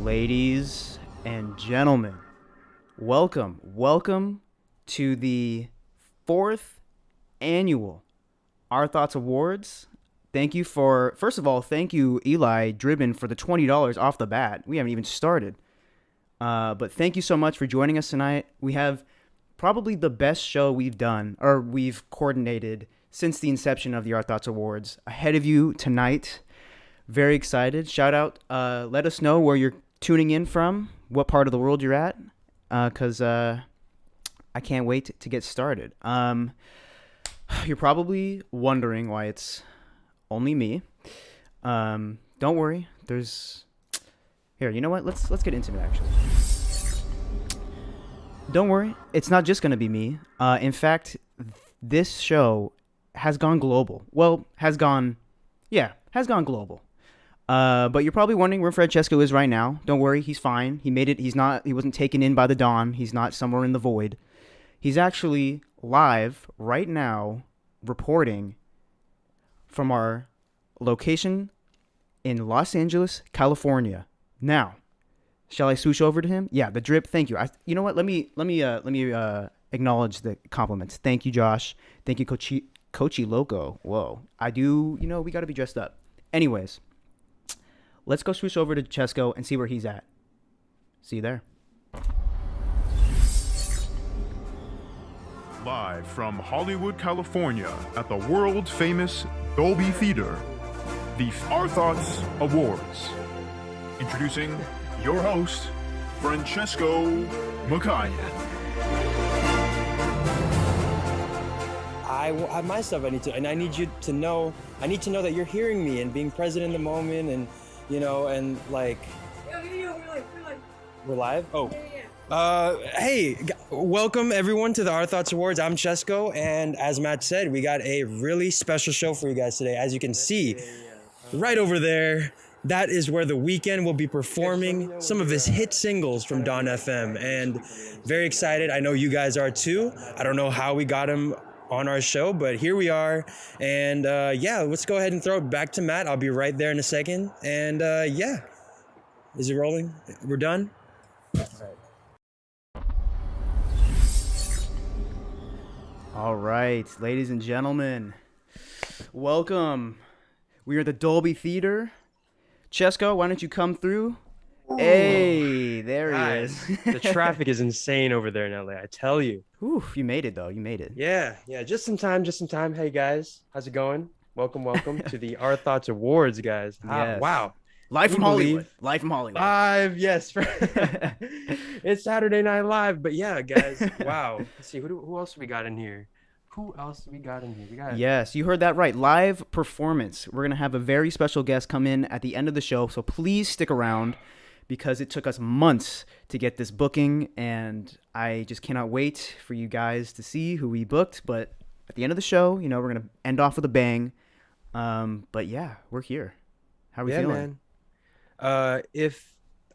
Ladies and gentlemen, welcome to the 4th Annual Our Thoughts Awards. First of all, thank you, Eli Dribbin, for the $20 off the bat. We haven't even started. But thank you so much for joining us tonight. We have probably the best show we've coordinated since the inception of the Our Thoughts Awards. Ahead of you tonight. Very excited. Shout out. Let us know where you're tuning in from, what part of the world you're at, because I can't wait to get started. You're probably wondering why it's only me. Don't worry. Here, you know what? Let's get into it, actually. Don't worry. It's not just going to be me. In fact, this show has gone global. Well, has gone global. But you're probably wondering where Cesco is right now. Don't worry, he's fine. He made it. He wasn't taken in by the dawn. He's not somewhere in the void. He's actually live right now reporting from our location in Los Angeles, California. Now, shall I swoosh over to him? Yeah, the drip. Thank you. You know what? Let me acknowledge the compliments. Thank you, Josh. Thank you, Coachy Loco. Whoa. I do, we got to be dressed up. Anyways. Let's go switch over to Cesco and see where he's at. See you there. Live from Hollywood, California, at the world-famous Dolby Theater, the Our Thoughts Awards. Introducing your host, Francesco Makayan. I myself, I need you to know, I need to know that you're hearing me and being present in the moment and, and like... We're live? Oh. Yeah. Hey, welcome everyone to the Our Thoughts Awards. I'm Cesco, and as Matt said, we got a really special show for you guys today. As you can see, right over there, that is where the WEEKND will be performing some of his hit singles from Dawn FM, and very excited. I know you guys are too. I don't know how we got him on our show, but here we are, and let's go ahead and throw it back to Matt. I'll be right there in a second, and is it rolling? We're done? All right, ladies and gentlemen, welcome. We are at the Dolby Theater. Cesco, why don't you come through? Ooh. Hey, there he is. The traffic is insane over there in LA, I tell you. Ooh, you made it though. You made it. Yeah, just in time. Hey guys, how's it going? Welcome to the Our Thoughts Awards, guys. Yes. Wow. Live from Hollywood. Live, yes. It's Saturday Night Live, but yeah, guys. Wow. Let's see, who else we got in here? Yes, you heard that right. Live performance. We're going to have a very special guest come in at the end of the show, so please stick around because it took us months to get this booking, and I just cannot wait for you guys to see who we booked. But at the end of the show, we're going to end off with a bang. But yeah, we're here. How are we feeling? Man.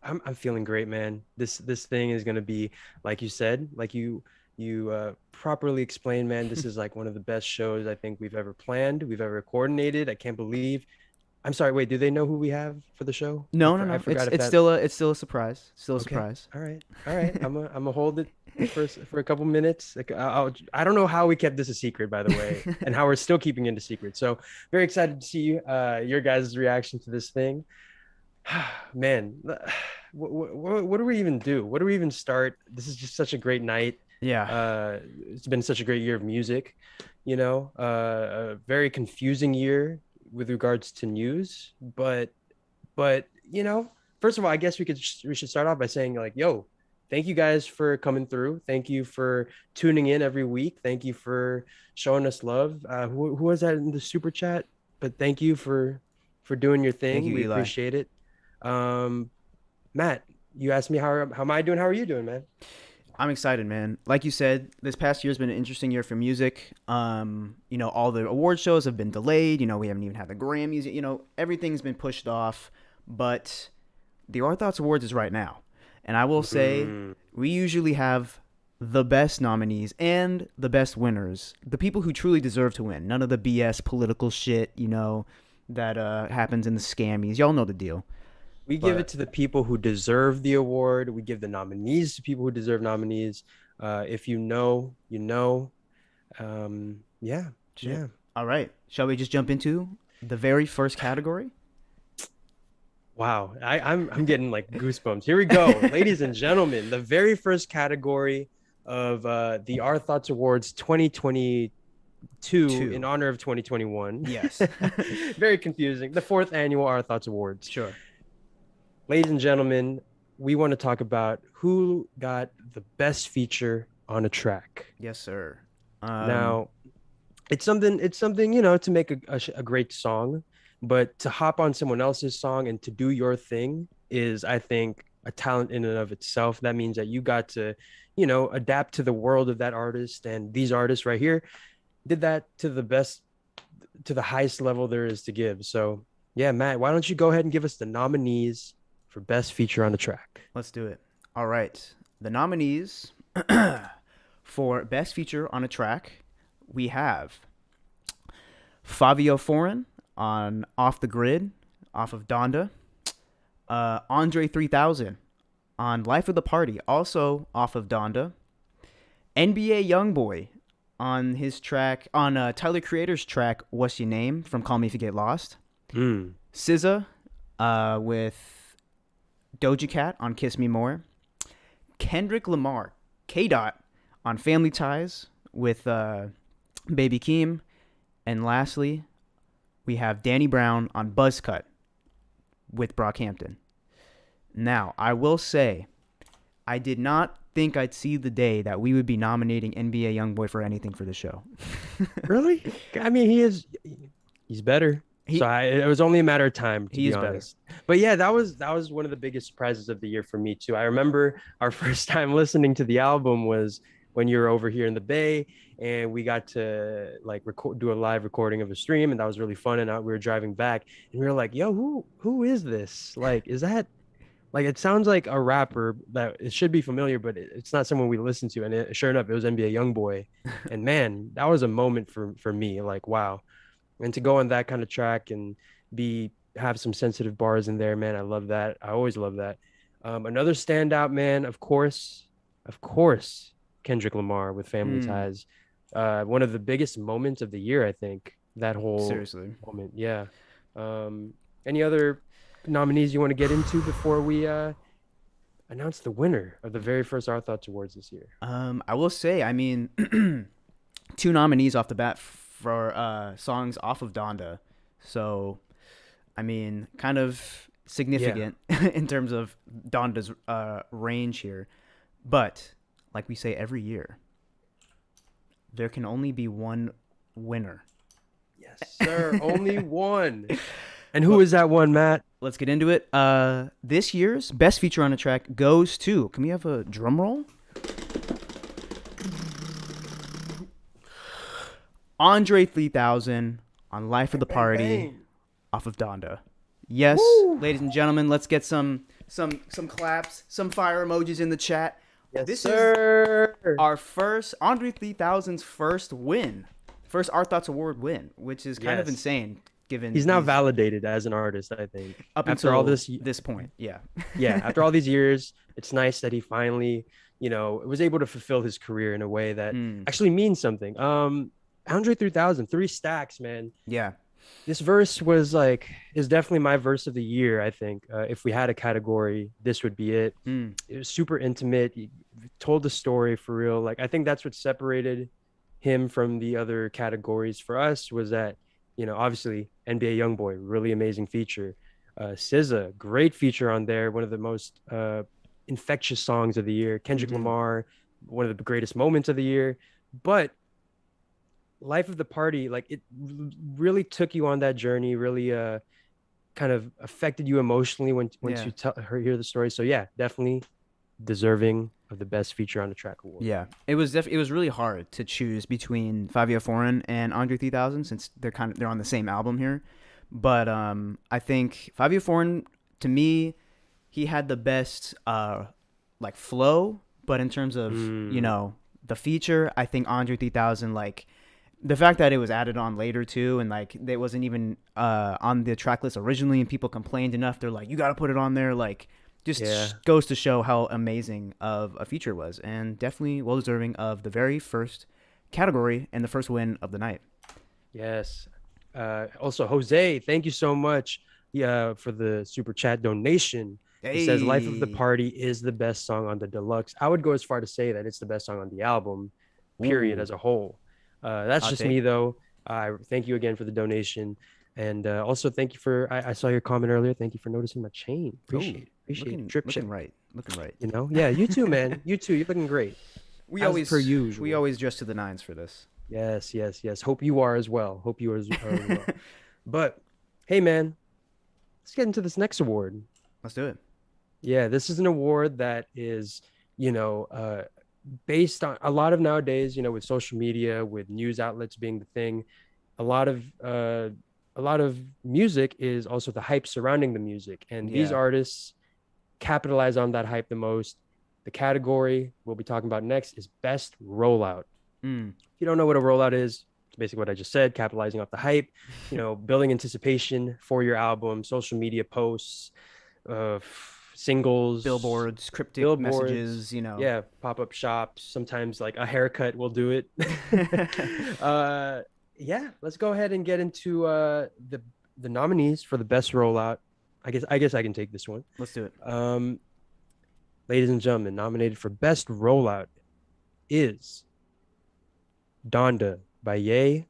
I'm feeling great, man. This thing is going to be, like you said, like you properly explained, man. This is like one of the best shows I think we've ever planned, we've ever coordinated. I can't believe. I'm sorry. Wait, do they know who we have for the show? No. I forgot. It's still a surprise. Surprise. All right. I'm gonna hold it for a couple minutes. Like, I don't know how we kept this a secret, by the way, and how we're still keeping it a secret. So very excited to see your guys' reaction to this thing. Man, what do we even do? What do we even start? This is just such a great night. Yeah. It's been such a great year of music, a very confusing year with regards to news, but first of all, I guess we should start off by saying, like, yo, thank you guys for coming through. Thank you for tuning in every week. Thank you for showing us love. Who was that in the super chat? But thank you for doing your thing. Thank you, we Eli. Appreciate it. Matt, you asked me how am I doing? How are you doing, man? I'm excited, man. Like you said, this past year's been an interesting year for music. All the award shows have been delayed. We haven't even had the Grammys. Everything's been pushed off. But the Our Thoughts Awards is right now. And I will say, we usually have the best nominees and the best winners. The people who truly deserve to win. None of the BS political shit, that happens in the scammies. Y'all know the deal. We give it to the people who deserve the award. We give the nominees to people who deserve nominees. If you know, you know. Yeah. All right. Shall we just jump into the very first category? Wow. I'm getting like goosebumps. Here we go. Ladies and gentlemen, the very first category of the Our Thoughts Awards 2022 in honor of 2021. Yes. Very confusing. The 4th annual Our Thoughts Awards. Sure. Ladies and gentlemen, we want to talk about who got the best feature on a track. Yes, sir. Now, it's something, to make a great song, but to hop on someone else's song and to do your thing is, I think, a talent in and of itself. That means that you got to, adapt to the world of that artist. And these artists right here did that to the highest level there is to give. So, yeah, Matt, why don't you go ahead and give us the nominees for best feature on the track? Let's do it. All right. The nominees for best feature on a track, we have Fabio Foreign on Off the Grid, off of Donda. Andre 3000 on Life of the Party, also off of Donda. NBA Youngboy on his track, on Tyler Creator's track, What's Your Name, from Call Me If You Get Lost. SZA with Doja Cat on Kiss Me More. Kendrick Lamar, K-Dot on Family Ties with Baby Keem. And lastly, we have Danny Brown on Buzzcut with Brockhampton. Now, I will say, I did not think I'd see the day that we would be nominating NBA Youngboy for anything for the show. Really? I mean, he's better. It was only a matter of time, to be honest. Better. But yeah, that was one of the biggest surprises of the year for me too. I remember our first time listening to the album was when you were over here in the Bay, and we got to like do a live recording of a stream, and that was really fun. And we were driving back, and we were like, "Yo, who is this? Like, is that like it sounds like a rapper that it should be familiar, but it's not someone we listen to." And sure enough, it was NBA Youngboy, and man, that was a moment for me. Like, wow. And to go on that kind of track and have some sensitive bars in there, man, I love that. I always love that. Another standout, man, of course, Kendrick Lamar with Family Ties. One of the biggest moments of the year, I think. That whole seriously moment, yeah. Any other nominees you want to get into before we announce the winner of the very first Our Thoughts Awards this year? I will say, I mean, 2 nominees off the bat for songs off of Donda. So, I mean, kind of significant in terms of Donda's range here. But, like we say every year, there can only be one winner. Yes, sir. Only one. And who is that one, Matt? Let's get into it. This year's best feature on a track goes to, can we have a drum roll? Andre 3000 on Life of the Party off of Donda. Yes, ladies and gentlemen, let's get some claps, some fire emojis in the chat. Yes, this sir. is our first Andre 3000's first Our Thoughts Award win, which is kind of insane. Given he's now validated as an artist, I think. Up until all this point, yeah. Yeah, after all these years, it's nice that he finally, was able to fulfill his career in a way that actually means something. Andre 3000, 3 stacks, man. Yeah. This verse is definitely my verse of the year, I think. If we had a category, this would be it. It was super intimate. He told the story for real. Like, I think that's what separated him from the other categories for us was that, obviously NBA Youngboy, really amazing feature. SZA, great feature on there. One of the most infectious songs of the year. Kendrick Lamar, one of the greatest moments of the year. But Life of the Party, like it really took you on that journey, really kind of affected you emotionally once you hear the story. So yeah, definitely deserving of the best feature on the track award. Yeah, it was really hard to choose between Fabio Foreign and Andre 3000 since they're on the same album here. But I think Fabio Foreign, to me, he had the best like flow, but in terms of the feature, I think Andre 3000, like the fact that it was added on later too, and like it wasn't even on the track list originally, and people complained enough, they're like, you got to put it on there, like just goes to show how amazing of a feature it was, and definitely well deserving of the very first category and the first win of the night. Yes. Also, Jose, thank you so much for the super chat donation. He says Life of the Hey. Party is the best song on the deluxe. I would go as far to say that it's the best song on the album, period, Ooh, as a whole. That's hot just take. me, though. I thank you again for the donation. And also, thank you for, I saw your comment earlier. Thank you for noticing my chain. Ooh, Appreciate it. Drip check. looking right. You know? Yeah, you too, man. You too. You're looking great. We As always per usual. we always dress to the nines for this. Yes, yes, yes. Hope you are as well. Hope you are as well. But hey, man, let's get into this next award. Let's do it. Yeah, this is an award that is, you know, based on a lot of nowadays, you know, with social media, with news outlets being the thing, a lot of uh, a lot of music is also the hype surrounding the music, and these Yeah. artists capitalize on that hype the most. The category we'll be talking about next is best rollout. Mm. If you don't know what a rollout is, it's basically what I just said, capitalizing off the hype, you know, building anticipation for your album, social media posts, singles, Billboards, cryptic billboards, messages, yeah, pop-up shops, sometimes like a haircut will do it. Yeah, let's go ahead and get into the nominees for the best rollout. I guess I can take this one. Let's do it. Ladies and gentlemen, nominated for best rollout is Donda by Ye,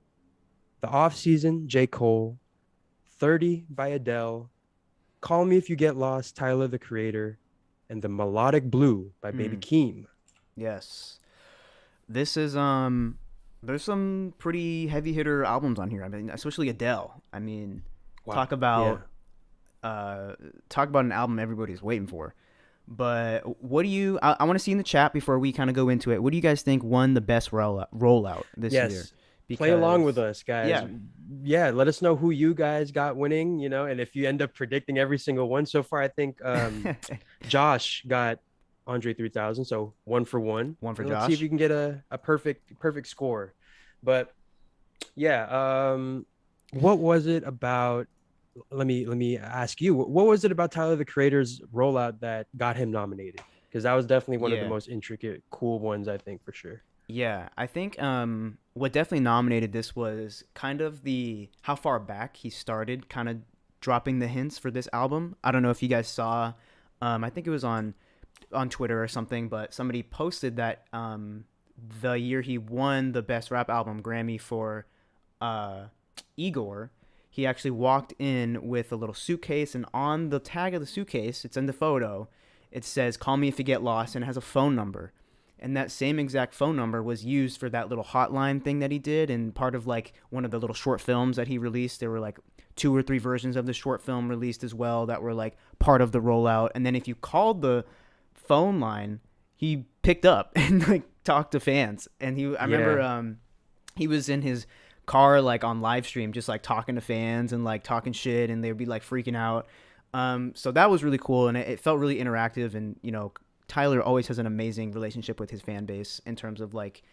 The Off Season, J. Cole, 30 by Adele, Call Me If You Get Lost, Tyler the Creator, and The Melodic Blue by Baby Keem. Yes. This is there's some pretty heavy hitter albums on here. I mean, especially Adele. I mean, Wow. talk about an album everybody's waiting for. But what do you I want to see in the chat before we kind of go into it. What do you guys think won the best rollout this year? Yes. Play along with us, guys. Yeah. Yeah, let us know who you guys got winning, you know, and if you end up predicting every single one so far, I think Josh got Andre 3000, so 1 for 1. One for Let's see if Josh. you can get a perfect score. But yeah, what was it about? Let me ask you, what was it about Tyler the Creator's rollout that got him nominated? Because that was definitely one of the Yeah. most intricate, cool ones, I think, for sure. Yeah, I think what definitely nominated this was kind of the how far back he started kind of dropping the hints for this album. I don't know if you guys saw I think it was on Twitter or something, but somebody posted that the year he won the best rap album Grammy for Igor, he actually walked in with a little suitcase, and on the tag of the suitcase, it's in the photo, it says "Call me if you get lost," and it has a phone number. And that same exact phone number was used for that little hotline thing that he did, and part of like one of the little short films that he released. There were like 2 or 3 versions of the short film released as well that were like part of the rollout. And then if you called the phone line, he picked up and like talked to fans. And I remember he was in his car like on live stream just like talking to fans and like talking shit, and they'd be like freaking out. So that was really cool, and it felt really interactive. And Tyler always has an amazing relationship with his fan base in terms of like,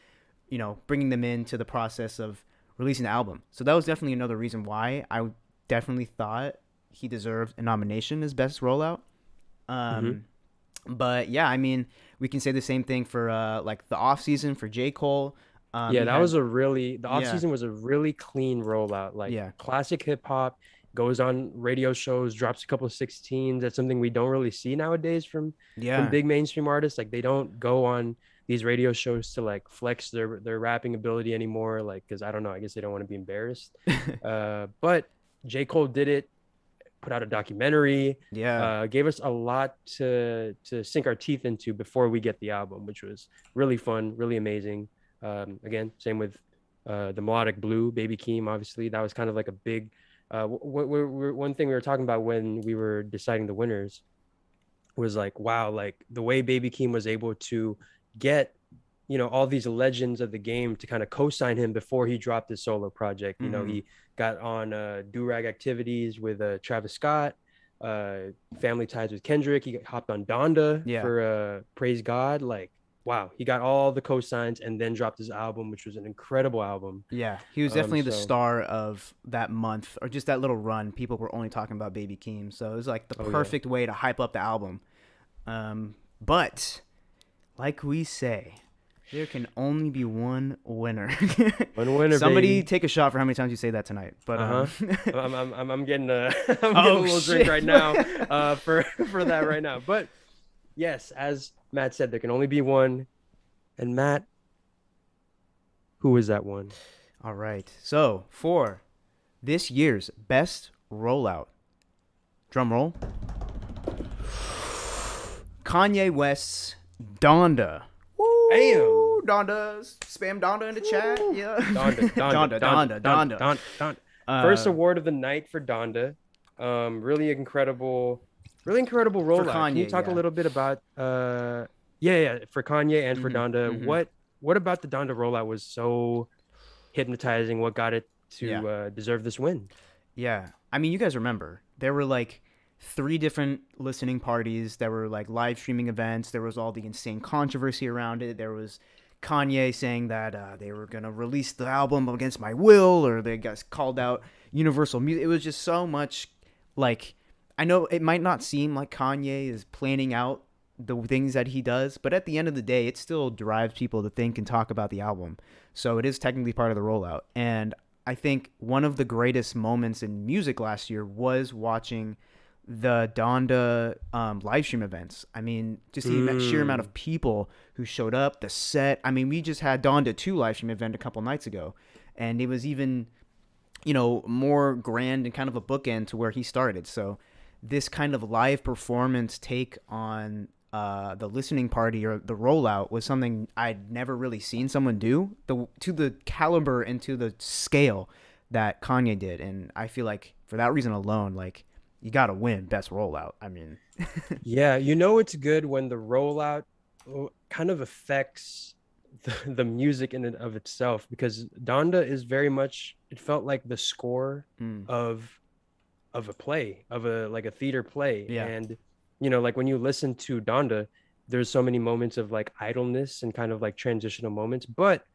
bringing them into the process of releasing the album. So that was definitely another reason why I definitely thought he deserved a nomination as best rollout. But yeah, I mean, we can say the same thing for like the off season for J. Cole. The off season was a really clean rollout, like classic hip hop, goes on radio shows, drops a couple of 16s. That's something we don't really see nowadays from big mainstream artists. Like they don't go on these radio shows to like flex their rapping ability anymore. Like, cause I don't know, I guess they don't want to be embarrassed. But J. Cole did it, put out a documentary, gave us a lot to sink our teeth into before we get the album, which was really fun, really amazing. Again, same with the Melodic Blue, Baby Keem, obviously. That was kind of like a big one thing we were talking about when we were deciding the winners was like, wow, like the way Baby Keem was able to get, all these legends of the game to kind of co-sign him before he dropped his solo project. He got on Do-Rag Activities with Travis Scott, Family Ties with Kendrick. He hopped on Donda Yeah. for Praise God. Like, wow, he got all the co-signs and then dropped his album, which was an incredible album. Yeah, he was definitely the So, star of that month, or just that little run. People were only talking about Baby Keem, so it was like the Oh, yeah. perfect way to hype up the album. But like we say, there can only be one winner. One winner, Somebody baby. take a shot for how many times you say that tonight. But I'm getting a little drink right now for that right now. But yes, as Matt said, there can only be one. And Matt, who is that one? all right. So for this year's best rollout, drum roll, Kanye West's Donda. Damn. Donda, spam Donda in the chat. Yeah. Donda. First award of the night for Donda. Really incredible rollout. Kanye, Can you talk a little bit about for Kanye and for Donda? What about the Donda rollout was so hypnotizing? What got it to deserve this win? Yeah. I mean, you guys remember there were like 3 different listening parties. There were like live streaming events. There was all the insane controversy around it. There was Kanye saying that they were going to release the album against my will, or they got called out Universal Music. It was just so much, like, I know it might not seem like Kanye is planning out the things that he does, but at the end of the day, it still drives people to think and talk about the album. So it is technically part of the rollout. And I think one of the greatest moments in music last year was watching the Donda live stream events. I mean, just the sheer amount of people who showed up, the set. I mean, we just had Donda 2 live stream event a couple nights ago, and it was even, more grand and kind of a bookend to where he started. So this kind of live performance take on the listening party or the rollout was something I'd never really seen someone do to the caliber and to the scale that Kanye did. And I feel like for that reason alone, like, you got to win best rollout. I mean, yeah, it's good when the rollout kind of affects the music in and of itself, because Donda is very much, it felt like the score of a play, of a theater play. Yeah. And, like when you listen to Donda, there's so many moments of like idleness and kind of like transitional moments. But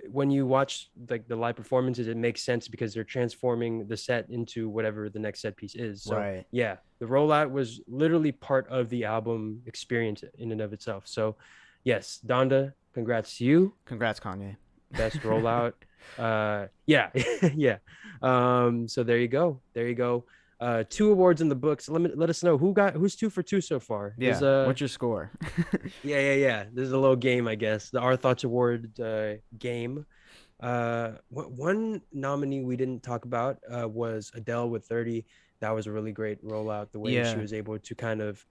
when you watch like the live performances, it makes sense because they're transforming the set into whatever the next set piece is. So right. Yeah, the rollout was literally part of the album experience in and of itself. So yes, Donda, congrats to you. Congrats, Kanye. Best rollout. Yeah. So there you go. 2 awards in the books. Let us know who's 2 for 2 so far. Yeah. What's your score? Yeah. This is a little game, I guess. The Our Thoughts Award game. One nominee we didn't talk about was Adele with 30. That was a really great rollout. The way she was able to kind of,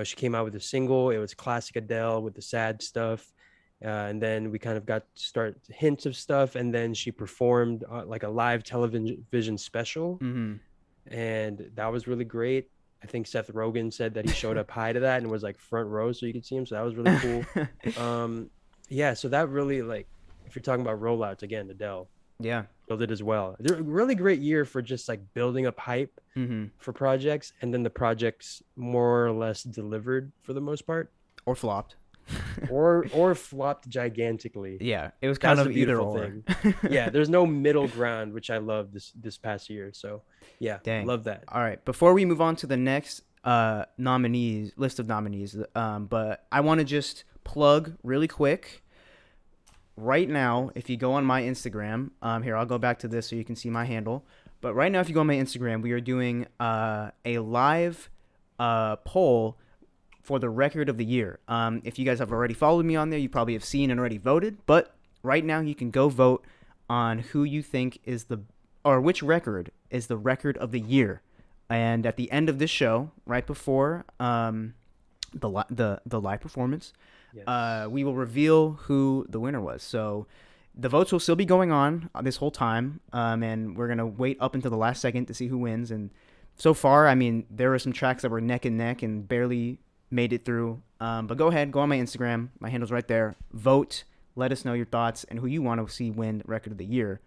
she came out with a single. It was classic Adele with the sad stuff. And then we kind of got to start hints of stuff. And then she performed like a live television special. Mm-hmm. And that was really great. I think Seth Rogen said that he showed up high to that and was like front row so you could see him. So that was really cool. So that really, like, if you're talking about rollouts, again, Adele built it as well. Really great year for just like building up hype for projects, and then the projects more or less delivered for the most part, or flopped. or flopped gigantically. Yeah, it was kind of either or. Thing. Yeah, there's no middle ground, which I love this past year. So yeah, Dang. Love that. All right, before we move on to the next list of nominees, but I want to just plug really quick. Right now, if you go on my Instagram, here, I'll go back to this so you can see my handle. But right now, if you go on my Instagram, we are doing a live poll for the record of the year. If you guys have already followed me on there, you probably have seen and already voted. But right now, you can go vote on who you think is which record is the record of the year. And at the end of this show, right before the live performance, yes, we will reveal who the winner was. So the votes will still be going on this whole time, and we're gonna wait up until the last second to see who wins. And so far, I mean, there were some tracks that were neck and neck and barely made it through. But go ahead, go on my Instagram. My handle's right there. Vote. Let us know your thoughts and who you want to see win Record of the Year.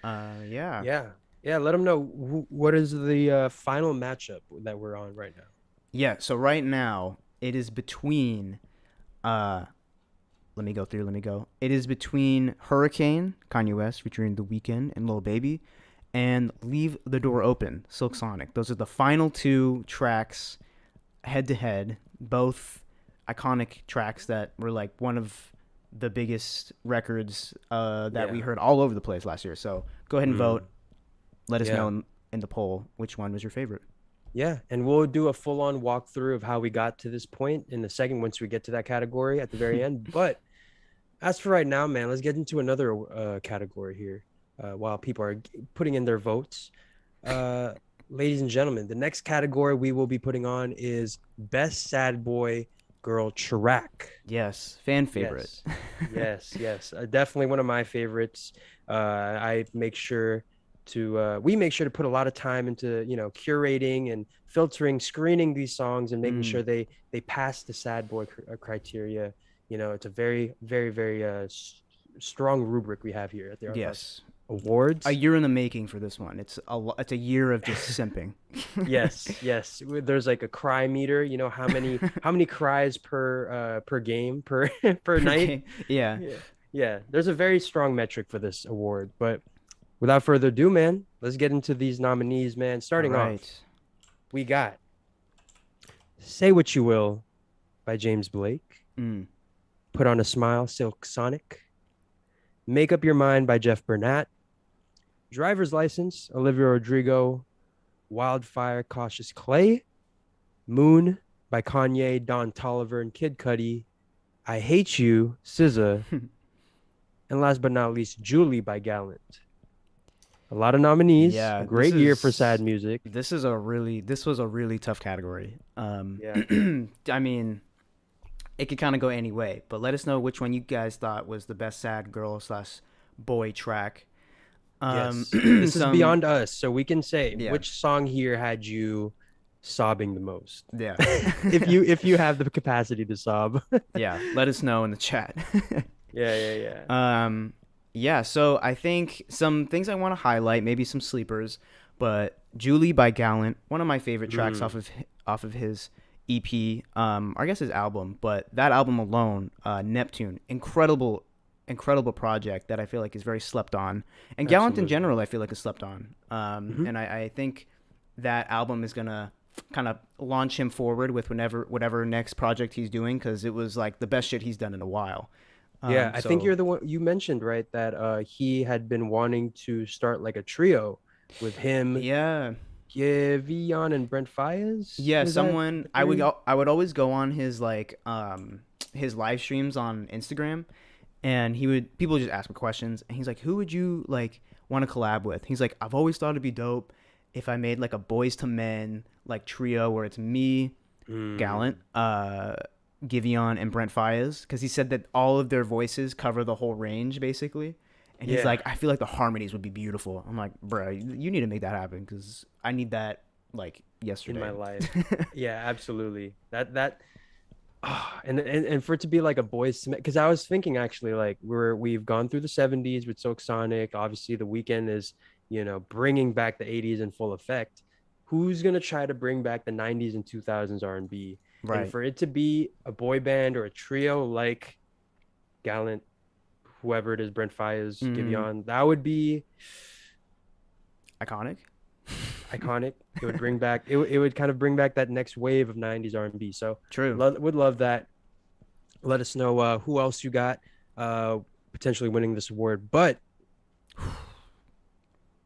Yeah. Yeah. Let them know what is the final matchup that we're on right now. Yeah. So right now it is between. Let me go. It is between Hurricane, Kanye West featuring The Weeknd and Lil Baby, and Leave the Door Open, Silk Sonic. Those are the final two tracks head to head, both iconic tracks that were like one of the biggest records that we heard all over the place last year. So go ahead and vote. Let us know in the poll which one was your favorite. Yeah, and we'll do a full-on walkthrough of how we got to this point in a second once we get to that category at the very end. But as for right now, man, let's get into another category here while people are putting in their votes. Ladies and gentlemen, the next category we will be putting on is Best Sad Boy Girl Track. Yes, fan favorite. Yes. Definitely one of my favorites. We make sure to put a lot of time into, curating and filtering, screening these songs and making sure they pass the sad boy criteria. It's a very, very, very strong rubric we have here at the Art Awards. A year in the making for this one. It's a year of just simping. Yes. There's like a cry meter. How many cries per game per night. Yeah. There's a very strong metric for this award. But without further ado, man, let's get into these nominees, man. Starting off, we got "Say What You Will" by James Blake. "Put on a Smile," Silk Sonic. "Make Up Your Mind" by Jeff Burnett. "Driver's License," Olivia Rodrigo. "Wildfire," Cautious Clay. "Moon" by Kanye, Don Toliver, and Kid Cudi. "I Hate You," SZA. And last but not least, "Julie" by Gallant. A lot of nominees. Yeah, great year for sad music. This was a really tough category. I mean, it could kind of go any way, but let us know which one you guys thought was the best sad girl / boy track. Yes. This is beyond us, so we can say which song here had you sobbing the most. Yeah. if you have the capacity to sob. Yeah, let us know in the chat. Yeah. So I think some things I want to highlight, maybe some sleepers, but "Julie" by Gallant, one of my favorite tracks off of his EP, I guess his album, but that album alone, Neptune, incredible project that I feel like is very slept on, and Gallant in general I feel like is slept on, and I think that album is gonna kind of launch him forward with whatever next project he's doing, because it was like the best shit he's done in a while. I think you're the one you mentioned, right? That he had been wanting to start like a trio with him. Yeah. Giveon and Brent Faiyaz. Yeah, I would always go on his his live streams on Instagram, and people would just ask me questions, and he's like, "Who would you like want to collab with?" He's like, "I've always thought it'd be dope if I made like a Boys to Men like trio where it's me, Gallant, Giveon, and Brent Faiyaz," because he said that all of their voices cover the whole range basically, and he's like, "I feel like the harmonies would be beautiful." I'm like, "Bro, you need to make that happen, because I need that like yesterday in my life." Yeah, absolutely. And for it to be like a Boys to Men, because I was thinking actually like we've gone through the 70s with Silk Sonic. Obviously, The Weeknd is bringing back the 80s in full effect. Who's gonna try to bring back the 90s and 2000s R&B? Right. And for it to be a boy band or a trio like Gallant, whoever it is, Brent Faiyaz, Giveon, that would be iconic. It would bring back it would kind of bring back that next wave of 90s R&B. So true. Would love that. Let us know who else you got potentially winning this award. But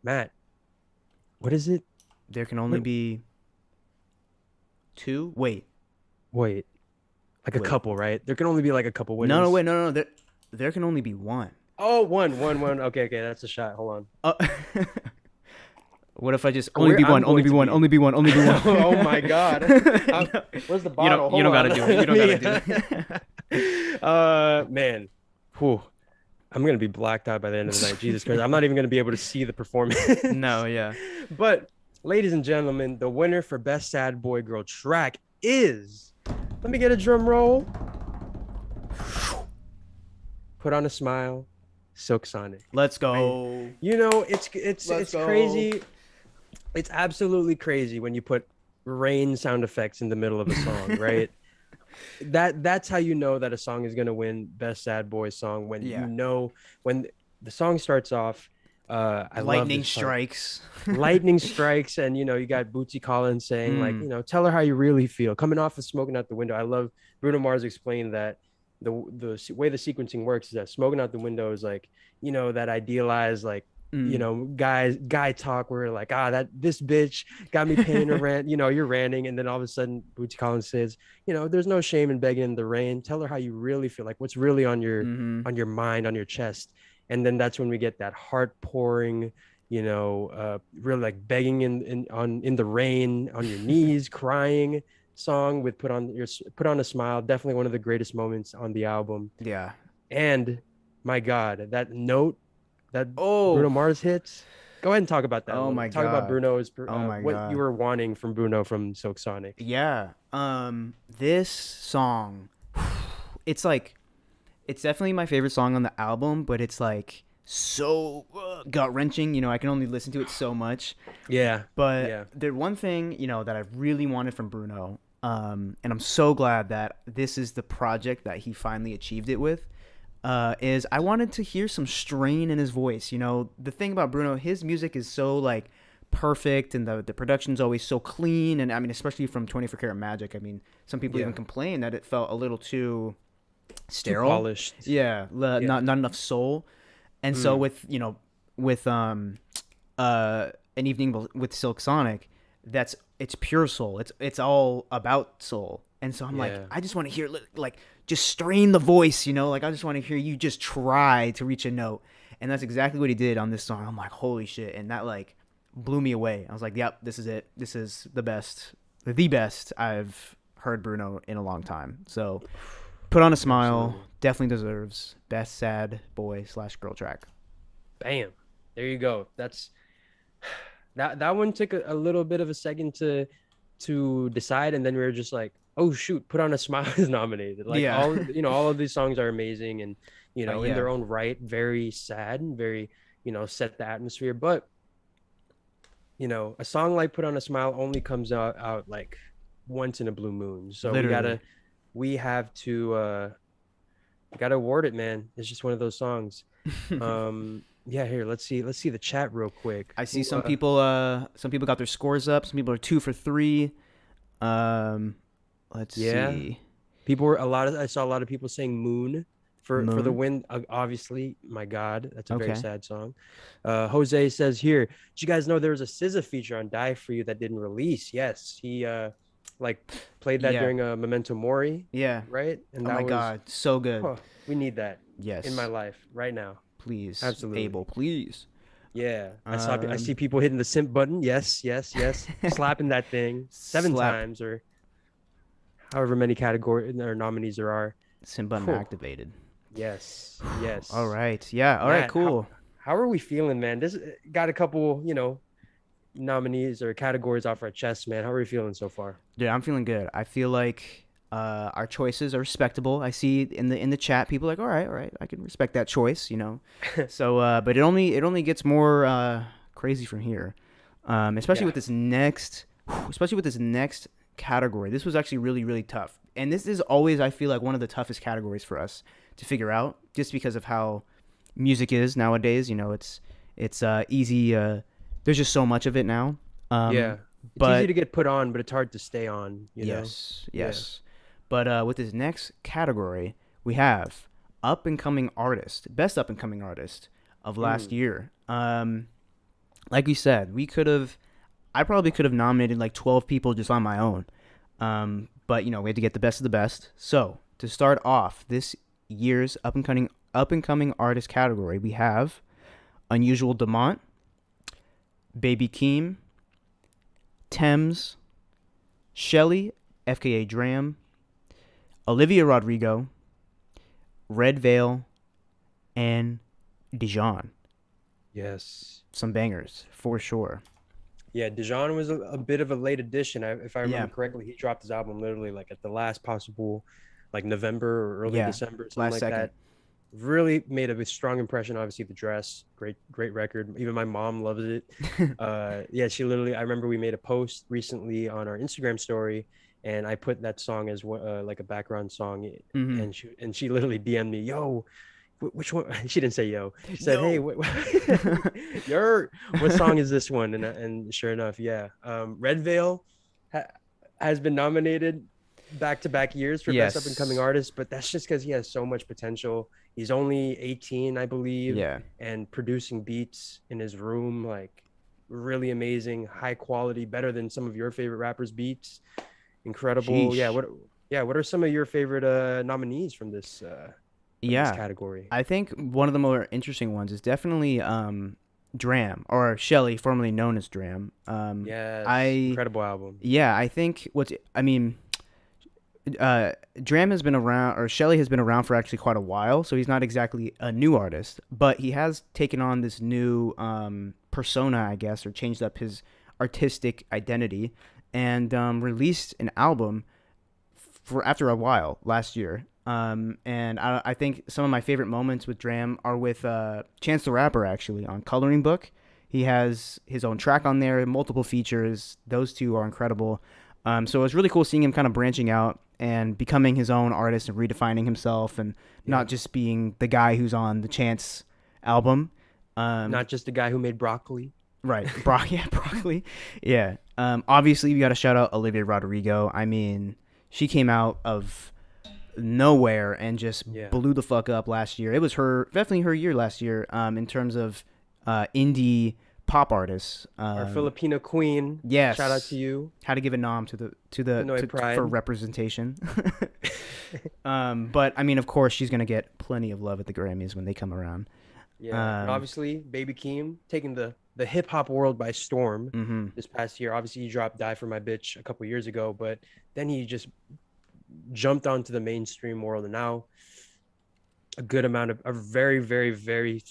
Matt, what is it? There can only be two. Wait. Like a couple, right? There can only be like a couple winners. No. There can only be one. Oh, one. Okay, that's a shot. Hold on. What if I just only be one? Oh my God. Where's the bottle? You don't gotta do it. Man. Whew. I'm gonna be blacked out by the end of the night. Jesus Christ. I'm not even gonna be able to see the performance. No, yeah. But ladies and gentlemen, the winner for Best Sad Boy Girl Track is Let me get a drum roll. Put on a smile. Silk Sonic. Let's I, go. you know, it's Go. crazy. It's absolutely crazy when you put rain sound effects in the middle of a song, right? That's how you know that a song is gonna win Best Sad Boy Song when Yeah. when the song starts off. I love Lightning this song. strikes. Lightning strikes, and you got Bootsy Collins saying like, tell her how you really feel, coming off of Smoking Out the Window. I love Bruno Mars explained that way the sequencing works is that Smoking Out the Window is like, that idealized like, guy talk where like, that this bitch got me paying a rent, you're ranting, and then all of a sudden Bootsy Collins says, there's no shame in begging in the rain, tell her how you really feel, like what's really on your mind, on your chest. And then that's when we get that heart pouring, really like begging in the rain, on your knees, crying song with put on a smile. Definitely one of the greatest moments on the album. Yeah. And my God, that note that Oh. Bruno Mars hits. Go ahead and talk about that. Oh my Talk about God. Bruno's. Oh my what God. you were wanting from Bruno from Silk Sonic. Yeah. This song, it's like, it's definitely my favorite song on the album, but it's like so gut wrenching. I can only listen to it so much. Yeah. But yeah. the one thing, that I really wanted from Bruno, and I'm so glad that this is the project that he finally achieved it with, is I wanted to hear some strain in his voice. The thing about Bruno, his music is so like perfect, and the production's always so clean, and I mean, especially from 24 Karat Magic. I mean, some people even complain that it felt a little too sterile, too polished. Yeah, not enough soul. And so with an evening with Silk Sonic, it's pure soul. It's all about soul. And so I'm like, I just want to hear like just strain the voice, like I just want to hear you just try to reach a note. And that's exactly what he did on this song. I'm like, holy shit. And that like blew me away. I was like, yep, this is it. This is the best I've heard Bruno in a long time. So Put on a Smile. Absolutely. Definitely deserves Best Sad Boy / Girl Track. Bam. There you go. That's that one took a little bit of a second to decide, and then we were just like, oh shoot, Put on a Smile is nominated. Like all of these songs are amazing, and in their own right, very sad and very, set the atmosphere. But a song like Put on a Smile only comes out like once in a blue moon. So Literally. we have to gotta award it, man. It's just one of those songs. Yeah, here, let's see the chat real quick. I see some people got their scores up. Some people are 2 for 3. Let's see. I saw a lot of people saying Moon for Moon? the win. Obviously, my God, that's a very sad song. Jose says here, did you guys know there was a SZA feature on Die For You that didn't release? Yes, he played that during a Memento Mori. Yeah. Right? And oh my God, so good. We need that. Yes. In my life right now. Please. Absolutely. Abel, please. Yeah. I see people hitting the simp button. Yes. Slapping that thing 7 times or however many category or nominees there are. Simp button activated. Yes. All right. Yeah. All right. Cool. How are we feeling, man? This got a couple, nominees or categories off our chest, man. How are we feeling so far? Dude, I'm feeling good. I feel like our choices are respectable. I see in the chat people like, all right, I can respect that choice, So, but it only gets more crazy from here, especially with this next category. This was actually really, really tough, and this is always, I feel like, one of the toughest categories for us to figure out, just because of how music is nowadays. It's easy. There's just so much of it now. It's easy to get put on, but it's hard to stay on. Yes. But with this next category, we have best up and coming artist of last year. Like we said, I probably could have nominated like 12 people just on my own. But we had to get the best of the best. So to start off this year's up and coming artist category, we have Unusual Demont, Baby Keem, Thames, Shelly, FKA Dram, Olivia Rodrigo, Red Veil, and Dijon. Yes. Some bangers, for sure. Yeah, Dijon was a bit of a late addition. If I Yeah, remember correctly, he dropped his album literally like at the last possible, like November or early yeah, December, something last like second. that. Really made a strong impression. Obviously, the dress, great record. Even my mom loves it. Yeah, she literally. I remember we made a post recently on our Instagram story, and I put that song as like a background song, Hmm. and she literally DM'd me, "Yo, which one?" She didn't say yo. She said, "Hey, Yo. your what song is this one?" And sure enough, yeah, Red Veil ha has been nominated back-to-back years for best up and coming Yes. artist, but that's just because he has so much potential. He's only 18, I believe, Yeah. and producing beats in his room, like really amazing, high quality, better than some of your favorite rappers' beats. Incredible. Yeah. Sheesh. What are some of your favorite nominees from this Yeah. category? I think one of the more interesting ones is definitely Dram or Shelly, formerly known as Dram. Yes, I incredible album. yeah, I think what's I mean, Dram has been around, or Shelly has been around for actually quite a while, so he's not exactly a new artist, but he has taken on this new persona, I guess, or changed up his artistic identity, and released an album for after a while last year. And I think some of my favorite moments with Dram are with Chance the Rapper actually on Coloring Book. He has his own track on there, multiple features. Those two are incredible. So it was really cool seeing him kind of branching out and becoming his own artist and redefining himself and Yeah. not just being the guy who's on the Chance album. Not just the guy who made broccoli. Right, yeah, broccoli, yeah. Obviously, we got to shout out Olivia Rodrigo. I mean, she came out of nowhere and just Yeah. blew the fuck up last year. It was definitely her year last year. In terms of indie pop artists. Our Filipino queen. Yes. Shout out to you. Had to give a nom Pinoy pride. for representation. But I mean, of course, she's gonna get plenty of love at the Grammys when they come around. Yeah, and obviously, Baby Keem taking the hip hop world by storm Hmm. this past year. Obviously, he dropped "Die for My Bitch" a couple years ago, but then he just jumped onto the mainstream world, and now a very, very, very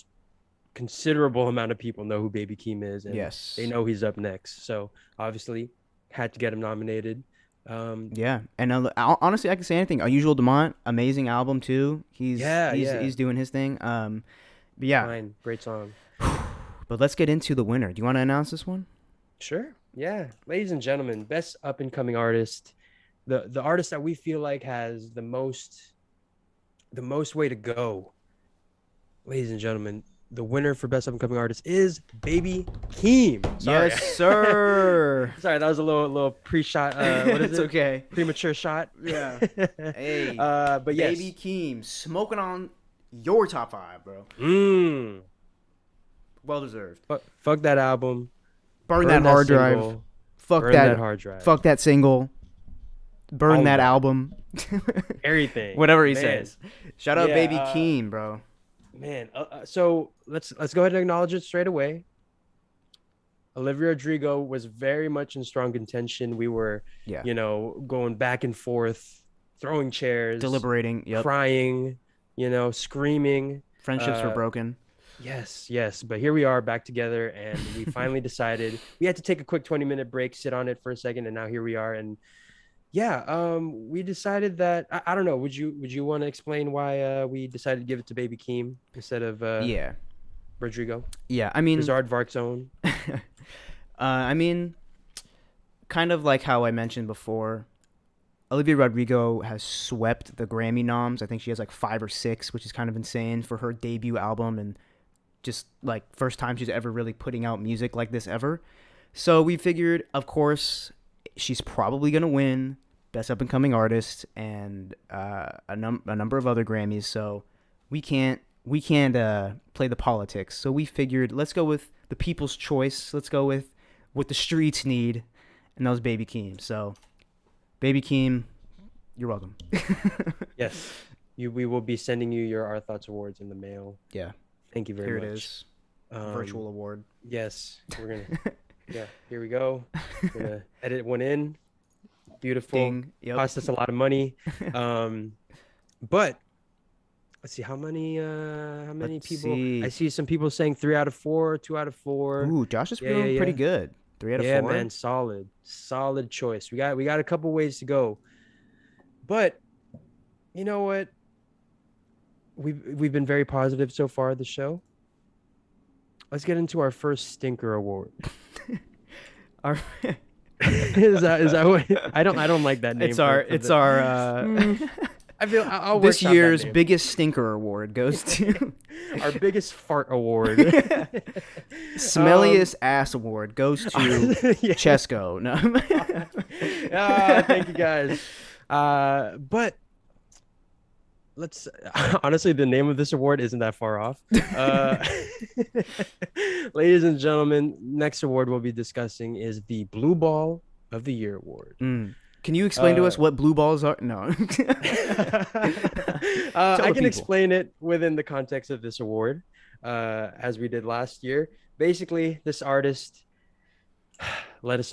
considerable amount of people know who Baby Keem is, and Yes. they know he's up next. So obviously, had to get him nominated. Yeah, and honestly, I can say anything. Unusual Demont, amazing album too. Yeah. He's doing his thing. But yeah, Fine, great song. but let's get into the winner. Do you want to announce this one? Sure. Yeah. Ladies and gentlemen, best up and coming artist. The artist that we feel like has the most way to go. Ladies and gentlemen, the winner for best up and coming artist is Baby Keem. Sorry. Yes, sir. Sorry, that was a little pre-shot. What is It's it? okay. Premature shot. Yeah. Hey, but yes. Baby Keem smoking on your top 5, bro. Well deserved. Fuck that album. Burn that hard drive. single, Fuck burn that hard drive. Fuck that single. Burn All of that that. album. Everything. Whatever he Man. says. Shout out Yeah, Baby Keem, bro. Man, so let's go ahead and acknowledge it straight away. Olivia Rodrigo was very much in strong contention. We were, Yeah. going back and forth, throwing chairs, Deliberating. Yep. crying, screaming. Friendships were broken. Yes. But here we are back together, and we finally decided we had to take a quick 20-minute break, sit on it for a second, and now here we are. And yeah, we decided that I don't know. Would you want to explain why we decided to give it to Baby Keem instead of Yeah. Rodrigo? Yeah. I mean, Bizarre Vark's own. I mean, kind of like how I mentioned before, Olivia Rodrigo has swept the Grammy noms. I think she has like 5 or 6, which is kind of insane for her debut album and just like first time she's ever really putting out music like this ever. So we figured, of course, she's probably gonna win Best Up and Coming Artist and a number of other Grammys. So we can't play the politics. So we figured, let's go with the people's choice. Let's go with what the streets need, and that was Baby Keem. So, Baby Keem, you're welcome. Yes, we will be sending you your Our Thoughts Awards in the mail. Yeah, Thank you very here much. it is. Virtual award. Yes, we're gonna. Yeah, here we go. We're gonna edit one in. Beautiful. Ding. Yep. Cost us a lot of money. But let's see how many Let's people. see. I see some people saying 3 out of 4, 2 out of 4. Ooh, Josh is Yeah, feeling yeah, pretty yeah. good. 3 out of Yeah, 4. man, solid choice. We got a couple ways to go, but you know what? We've been very positive so far this show. Let's get into our first stinker award. Our, Is that what I don't like that name. it's our I feel I'll this workshop that year's name. biggest stinker award goes to Our biggest fart award. smelliest ass award goes to Yeah. Cesco. No. Thank you guys. But let's honestly, the name of this award isn't that far off. Ladies and gentlemen, next award we'll be discussing is the Blue Ball of the Year award. Can you explain to us what blue balls are? No. I the can people. explain it within the context of this award, as we did last year. Basically, this artist led us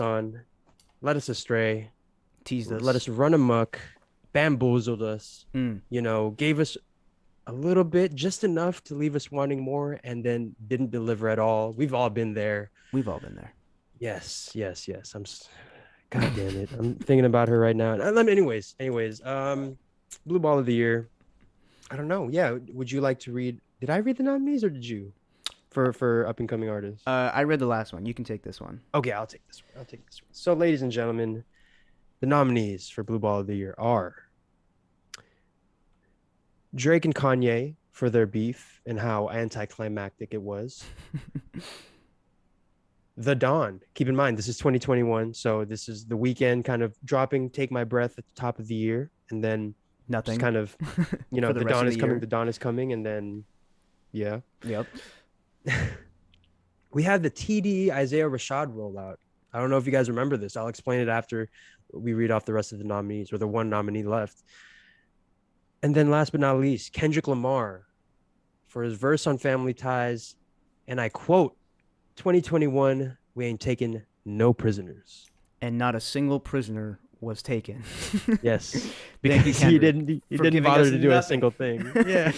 astray, Teased us. let us run amok, bamboozled us, gave us a little bit, just enough to leave us wanting more, and then didn't deliver at all. We've all been there. We've all been there. Yes. God damn it. I'm thinking about her right now. Anyways, Blue Ball of the Year. I don't know. Yeah. Would you like to read? Did I read the nominees or did you? For up and coming artists. I read the last one. You can take this one. Okay, I'll take this one. So, ladies and gentlemen, the nominees for Blue Ball of the Year are Drake and Kanye for their beef and how anticlimactic it was. The Dawn. Keep in mind, this is 2021, so this is the weekend kind of dropping Take My Breath at the top of the year, and then Nothing. just kind of, For the the rest dawn of is the coming, year. the dawn is coming, and then, yeah. Yep. We have the TDE Isaiah Rashad rollout. I don't know if you guys remember this. I'll explain it after we read off the rest of the nominees, or the one nominee left. And then last but not least, Kendrick Lamar for his verse on Family Ties. And I quote, 2021, we ain't taking no prisoners. And not a single prisoner was taken. Yes. Thank you, Because he Kendrick, didn't for didn't giving bother us to do a nothing. single thing. Yeah.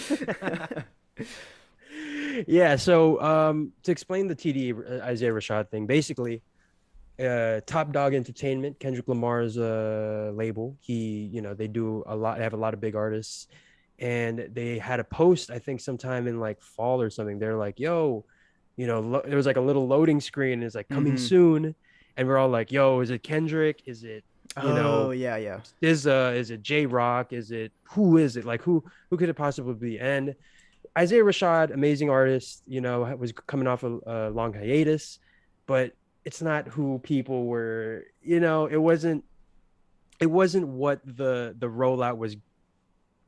Yeah. So to explain the TDE Isaiah Rashad thing, basically, Top Dog Entertainment, Kendrick Lamar's label. They do a lot. They have a lot of big artists, and they had a post, I think, sometime in like fall or something. They're like, "Yo, there was like a little loading screen. And it's like coming soon," and we're all like, "Yo, is it Kendrick? Is it yeah. Is it J Rock? Who is it? Like who could it possibly be?" And Isaiah Rashad, amazing artist, was coming off a long hiatus, but it's not who people were, it wasn't what the rollout was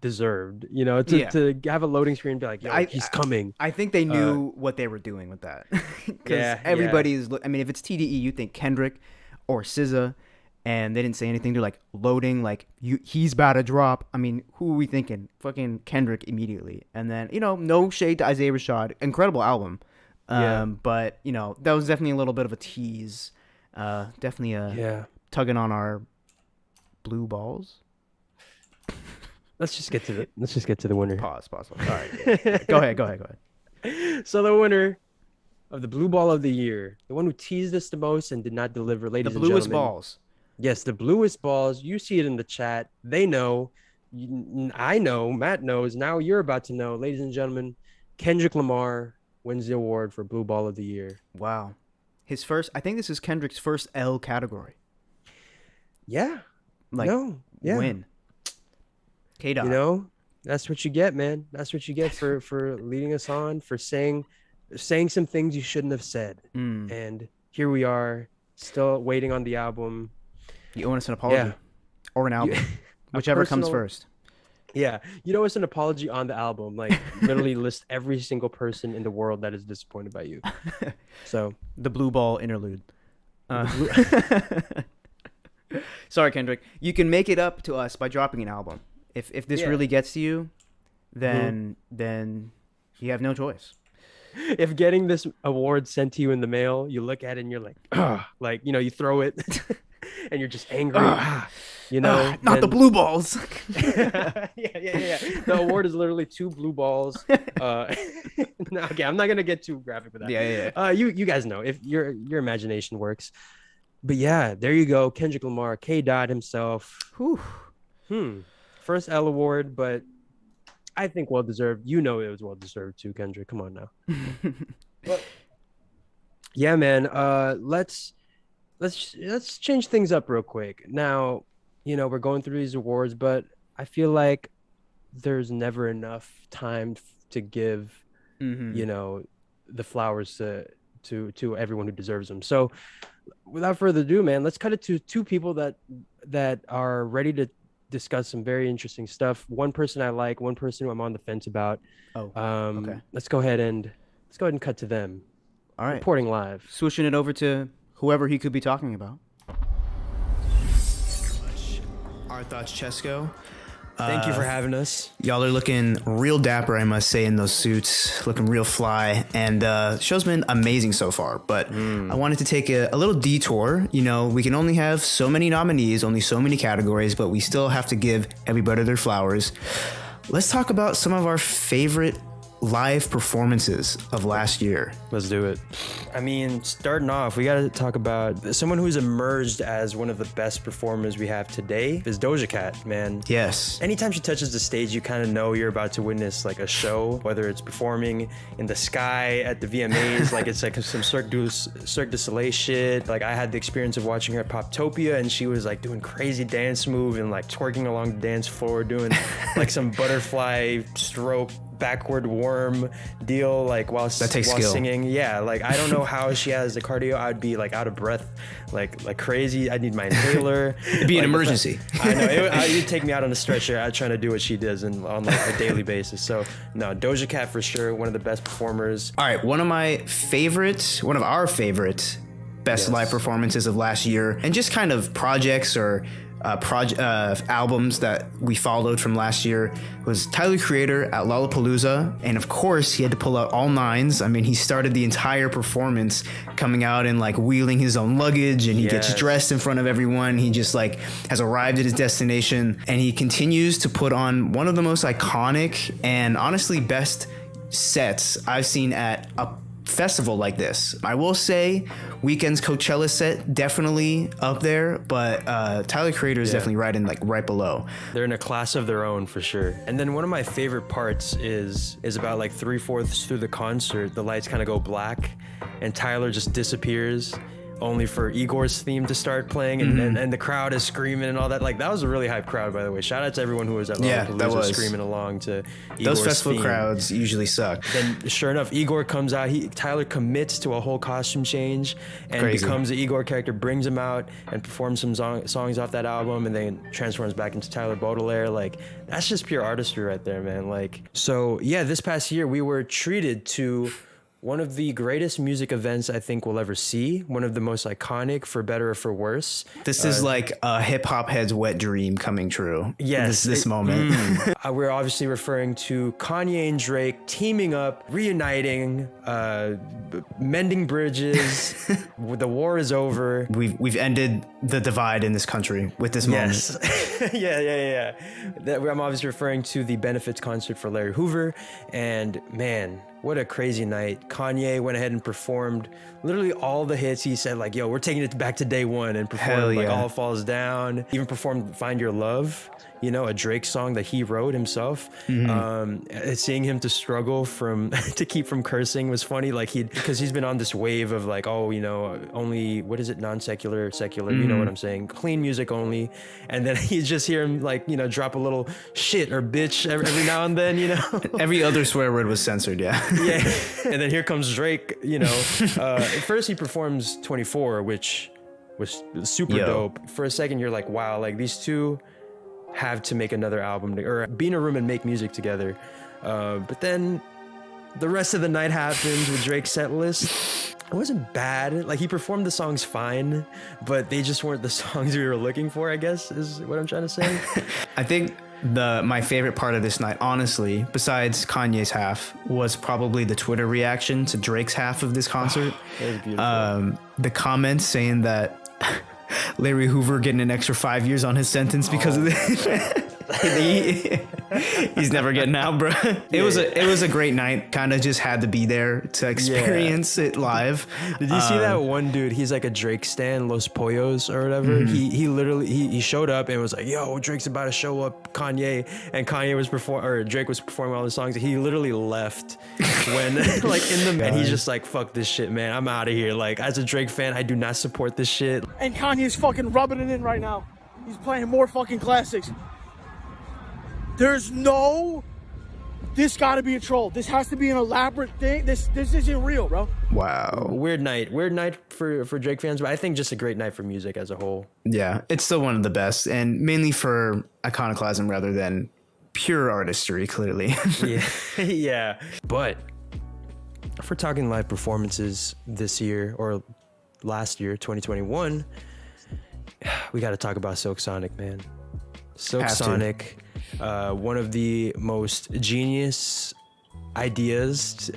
deserved, to have a loading screen and be like, yo, he's coming. I think they knew what they were doing with that. Because Yeah, everybody's, I mean, if it's TDE, you think Kendrick or SZA, and they didn't say anything. They're like loading, like he's about to drop. I mean, who are we thinking? Fucking Kendrick immediately. And then, no shade to Isaiah Rashad. Incredible album. But, that was definitely a little bit of a tease. Definitely tugging on our blue balls. Let's just get to the winner. Pause. Sorry. Go ahead. So the winner of the Blue Ball of the Year, the one who teased us the most and did not deliver, ladies and gentlemen. The bluest balls. Yes, the bluest balls. You see it in the chat. They know. I know. Matt knows. Now you're about to know. Ladies and gentlemen, Kendrick Lamar wins the award for Blue Ball of the Year. Wow. I think this is Kendrick's first L category. Yeah. Win. K-Dot. That's what you get, man. That's what you get for leading us on, for saying some things you shouldn't have said. And here we are, still waiting on the album. You owe us an apology. Or an album. Whichever comes first. Yeah. It's an apology on the album. Like, literally list every single person in the world that is disappointed by you. So. The blue ball interlude. Sorry, Kendrick. You can make it up to us by dropping an album. If this really gets to you, then you have no choice. If getting this award sent to you in the mail, you look at it and you're like, like, you throw it. and you're just angry. You know, not the blue balls. yeah. The award is literally 2 blue balls. No, okay, I'm not gonna get too graphic with that. Yeah. You guys know if your imagination works. But yeah, there you go. Kendrick Lamar, K. Dot himself. Whew. First L award, but I think well deserved. You know it was well deserved too, Kendrick. Come on now. But yeah, man. Let's change things up real quick. Now, you know, we're going through these awards, but I feel like there's never enough time to give, you know, the flowers to everyone who deserves them. So, without further ado, man, let's cut it to 2 people that are ready to discuss some very interesting stuff. One person I like, one person who I'm on the fence about. Okay. Let's go ahead and cut to them. All right. Reporting live. Switching it over to whoever he could be talking about. Our thoughts, Cesco. Thank you for having us. Y'all are looking real dapper, I must say, in those suits. Looking real fly. And show's been amazing so far. But I wanted to take a little detour. You know, we can only have so many nominees, only so many categories, but we still have to give everybody their flowers. Let's talk about some of our favorite live performances of last year. Let's do it. I mean, starting off, we got to talk about someone who's emerged as one of the best performers we have today is Doja Cat, man. Yes. Anytime she touches the stage, you kind of know you're about to witness like a show, whether it's performing in the sky at the VMAs, like it's like some Cirque du Soleil shit. Like I had the experience of watching her at Poptopia, and she was like doing crazy dance move and like twerking along the dance floor, doing like some butterfly stroke backward worm deal, like while singing. Yeah, like I don't know how she has the cardio. I'd be like out of breath, like crazy. I'd need my inhaler. It'd be an emergency. I know it'd take me out on a stretcher. I'd trying to do what she does on like a daily basis. So no, Doja Cat for sure, one of the best performers. All right, one of our favorite best live performances of last year, and just kind of projects or albums that we followed from last year was Tyler, Creator at Lollapalooza. And of course he had to pull out all 9s. I mean, he started the entire performance coming out and like wheeling his own luggage, and he gets dressed in front of everyone. He just like has arrived at his destination, and he continues to put on one of the most iconic and honestly best sets I've seen at a festival like this. I will say Weeknd's Coachella set definitely up there, but Tyler, Creator is definitely right below. They're in a class of their own for sure. And then one of my favorite parts is about like 3/4 through the concert, the lights kind of go black and Tyler just disappears, only for Igor's theme to start playing, and the crowd is screaming and all that. Like that was a really hype crowd, by the way. Shout out to everyone who was at Lollapalooza screaming along to Igor's Those festival theme. crowds usually suck. Then sure enough, Igor comes out. Tyler commits to a whole costume change and becomes the Igor character, brings him out and performs some songs off that album, and then transforms back into Tyler Baudelaire. Like that's just pure artistry right there, man. Like, so yeah, this past year we were treated to one of the greatest music events I think we'll ever see. One of the most iconic, for better or for worse. This is like a hip hop head's wet dream coming true. Yes. This moment. We're obviously referring to Kanye and Drake teaming up, reuniting, mending bridges. The war is over. We've ended the divide in this country with this moment. Yeah. I'm obviously referring to the benefits concert for Larry Hoover. And man, what a crazy night. Kanye went ahead and performed literally all the hits. He said like, yo, we're taking it back to day one, and performed like All Falls Down. Even performed Find Your Love, you know, a Drake song that he wrote himself. Seeing him to struggle to keep from cursing was funny. Like because he's been on this wave of like, oh, you know, only, what is it? Non-secular, secular, you know what I'm saying? Clean music only. And then you just hear him like, you know, drop a little shit or bitch every now and then, you know? Every other swear word was censored, yeah. Yeah. And then here comes Drake, you know. First he performs 24, which was super dope. For a second you're like, wow, like these two have to make another album or be in a room and make music together. But then the rest of the night happened with Drake's set list. It wasn't bad. Like he performed the songs fine, but they just weren't the songs we were looking for, I guess, is what I'm trying to say. I think my favorite part of this night, honestly, besides Kanye's half, was probably the Twitter reaction to Drake's half of this concert. That was beautiful. The comments saying that Larry Hoover getting an extra 5 years on his sentence because of this. He's never getting out, bro. It was a great night. Kind of just had to be there to experience it live. Did you see that one dude? He's like a Drake stan, Los Pollos or whatever. He literally he showed up and was like, "Yo, Drake's about to show up, Kanye," and Drake was performing all the songs. He literally left when like in the and he's just like, "Fuck this shit, man. I'm out of here." Like as a Drake fan, I do not support this shit. And Kanye's fucking rubbing it in right now. He's playing more fucking classics. There's no... This gotta be a troll. This has to be an elaborate thing. This isn't real, bro. Wow. Weird night for Drake fans, but I think just a great night for music as a whole. Yeah, it's still one of the best, and mainly for iconoclasm rather than pure artistry, clearly. Yeah. But if we're talking live performances this year or last year, 2021, we got to talk about Silk Sonic, man. Silk Sonic, one of the most genius ideas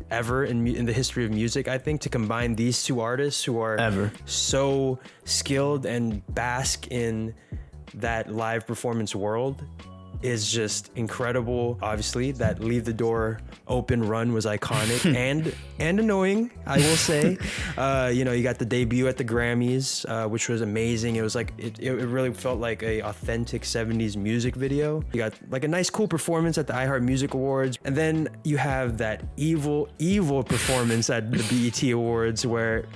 ever in the history of music, I think, to combine these two artists who are so skilled and bask in that live performance world is just incredible. Obviously, that Leave the Door Open run was iconic and annoying, I will say. You got the debut at the Grammys, which was amazing. It was like it really felt like a authentic 70s music video. You got like a nice cool performance at the iHeart Music Awards, and then you have that evil performance at the BET Awards where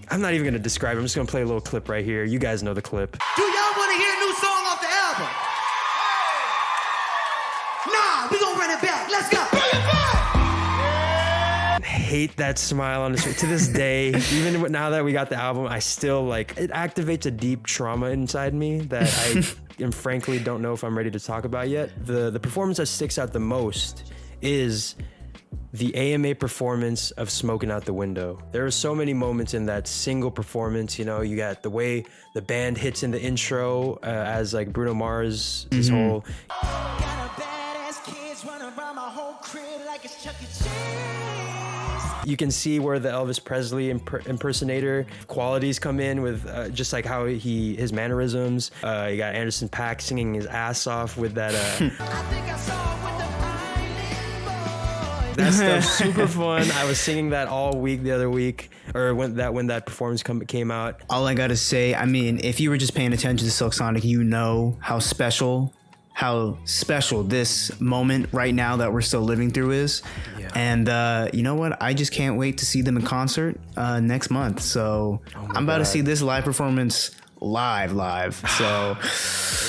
I'm not even gonna describe it. I'm just gonna play a little clip right here. You guys know the clip. Do y'all want to hear a new song off the album? Nah, we gonna run it back. Let's go. Hate that smile on his face to this day. Even now that we got the album, I still like it. Activates a deep trauma inside me that I frankly don't know if I'm ready to talk about yet. The performance that sticks out the most is the AMA performance of Smoking Out the Window. There are so many moments in that single performance. You got the way the band hits in the intro as like Bruno Mars, his whole. You can see where the Elvis Presley impersonator qualities come in with just like how his mannerisms. You got Anderson .Paak singing his ass off with that. That stuff's super fun. I was singing that all week the other week, or when that performance came out. All I gotta say, I mean, if you were just paying attention to Silk Sonic, you know how special this moment right now that we're still living through is. Yeah. And you know what? I just can't wait to see them in concert next month. So I'm about to see this live performance live. So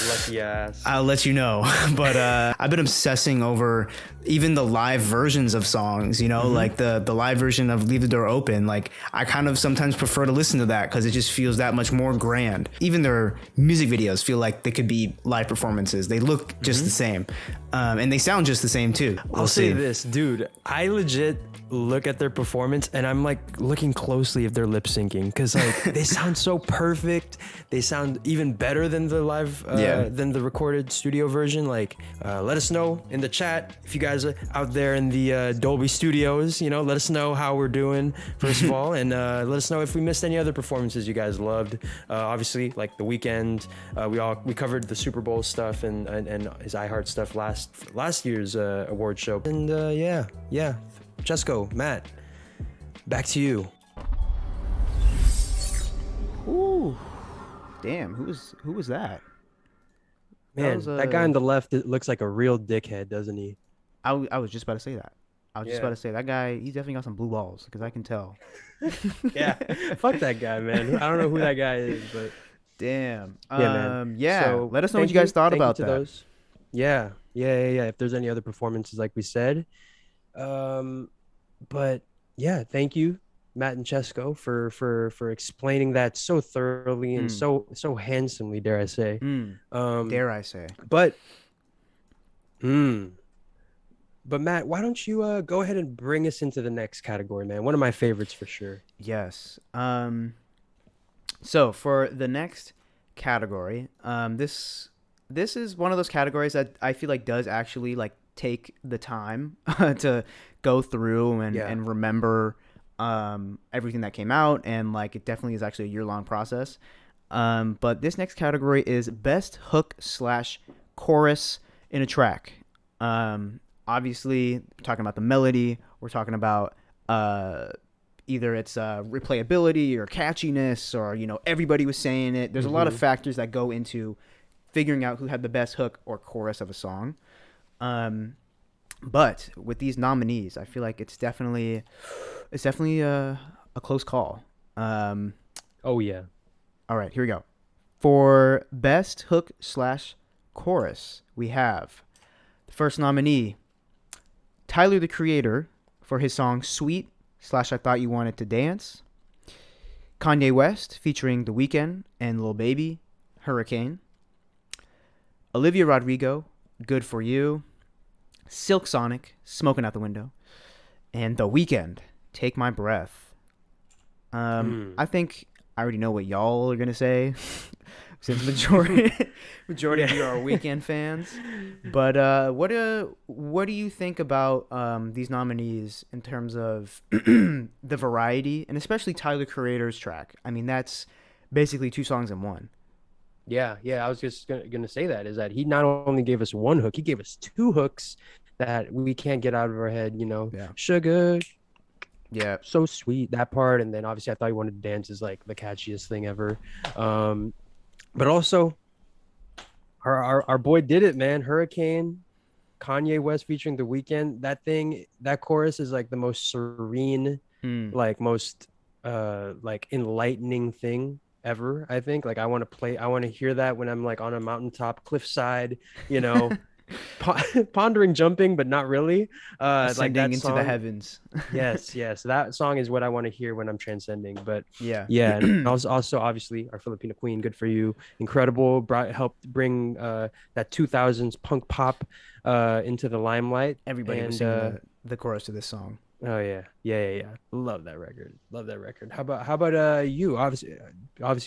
lucky ass. I'll let you know. But I've been obsessing over even the live versions of songs, like the live version of Leave the Door Open. Like I kind of sometimes prefer to listen to that because it just feels that much more grand. Even their music videos feel like they could be live performances. They look just the same. And they sound just the same too. I'll say this, dude. I legit look at their performance and I'm like looking closely if they're lip syncing because like they sound so perfect. They sound even better than the live than the recorded studio version. Like let us know in the chat if you guys are out there in the Dolby Studios, let us know how we're doing first of all, and let us know if we missed any other performances you guys loved. Obviously like the Weeknd, we covered the Super Bowl stuff and his iHeart stuff last year's award show, and yeah. Cesco, Matt, back to you. Ooh, damn! Who was that? Man, that guy on the left looks like a real dickhead, doesn't he? I was just about to say that. I was just about to say that guy. He's definitely got some blue balls because I can tell. Yeah, fuck that guy, man. I don't know who that guy is, but damn. Yeah, man. Yeah. So, let us know what you guys thought about that. Those. Yeah. If there's any other performances, like we said. But yeah, thank you, Matt and Cesco, for explaining that so thoroughly and so handsomely, dare I say. Dare I say. But Matt, why don't you go ahead and bring us into the next category, man? One of my favorites for sure. Yes. So for the next category, this is one of those categories that I feel like does actually like take the time to go through and remember everything that came out, and like it definitely is actually a year-long process. But this next category is best hook / chorus in a track. Obviously, we're talking about the melody. We're talking about either it's replayability or catchiness, or everybody was saying it. There's a lot of factors that go into figuring out who had the best hook or chorus of a song. But with these nominees, I feel like it's definitely a close call. Oh yeah. All right, here we go. For best hook / chorus, we have the first nominee, Tyler the Creator, for his song Sweet / I Thought You Wanted to Dance. Kanye West featuring The Weeknd and Lil Baby, Hurricane. Olivia Rodrigo, Good For You. Silk Sonic, Smoking Out the Window. And The Weeknd, Take My Breath. I think I already know what y'all are gonna say, since majority of you are Weeknd fans. But what do you think about these nominees in terms of the variety, and especially Tyler Creator's track? I mean, that's basically 2 songs in one. Yeah, I was just gonna say that is that he not only gave us 1 hook, he gave us 2 hooks that we can't get out of our head. Yeah. Sugar. Yeah. So sweet, that part. And then obviously I Thought You Wanted to Dance is like the catchiest thing ever. But also our boy did it, man. Hurricane, Kanye West featuring The Weeknd. That chorus is like the most serene, like most like enlightening thing ever. I think like I want to hear that when I'm like on a mountaintop cliffside, pondering jumping, but not really. Ascending like that into song, the heavens. yes, that song is what I want to hear when I'm transcending. But Yeah. and also obviously our Filipino queen, Good For You, incredible, helped bring that 2000s punk pop into the limelight. Everybody was singing the chorus to this song. Oh yeah. Love that record. How about you? Obviously,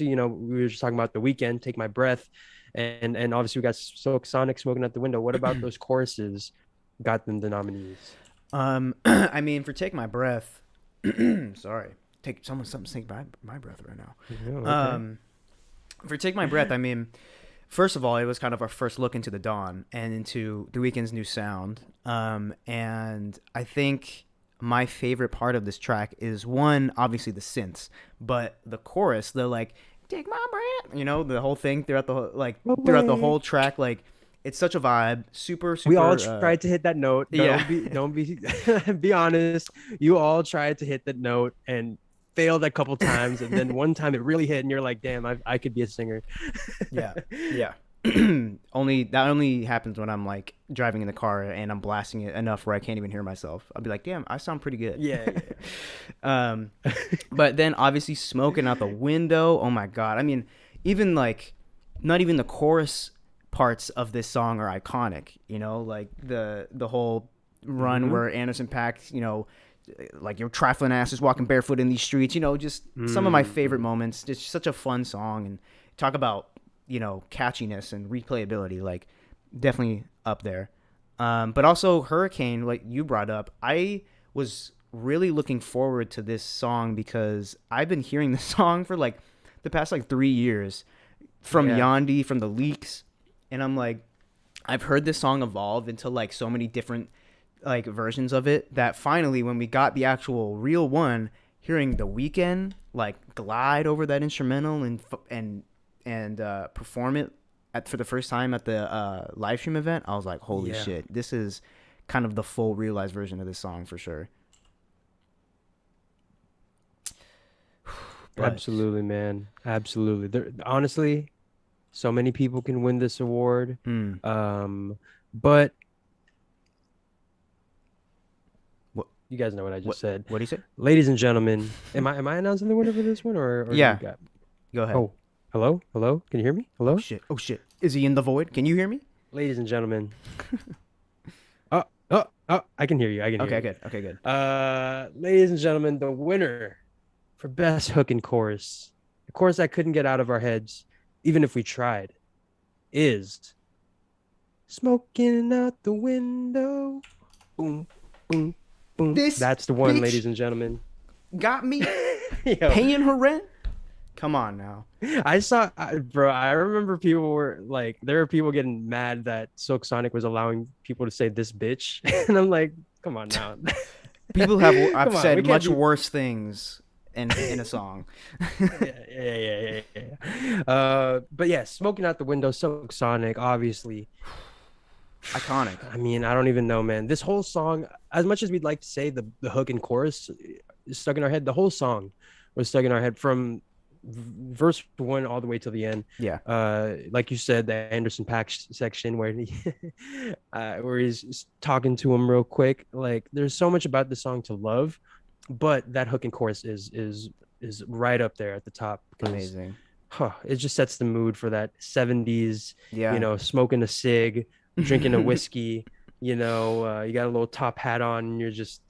we were just talking about The Weeknd, Take My Breath, and obviously we got Silk Sonic, Smoking Out the Window. What about those choruses got them the nominees? I mean, for Take My Breath, sorry, something take my breath right now. Yeah, okay. For Take My Breath, I mean, first of all, it was kind of our first look into the dawn and into The Weeknd's new sound. And I think my favorite part of this track is, one, obviously the synths, but the chorus, they're like, take my breath, the whole thing throughout the whole track, like, it's such a vibe. Super. We all tried to hit that note. Don't be be honest. You all tried to hit that note and failed a couple times, and then one time it really hit, and you're like, "Damn, I could be a singer." Yeah. Only happens when I'm like driving in the car and I'm blasting it enough where I can't even hear myself. I'll be like, "Damn, I sound pretty good." Yeah. But then obviously Smoking Out the Window. Oh my god. I mean, even like not even the chorus parts of this song are iconic, like the whole run where Anderson .Paak, like your trifling ass is walking barefoot in these streets, just some of my favorite moments. It's such a fun song, and talk about catchiness and replayability, like definitely up there. But also Hurricane, like you brought up, I was really looking forward to this song because I've been hearing this song for like the past like 3 years from Yandi, from the leaks. And I'm like, I've heard this song evolve into like so many different like versions of it that finally, when we got the actual real one, hearing The Weeknd like glide over that instrumental and perform it for the first time at the live stream event, I was like, holy shit, this is kind of the full realized version of this song for sure. But, absolutely, man. Absolutely. Honestly, so many people can win this award. But what, you guys know what I just said. What do you say? Ladies and gentlemen, am I announcing the winner for this one or yeah. You got... Go ahead. Oh, hello? Can you hear me? Hello? Oh shit. Is he in the void? Can you hear me? Ladies and gentlemen. I can hear you. Okay, good. Ladies and gentlemen, the winner for best hook and chorus, the chorus that couldn't get out of our heads, even if we tried, is Smoking Out the Window. Boom, boom, boom. This That's the one, bitch ladies and gentlemen. got me Yo. paying her rent. Come on now. Bro, I remember people were like, there were people getting mad that Silk Sonic was allowing people to say this bitch. And I'm like, come on now. People have I've Come on, we said can't much be. worse things in a song. Yeah. But yeah, smoking out the window, Silk Sonic, obviously. Iconic. I mean, I don't even know, man. This whole song, as much as we'd like to say the hook and chorus is stuck in our head, the whole song was stuck in our head from verse one all the way till the end. Yeah. Like you said, the Anderson .Paak section where he where he's talking to him real quick. Like, there's so much about the song to love, but that hook and chorus is right up there at the top because Amazing. it just sets the mood for that 70s, Yeah. smoking a cig, drinking a whiskey, you got a little top hat on and you're just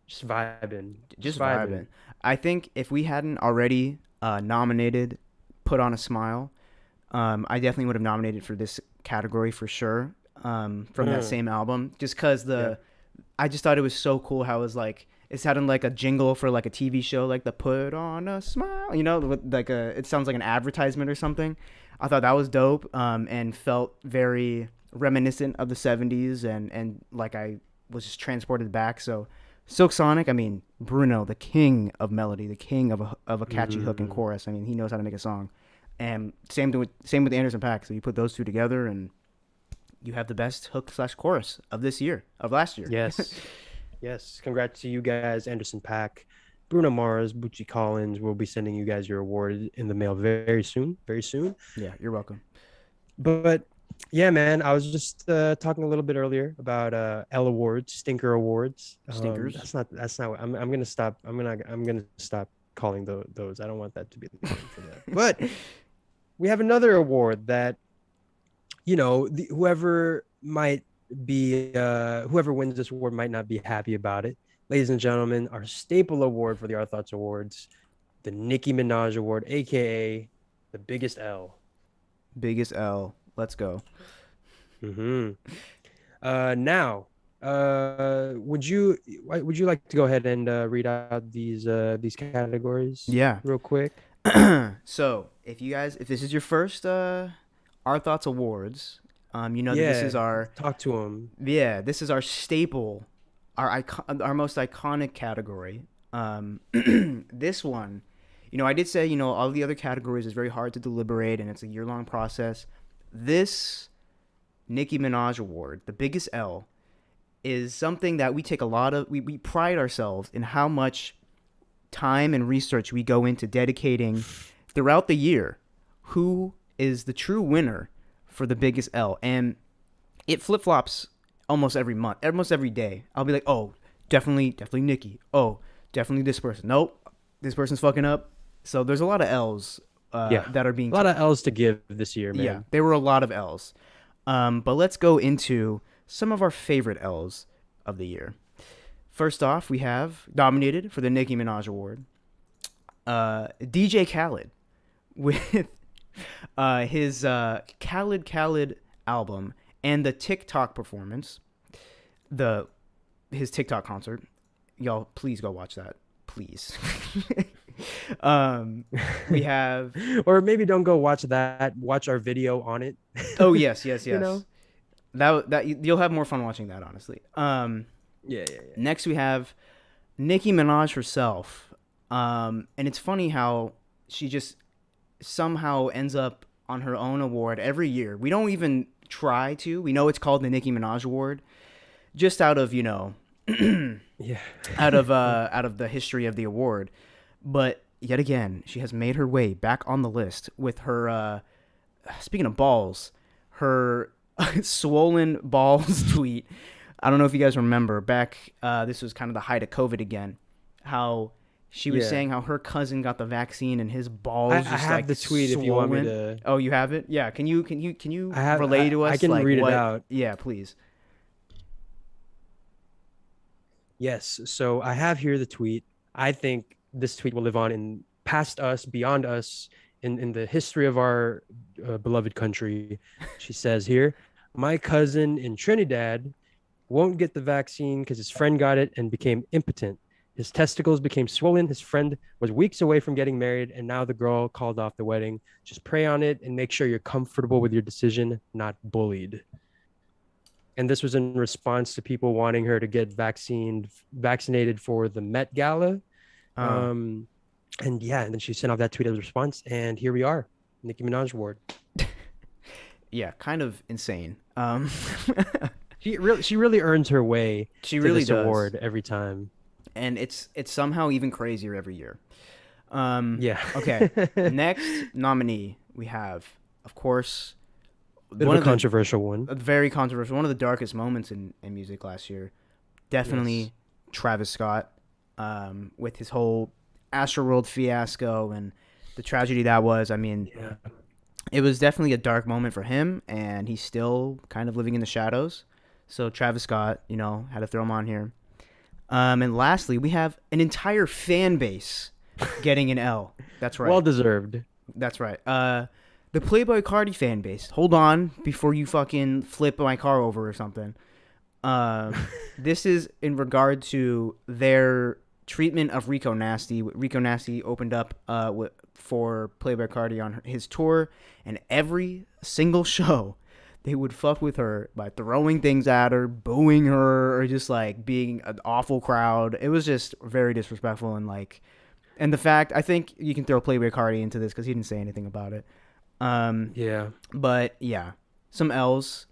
vibing. Just vibing. I think if we hadn't already nominated Put on a Smile, I definitely would have nominated for this category for sure, from that same album, just because I just thought it was so cool how it was like, it sounded like a jingle for like a TV show, like the Put on a Smile, with like it sounds like an advertisement or something. I thought that was dope, and felt very reminiscent of the 70s, and like I was just transported back. So Silk Sonic, I mean, Bruno, the king of melody, the king of a catchy hook and chorus. I mean, he knows how to make a song. And same with Anderson .Paak. So you put those two together and you have the best hook/chorus of last year. Yes. Yes. Congrats to you guys, Anderson .Paak, Bruno Mars, Bucci Collins. We'll be sending you guys your award in the mail very soon. Very soon. Yeah, you're welcome. But yeah, man, I was just talking a little bit earlier about L Awards, Stinker Awards. Stinkers. That's not. I'm gonna stop. I'm gonna stop calling those. I don't want that to be the name for that. But we have another award that, whoever wins this award might not be happy about it. Ladies and gentlemen, our staple award for the Our Thoughts Awards, the Nicki Minaj Award, aka the biggest L. Biggest L. Let's go. Now, would you like to go ahead and read out these categories? Yeah. Real quick. So if this is your first Our Thoughts Awards, that this is our talk to them. Yeah, this is our staple, our most iconic category. This one, I did say, all the other categories is very hard to deliberate and it's a year-long process. This Nicki Minaj Award, the biggest L, is something that we take we pride ourselves in how much time and research we go into dedicating throughout the year who is the true winner for the biggest L. And it flip-flops almost every month, almost every day. I'll be like, oh, definitely Nicki. Oh, definitely this person. Nope, this person's fucking up. So there's a lot of L's that are being... A lot of L's to give this year, man. Yeah, there were a lot of L's. But let's go into some of our favorite L's of the year. First off, we have nominated for the Nicki Minaj Award, DJ Khaled with his Khaled album and the TikTok performance, his TikTok concert. Y'all, please go watch that, please. We have, or maybe don't go watch that. Watch our video on it. Oh yes. That you'll have more fun watching that, honestly. Yeah. Next, we have Nicki Minaj herself. And it's funny how she just somehow ends up on her own award every year. We don't even try to. We know it's called the Nicki Minaj Award, just out of out of the history of the award. But yet again, she has made her way back on the list with her. Speaking of balls, her swollen balls tweet. I don't know if you guys remember back. This was kind of the height of COVID again. How she was saying how her cousin got the vaccine and his balls. I just have like the tweet swollen. if you want me to. Oh, you have it? Yeah. Can you relay to us? I can read it out. Yeah, please. Yes. So I have here the tweet. I think this tweet will live on in past us, beyond us, in the history of our beloved country. She says here, my cousin in Trinidad won't get the vaccine because his friend got it and became impotent. His testicles became swollen. His friend was weeks away from getting married, and now the girl called off the wedding. Just pray on it and make sure you're comfortable with your decision, not bullied. And this was in response to people wanting her to get vaccinated for the Met Gala. And yeah, and then she sent off that tweet as a response, and here we are, Nicki Minaj award. Yeah, kind of insane. She really earns her way She to really this does. award every time. And it's somehow even crazier every year. Yeah. Okay. Next nominee we have, of course, Bit of a controversial one. a very controversial, one of the darkest moments in music last year. Definitely Yes. Travis Scott, with his whole Astroworld fiasco and the tragedy that was. I mean, Yeah. it was definitely a dark moment for him, and he's still kind of living in the shadows. So Travis Scott, had to throw him on here. And lastly, we have an entire fan base getting an L. That's right. Well deserved. That's right. The Playboy Cardi fan base. Hold on before you fucking flip my car over or something. This is in regard to their treatment of Rico Nasty. Rico Nasty opened up for Playboy Cardi on his tour, and every single show they would fuck with her by throwing things at her, booing her, or just like being an awful crowd. It was just very disrespectful, and the fact, I think you can throw Playboy Cardi into this because he didn't say anything about it. Yeah. But yeah, some L's.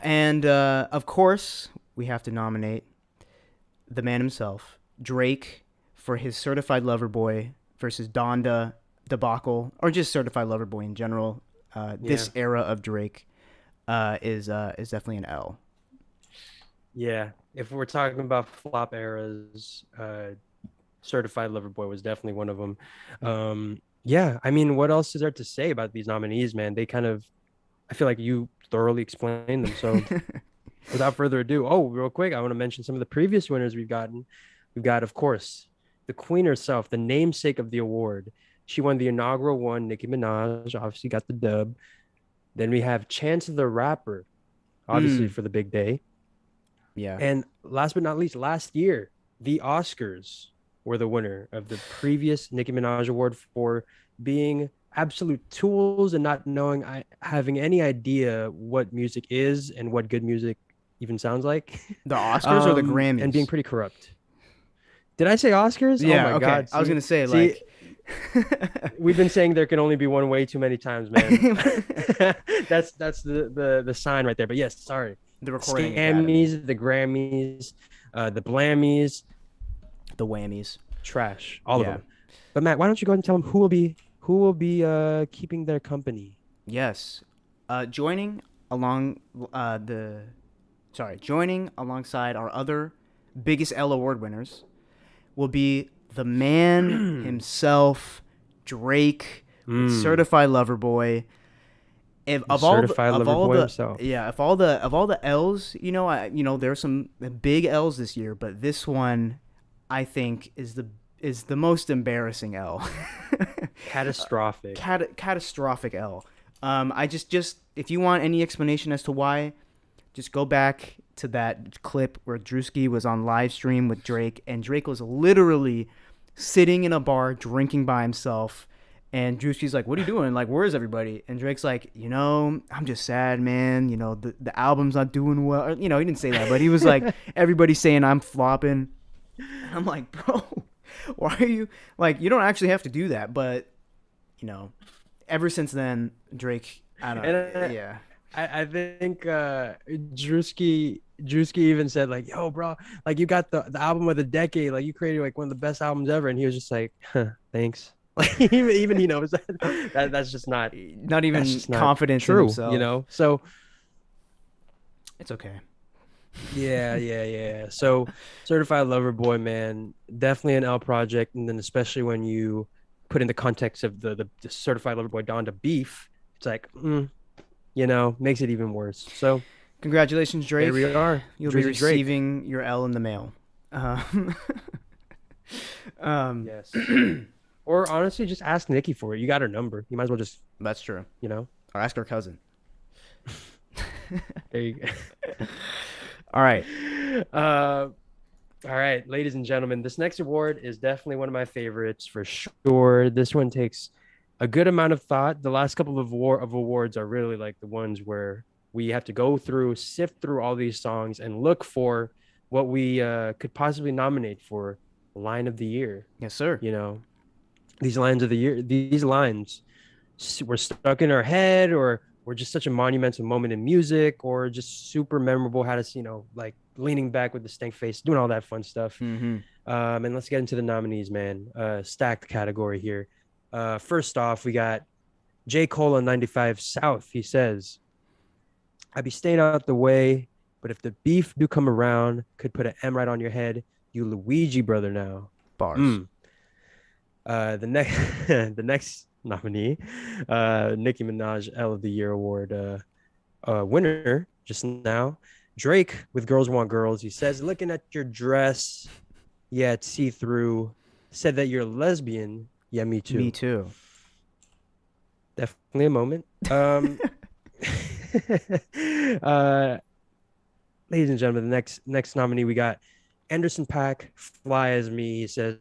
And of course, we have to nominate the man himself, Drake, for his Certified Lover Boy versus Donda debacle, or just Certified Lover Boy in general. This era of Drake is definitely an L. Yeah. If we're talking about flop eras, Certified Lover Boy was definitely one of them. Yeah, I mean, what else is there to say about these nominees, man? They kind of, I feel like you thoroughly explained them. So without further ado, real quick, I want to mention some of the previous winners we've gotten. We've got, of course, the queen herself, the namesake of the award. She won the inaugural one, Nicki Minaj, obviously got the dub. Then we have Chance the Rapper, obviously for the big day. Yeah. And last but not least, last year, the Oscars were the winner of the previous Nicki Minaj award for being absolute tools and not having any idea what music is and what good music even sounds like. The Oscars or the Grammys? And being pretty corrupt. Did I say Oscars? Yeah, oh my okay. God. I was going to say, see, we've been saying there can only be one way too many times, man. That's the sign right there. But yes, sorry. The recording Grammys, the Grammys, the Blammies, the whammies, trash, all of them. But Matt, why don't you go ahead and tell them who will be keeping their company? Yes, joining alongside our other biggest L award winners will be the man himself, Drake, Certified Lover Boy. If all the L's, there's some big L's this year, but this one, I think, is the most embarrassing L. Catastrophic. Catastrophic L. I just if you want any explanation as to why, just go back to that clip where Drewski was on live stream with Drake, and Drake was literally sitting in a bar drinking by himself. And Drewski's like, "What are you doing? Like, where's everybody?" And Drake's like, "I'm just sad, man. The album's not doing well." Or, he didn't say that, but he was like, "Everybody's saying I'm flopping." And I'm like, "Bro, why are you like? You don't actually have to do that." But ever since then, Drake, I don't know. Yeah, I think Drewski even said like, "Yo, bro, like you got the album of the decade. Like you created like one of the best albums ever." And he was just like, "Thanks." Like even he knows that's just not even confidence in true, himself. So it's okay. Yeah. So Certified Lover Boy, man, definitely an L project, and then especially when you put in the context of the Certified Lover Boy Donda beef, it's like, makes it even worse. So congratulations, Drake. There we are. You'll be receiving your L in the mail. Yes. Or honestly, just ask Nicki for it. You got her number. You might as well just. That's true. Or ask her cousin. There you go. All right. All right, ladies and gentlemen, this next award is definitely one of my favorites for sure. This one takes a good amount of thought. The last couple of awards are really like the ones where we have to go through, sift through all these songs and look for what we could possibly nominate for line of the year. Yes, sir. You know, these lines of the year, these lines were stuck in our head, or were just such a monumental moment in music, or just super memorable. Had us, like leaning back with the stank face, doing all that fun stuff. Mm-hmm. And let's get into the nominees, man. Stacked category here. First off, we got J. Cole on 95 South. He says, I be staying out the way, but if the beef do come around, could put an M right on your head. You Luigi brother now. Bars. The next the next nominee, Nicki Minaj L of the Year Award winner just now. Drake with Girls Want Girls. He says, looking at your dress, yeah, it's see-through. Said that you're a lesbian. Yeah, me too. Me too. Definitely a moment. Ladies and gentlemen, the next nominee we got Anderson .Paak, Fly As Me. He says,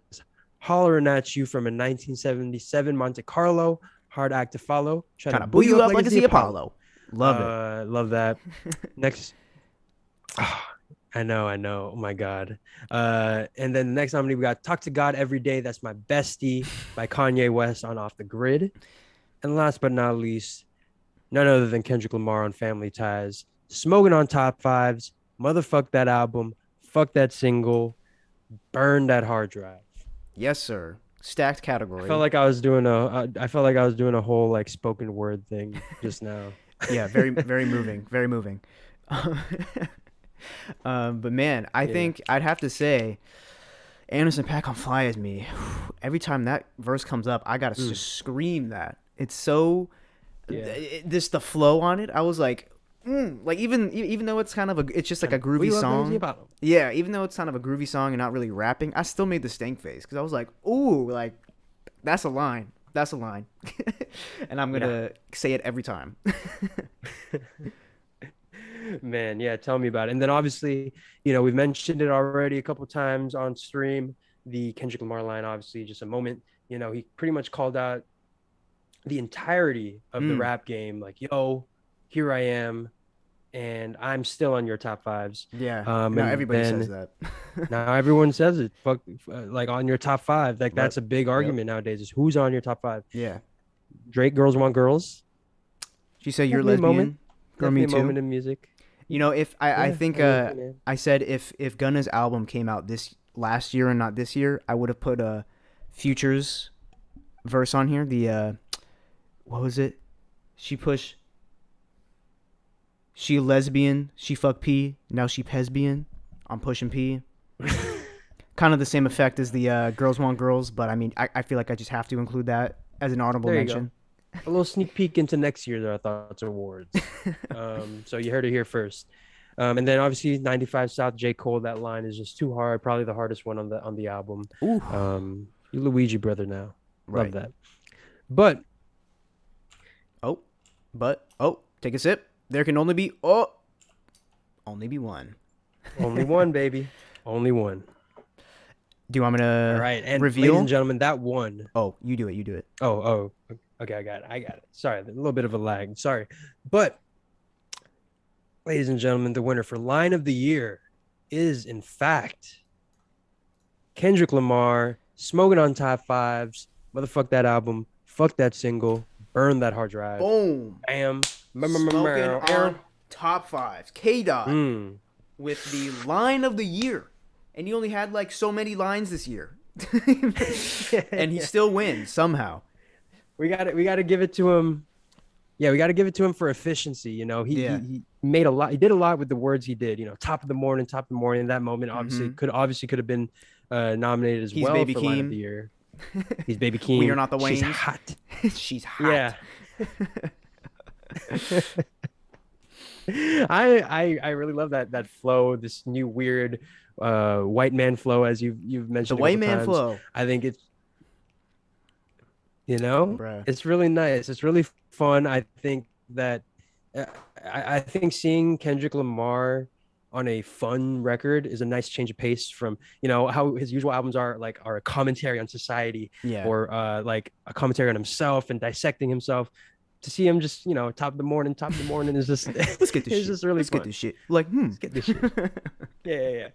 hollering at you from a 1977 Monte Carlo. Hard act to follow. Trying to boo you up like it's the Apollo. Love it. Love that. Next. I know. Oh my God. And then the next nominee, we got Talk to God Every Day. That's My Bestie by Kanye West on Off the Grid. And last but not least, none other than Kendrick Lamar on Family Ties. Smoking on Top Fives. Motherfuck that album. Fuck that single. Burn that hard drive. Yes, sir. Stacked category. I felt like I was doing a whole like spoken word thing just now. Yeah, very very moving, very moving. But man, I think I'd have to say Anderson .Paak on Fly As Me. Every time that verse comes up, I gotta just scream that. It's so just the flow on it. I was like, like even though it's kind of it's just like a groovy song. Yeah, even though it's kind of a groovy song and not really rapping, I still made the stank face because I was like, ooh, like that's a line. That's a line. And I'm gonna say it every time. Man, yeah, tell me about it. And then obviously, we've mentioned it already a couple times on stream. The Kendrick Lamar line, obviously, just a moment. He pretty much called out the entirety of the rap game. Like, yo, here I am, and I'm still on your top fives. Yeah, now everybody says that. Now everyone says it. Fuck, like on your top five. Like that's a big argument nowadays. Is who's on your top five? Yeah, Drake, Girls Want Girls. She said you're lesbian. Moment. Girl, me too. Moment in music. If I think I said if Gunna's album came out this last year and not this year, I would have put a Future's verse on here. The what was it? She lesbian, she fuck P, now she pesbian. I'm pushing P. Kind of the same effect as the Girls Want Girls, but I mean I feel like I just have to include that as an honorable mention. A little sneak peek into next year's Our Thoughts Awards. So you heard it here first. And then obviously 95 South, J. Cole, that line is just too hard. Probably the hardest one on the album. Ooh. You Luigi brother now. Right. Love that. But take a sip. There can only be one. Only one, baby. Only one. Do you want me to All right, and reveal? Ladies and gentlemen, that one. Oh, you do it. Oh. Okay, I got it. Sorry, a little bit of a lag. Sorry. But, ladies and gentlemen, the winner for Line of the Year is, in fact, Kendrick Lamar, Smoking on Top Fives, Motherfuck That Album, Fuck That Single, Burn That Hard Drive. Boom. Bam. Smoking on Top Fives. K-Dot with the Line of the Year. And he only had like so many lines this year. And he still wins somehow. We got to give it to him. Yeah, we got to give it to him for efficiency. He made a lot. He did a lot with the words he did. Top of the morning. That moment obviously could have been nominated as well Baby for Keem. Line of the Year. He's Baby Keem. We Are Not the Waynes. She's hot. She's hot. Yeah. I really love that flow. This new weird white man flow, as you've mentioned. The white man flow. I think it's. Bruh. It's really nice. It's really fun. I think that I think seeing Kendrick Lamar on a fun record is a nice change of pace from, you know, how his usual albums are a commentary on society Yeah. or like a commentary on himself and dissecting himself. To see him just, you know, top of the morning is just Let's get this it's shit. just really Let's fun. get this shit. Like, Let's get this shit. Yeah.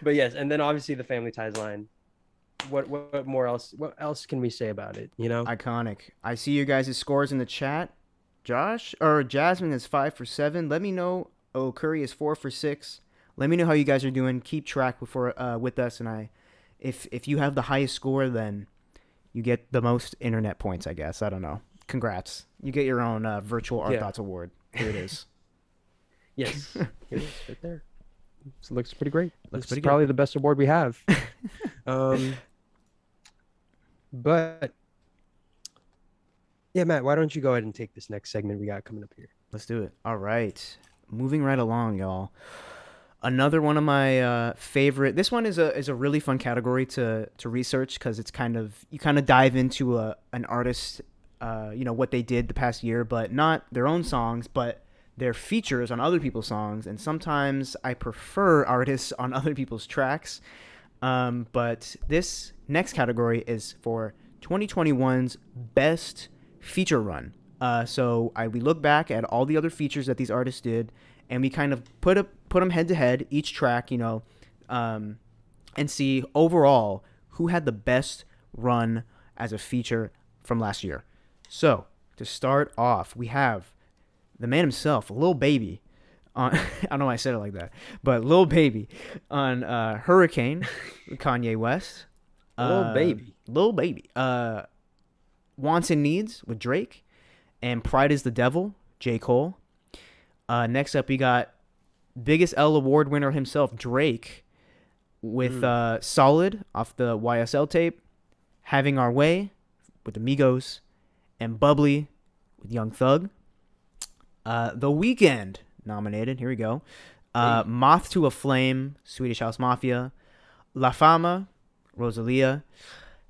But yes, and then obviously the Family Ties line. What else can we say about it, you know? Iconic. I see you guys' scores in the chat. Josh or Jasmine is 5 for 7. Let me know. Oh, Curry is 4 for 6. Let me know how you guys are doing. Keep track with us, and if you have the highest score, then you get the most internet points. I guess I don't know. Congrats. You get your own virtual Art Thoughts Award. Here it is. Yes. Here it is, right there. It looks pretty great. Looks It's pretty probably good. the best award we have. But yeah, Matt, why don't you go ahead and take this next segment we got coming up here? Let's do it. All right. Moving right along, y'all. Another one of my favorite. This one is a really fun category to research because it's you kind of dive into an artist, what they did the past year, but not their own songs, but their features on other people's songs. And sometimes I prefer artists on other people's tracks. But this next category is for 2021's best feature run. So we look back at all the other features that these artists did, and we kind of put them head to head, each track, and see overall who had the best run as a feature from last year. So to start off, we have the man himself, Lil Baby. I don't know why I said it like that, but Lil Baby on Hurricane with Kanye West. Lil Baby. Wants and Needs with Drake, and Pride is the Devil, J. Cole. Next up, we got biggest L award winner himself, Drake, with Solid off the YSL tape, Having Our Way with Amigos, and Bubbly with Young Thug. The Weeknd nominated. Here we go. Moth to a Flame, Swedish House Mafia. La Fama, Rosalia.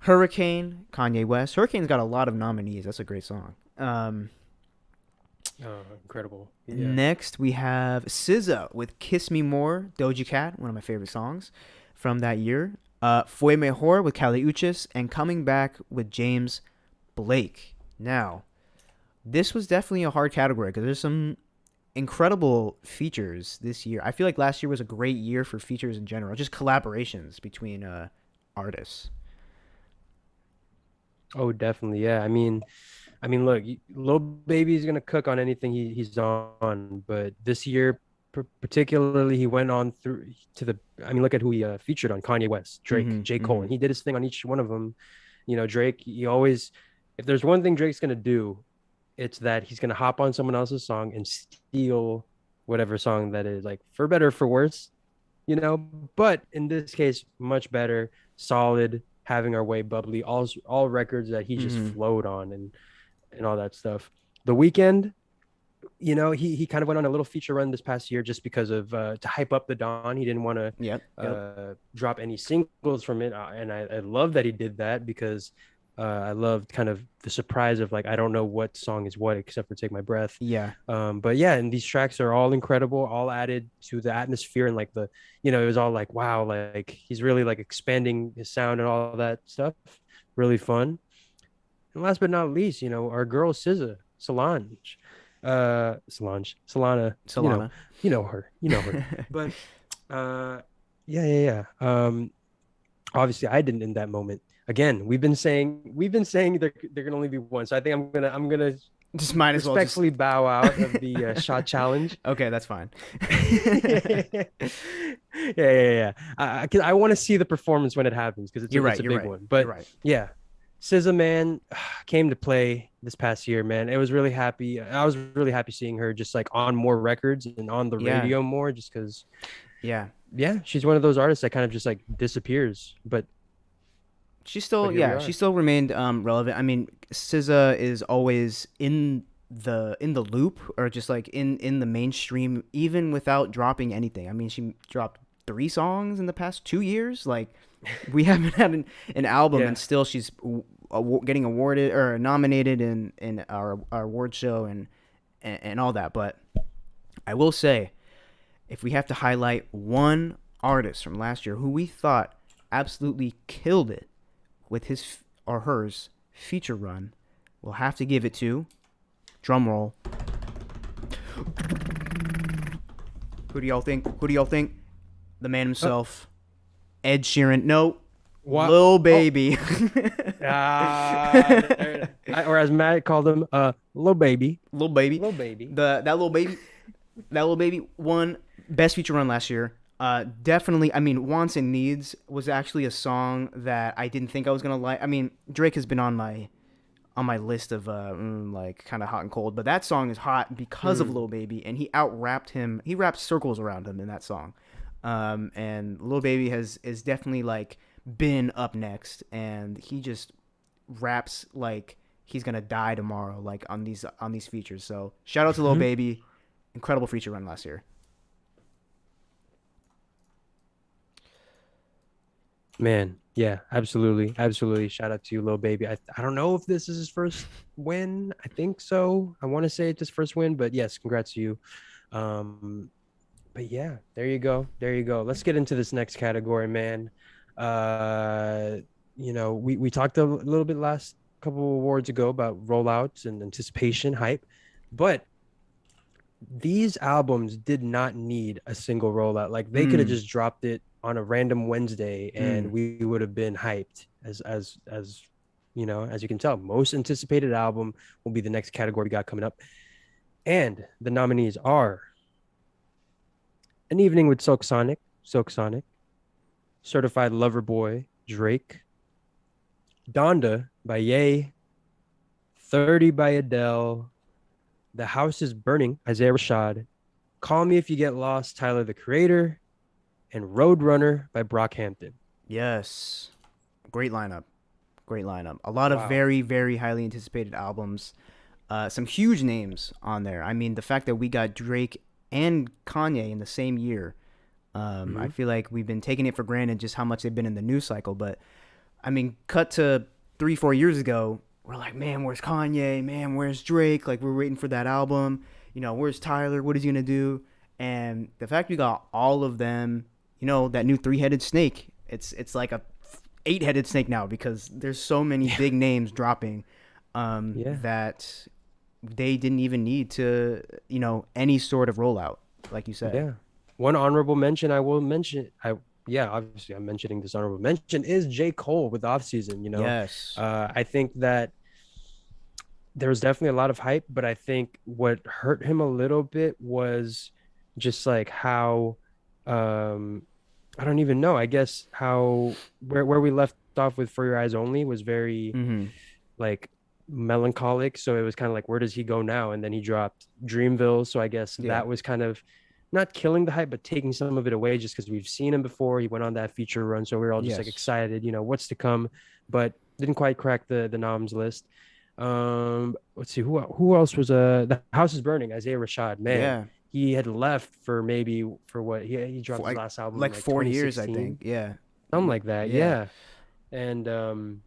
Hurricane, Kanye West. Hurricane's got a lot of nominees. That's a great song. Incredible. Yeah. Next, we have SZA with Kiss Me More, Doja Cat, one of my favorite songs from that year. Fue Mejor with Kali Uchis, and Coming Back with James Blake. Now, this was definitely a hard category because there's some incredible features this year. I feel like last year was a great year for features in general, just collaborations between artists. Oh, definitely. Yeah. I mean, look, Lil Baby's gonna cook on anything he's on, but this year, particularly, he went on through to the. I mean, look at who he featured on: Kanye West, Drake, J. Cole, and he did his thing on each one of them. You know, Drake. He always, if there's one thing Drake's gonna do, it's that he's gonna hop on someone else's song and steal whatever song that is, like for better or for worse, you know. But in this case, much better, solid. Having Our Way, Bubbly, all records that he just flowed on and all that stuff. The Weeknd, you know, he kind of went on a little feature run this past year just because of to hype up the Dawn. He didn't want to drop any singles from it, and I love that he did that because I loved kind of the surprise of like I don't know what song is what except for Take My Breath. Yeah. But yeah, and these tracks are all incredible, all added to the atmosphere and like the, you know, it was all like wow, like he's really like expanding his sound and all that stuff. Really fun. And last but not least, you know, our girl SZA, Solana. You know her. But yeah. Obviously I didn't in that moment. Again, we've been saying there can only be one. So I think I'm gonna just might as respectfully bow out of the shot challenge. Okay, that's fine. Yeah. I want to see the performance when it happens because it's a big one. But yeah, SZA, man, came to play this past year, man. It was really happy. I was really happy seeing her just like on more records and on the radio more, just because. Yeah, she's one of those artists that kind of just like disappears, but. She still remained relevant. I mean, SZA is always in the loop or just like in the mainstream, even without dropping anything. I mean, she dropped 3 songs in the past 2 years. Like, we haven't had an album, and still she's getting awarded or nominated in our award show and all that. But I will say, if we have to highlight one artist from last year who we thought absolutely killed it with his or hers feature run, we'll have to give it to, drum roll. Who do y'all think? The man himself, Ed Sheeran. No, What? Lil Baby. Or as Matt called him, Lil Baby. Lil Baby. Lil Baby. That Lil Baby won best feature run last year. Definitely. I mean, Wants and Needs was actually a song that I didn't think I was gonna like. I mean, Drake has been on my list of like kind of hot and cold, but that song is hot because of Lil Baby, and he out-rapped him. He rapped circles around him in that song. And Lil Baby is definitely like been up next, and he just raps like he's gonna die tomorrow, like on these features. So shout out to Lil Baby, incredible feature run last year. Man, yeah, absolutely. Shout out to you, Lil Baby. I don't know if this is his first win. I think so. I want to say it's his first win, but yes, congrats to you. But yeah, there you go. Let's get into this next category, man. We talked a little bit last couple of awards ago about rollouts and anticipation hype, but these albums did not need a single rollout. Like they could have just dropped it on a random Wednesday and we would have been hyped. As you know, as you can tell, most anticipated album will be the next category we got coming up. And the nominees are An Evening with Silk Sonic, Certified Lover Boy, Drake, Donda by Ye, 30 by Adele, The House is Burning, Isaiah Rashad, Call Me If You Get Lost, Tyler the Creator, and Roadrunner by Brockhampton. Yes. Great lineup. A lot of very, very highly anticipated albums. Some huge names on there. I mean, the fact that we got Drake and Kanye in the same year, I feel like we've been taking it for granted just how much they've been in the news cycle. But, I mean, cut to 3-4 years ago, we're like, man, where's Kanye? Man, where's Drake? Like, we're waiting for that album. You know, where's Tyler? What is he going to do? And the fact we got all of them, you know, that new 3-headed snake, it's like a 8-headed snake now because there's so many big names dropping that they didn't even need to, you know, any sort of rollout, like you said. Yeah. One honorable mention I will mention, obviously I'm mentioning this honorable mention, is J. Cole with Off Season, you know? Yes. I think that there was definitely a lot of hype, but I think what hurt him a little bit was just like how, I don't even know, I guess how, where we left off with For Your Eyes Only was very like melancholic. So it was kind of like, where does he go now? And then he dropped Dreamville. So I guess that was kind of not killing the hype, but taking some of it away just because we've seen him before. He went on that feature run. So we are all just like excited, you know, what's to come, but didn't quite crack the noms list. Let's see, who else was The House is Burning, Isaiah Rashad, man. Yeah. He had left for what he dropped his last album like 4 years, I think. Yeah. Something like that. Yeah. And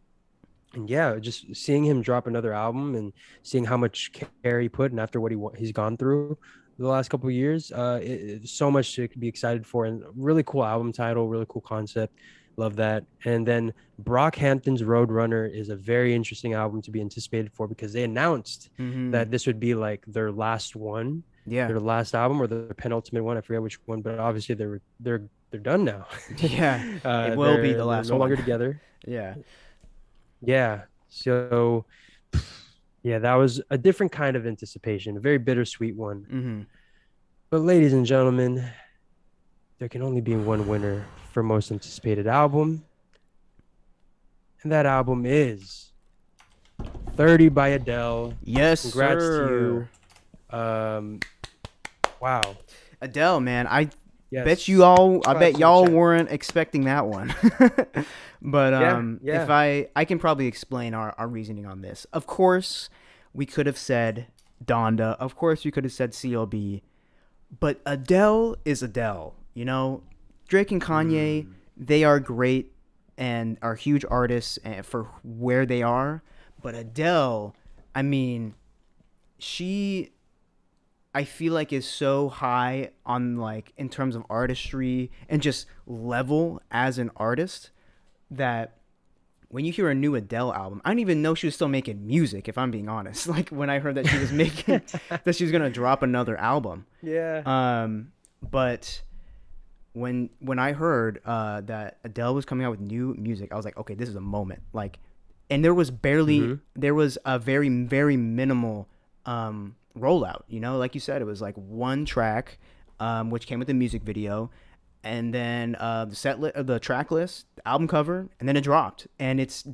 yeah, just seeing him drop another album and seeing how much care he put and after what he's gone through the last couple of years, it's so much to be excited for, and really cool album title, really cool concept. Love that. And then Brockhampton's Roadrunner is a very interesting album to be anticipated for because they announced that this would be like their last one, their last album or their penultimate one. I forget which one, but obviously they're done now. It will be the last no one. longer together. Yeah. So yeah, that was a different kind of anticipation, a very bittersweet one. But ladies and gentlemen, there can only be one winner for most anticipated album, and that album is 30 by Adele. Yes, congrats sir. To you. Wow, Adele, man, I bet y'all weren't expecting that one. But if I can probably explain our reasoning on this. Of course, we could have said Donda. Of course, we could have said CLB. But Adele is Adele, you know? Drake and Kanye, they are great and are huge artists for where they are. But Adele, I mean, she I feel like is so high on like in terms of artistry and just level as an artist that when you hear a new Adele album, I didn't even know she was still making music, if I'm being honest. Like when I heard that she was making that she was gonna drop another album. Yeah. But when I heard that Adele was coming out with new music, I was like, okay, this is a moment. Like, and there was a very, very minimal rollout, you know, like you said, it was like one track, which came with the music video, and then the track list, the album cover, and then it dropped, and it's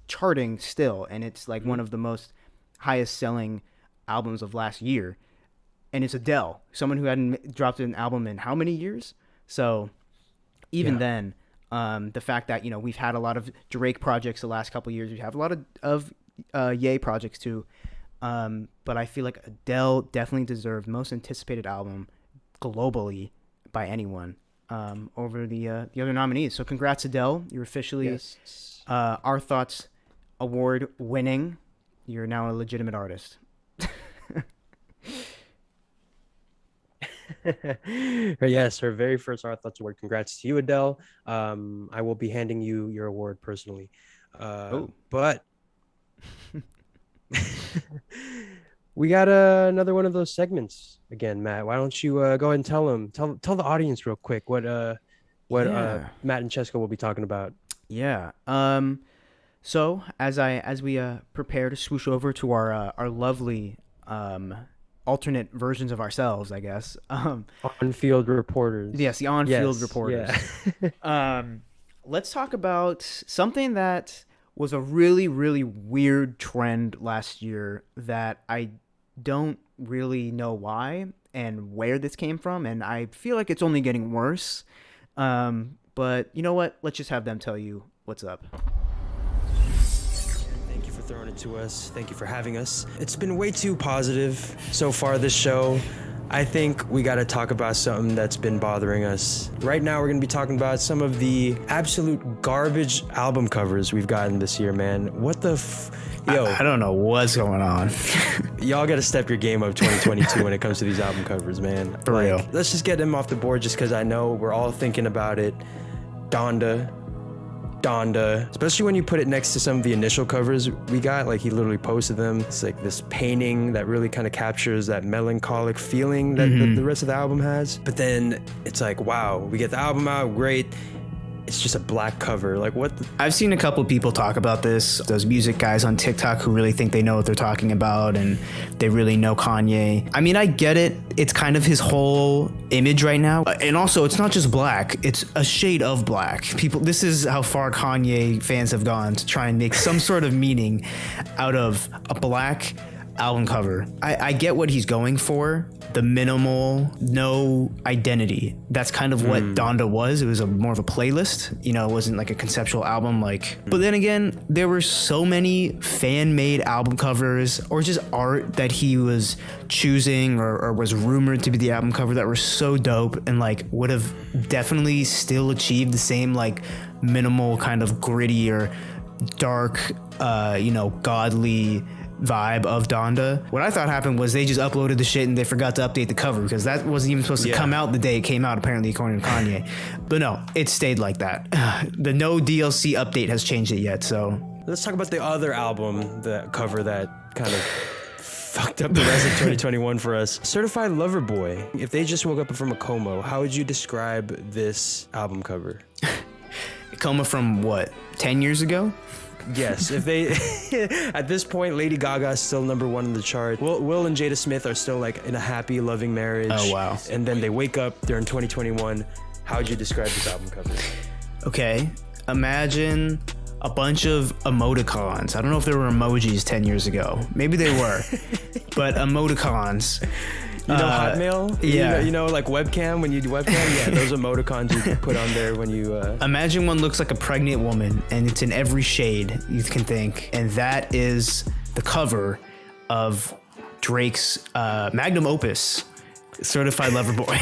charting still, and it's like one of the most highest selling albums of last year, and it's Adele, someone who hadn't dropped an album in how many years? So even then, the fact that, you know, we've had a lot of Drake projects the last couple of years, we have a lot of Ye projects too. But I feel like Adele definitely deserved most anticipated album globally by anyone over the other nominees. So congrats, Adele. You're officially Our Thoughts Award winning. You're now a legitimate artist. Yes, her very first Our Thoughts Award. Congrats to you, Adele. I will be handing you your award personally. But we got another one of those segments again, Matt. Why don't you go ahead and tell the audience real quick what Matt and Cesco will be talking about. Yeah. So as we prepare to swoosh over to our lovely alternate versions of ourselves, I guess. On-field reporters. Yes, the on-field reporters. Yeah. Let's talk about something that was a really, really weird trend last year that I don't really know why and where this came from, and I feel like it's only getting worse. But you know what? Let's just have them tell you what's up. Thank you for throwing it to us. Thank you for having us. It's been way too positive so far this show. I think we got to talk about something that's been bothering us. Right now, we're going to be talking about some of the absolute garbage album covers we've gotten this year, man. What the Yo. I don't know what's going on. Y'all got to step your game up 2022 when it comes to these album covers, man. For real. Let's just get them off the board just because I know we're all thinking about it. Donda, especially when you put it next to some of the initial covers we got, like he literally posted them. It's like this painting that really kind of captures that melancholic feeling that the rest of the album has. But then it's like, wow, we get the album out, great. It's just a black cover. Like what? I've seen a couple people talk about this. Those music guys on TikTok who really think they know what they're talking about and they really know Kanye. I mean, I get it. It's kind of his whole image right now. And also, it's not just black. It's a shade of black. This is how far Kanye fans have gone to try and make some sort of meaning out of a black album cover. I get what he's going for. The minimal, no identity. That's kind of what Donda was. It was more of a playlist. You know, it wasn't like a conceptual album. But then again, there were so many fan-made album covers or just art that he was choosing or was rumored to be the album cover that were so dope and like would have definitely still achieved the same like minimal kind of grittier, dark, godly vibe of Donda. What I thought happened was they just uploaded the shit and they forgot to update the cover because that wasn't even supposed to come out the day it came out, apparently, according to Kanye. But no, it stayed like that. The no DLC update has changed it yet, so. Let's talk about the other album, the cover that kind of fucked up the rest of 2021 for us. Certified Lover Boy. If they just woke up from a coma, how would you describe this album cover? A coma from what, 10 years ago? Yes, if they at this point, Lady Gaga is still #1 on the chart. Will and Jada Smith are still like in a happy, loving marriage. Oh wow! And then they wake up. They're in 2021. How would you describe this album cover? Okay, imagine a bunch of emoticons. I don't know if there were emojis 10 years ago. Maybe they were, but emoticons. You know Hotmail? Yeah. You know, like webcam, when you do webcam? Yeah, those emoticons you put on there when you... Imagine one looks like a pregnant woman, and it's in every shade you can think. And that is the cover of Drake's magnum opus, Certified Lover Boy.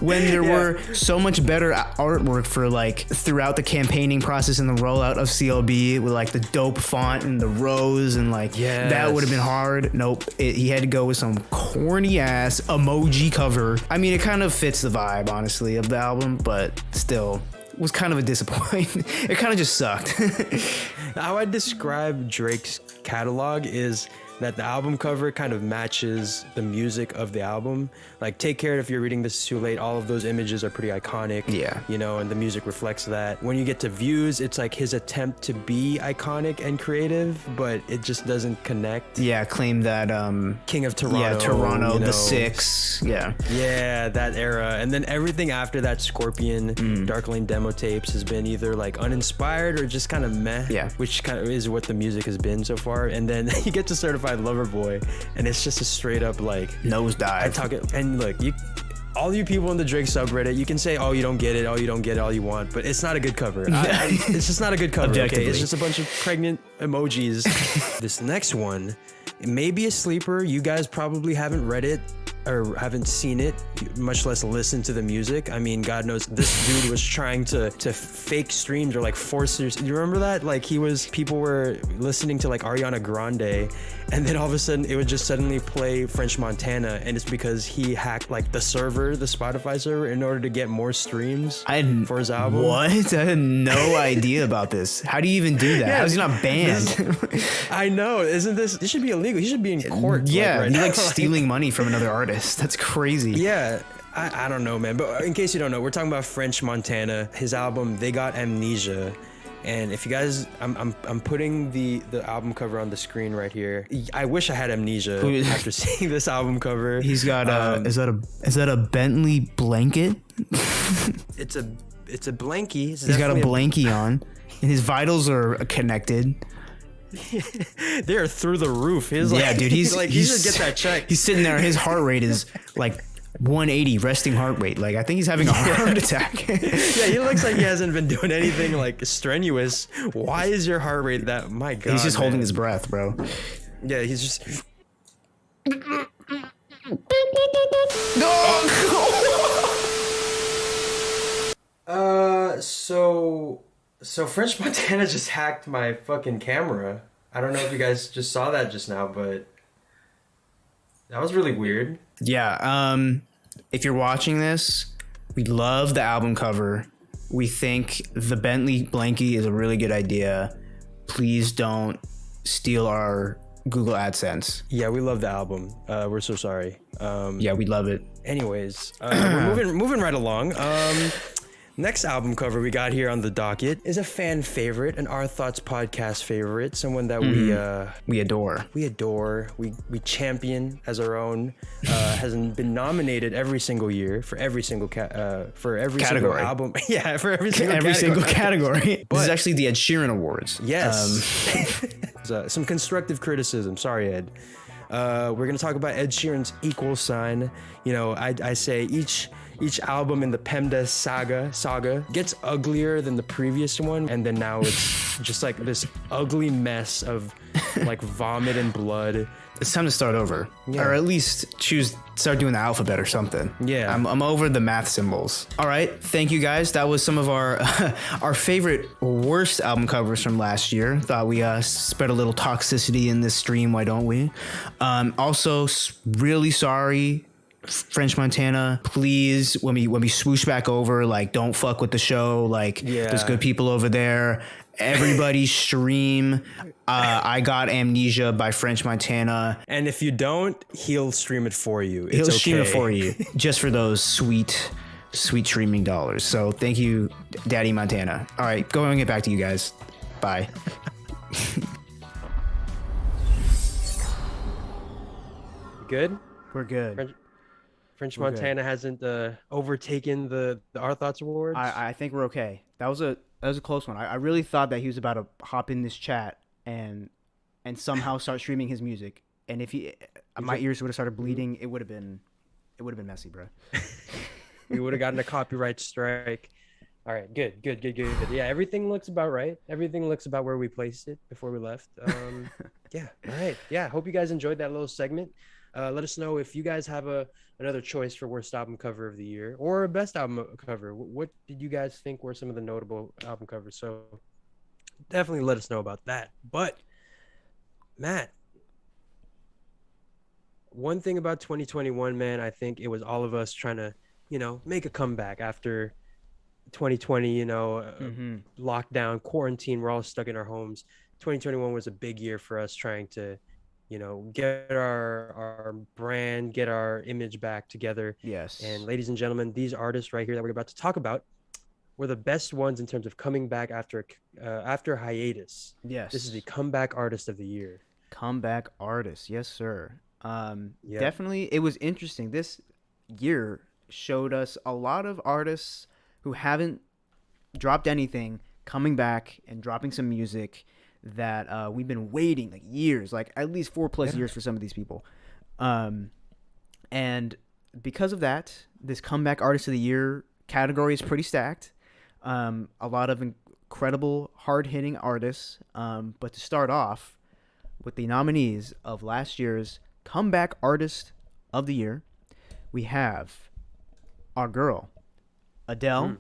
When there were so much better artwork for like throughout the campaigning process and the rollout of CLB with like the dope font and the rose and like that would have been hard. Nope. He had to go with some corny ass emoji cover. I mean, it kind of fits the vibe, honestly, of the album, but still was kind of a disappointment. It kind of just sucked. How I describe Drake's catalog is that the album cover kind of matches the music of the album. Like, Take Care, If You're Reading This Too Late, all of those images are pretty iconic. Yeah. You know, and the music reflects that. When you get to Views, it's like his attempt to be iconic and creative, but it just doesn't connect. Yeah, claim that King of Toronto. Yeah, Toronto, you know, the Six. Yeah. Yeah, that era. And then everything after that, Scorpion, Dark Lane demo tapes, has been either like uninspired or just kind of meh. Yeah. Which kind of is what the music has been so far. And then you get to Certified Lover Boy, and it's just a straight up like nosedive. I talk it, and look, all you people in the Drake subreddit, you can say, oh, you don't get it, all you want, but it's not a good cover. It's just not a good cover. Okay, it's just a bunch of pregnant emojis. This next one, it may be a sleeper. You guys probably haven't read it or haven't seen it, much less listened to the music. I mean, God knows this dude was trying to fake streams or like force your, you remember that? Like people were listening to like Ariana Grande, and then all of a sudden it would just suddenly play French Montana, and it's because he hacked like the server, the Spotify server, in order to get more streams for his album. What? I had no idea about this. How do you even do that? How is he not banned? I know, isn't this should be illegal. He should be in court. Yeah, right he's now. like stealing money from another artist. That's crazy. Yeah, I don't know, man. But in case you don't know, we're talking about French Montana. His album, They Got Amnesia. And if you guys, I'm putting the album cover on the screen right here. I wish I had amnesia after seeing this album cover. He's got is that a Bentley blanket? It's a blankie. He's got a blankie on, and his vitals are connected. They're through the roof. Dude, he's like, he should get that checked. He's sitting there. His heart rate is like 180 resting heart rate. Like, I think he's having a heart attack. Yeah, he looks like he hasn't been doing anything like strenuous. Why is your heart rate that? My God, he's just holding his breath, bro. Yeah, he's just. So French Montana just hacked my fucking camera. I don't know if you guys just saw that just now, but that was really weird. Yeah, if you're watching this, we love the album cover. We think the Bentley blankie is a really good idea. Please don't steal our Google AdSense. Yeah, we love the album. We're so sorry. Yeah, we love it. Anyways, we're moving right along. Next album cover we got here on the docket is a fan favorite, an Our Thoughts podcast favorite, someone that we adore. We champion as our own. Has been nominated every single year for every single category. Single album. Yeah, for every single category. This is actually the Ed Sheeran Awards. Yes. Some constructive criticism. Sorry, Ed. We're gonna talk about Ed Sheeran's Equal Sign. You know, I say each album in the PEMDAS saga gets uglier than the previous one, and then now it's just like this ugly mess of like vomit and blood. It's time to start over, or at least start doing the alphabet or something. Yeah, I'm over the math symbols. All right, thank you guys. That was some of our our favorite worst album covers from last year. Thought we spread a little toxicity in this stream. Why don't we? Also, really sorry, French Montana, please, when we swoosh back over, like, don't fuck with the show. Like, there's good people over there. Everybody stream I Got Amnesia by French Montana. And if you don't, he'll stream it for you. He'll stream it for you, just for those sweet streaming dollars. So thank you, Daddy Montana. All right, going it back to you guys. Bye. Good? We're good. French Montana hasn't overtaken the Our Thoughts Awards. I think we're okay. That was a close one. I really thought that he was about to hop in this chat and somehow start streaming his music. And if my ears would have started bleeding, it would have been messy, bro. We would have gotten a copyright strike. All right, good. Yeah, everything looks about right. Everything looks about where we placed it before we left. Yeah. All right. Yeah. Hope you guys enjoyed that little segment. Let us know if you guys have a another choice for worst album cover of the year or best album cover. What did you guys think were some of the notable album covers? So definitely let us know about that. But Matt, one thing about 2021, man, I think it was all of us trying to, make a comeback after 2020, lockdown, quarantine. We're all stuck in our homes. 2021 was a big year for us trying to, get our brand, get our image back together. Yes. And ladies and gentlemen, these artists right here that we're about to talk about were the best ones in terms of coming back after hiatus. Yes. This is the comeback artist of the year. Comeback artist. Yes, sir. Yeah. Definitely, it was interesting. This year showed us a lot of artists who haven't dropped anything coming back and dropping some music that we've been waiting like years, like at least 4+ years for some of these people. And because of that, this comeback artist of the year category is pretty stacked. A lot of incredible, hard-hitting artists. But to start off with the nominees of last year's comeback artist of the year, we have our girl, Adele,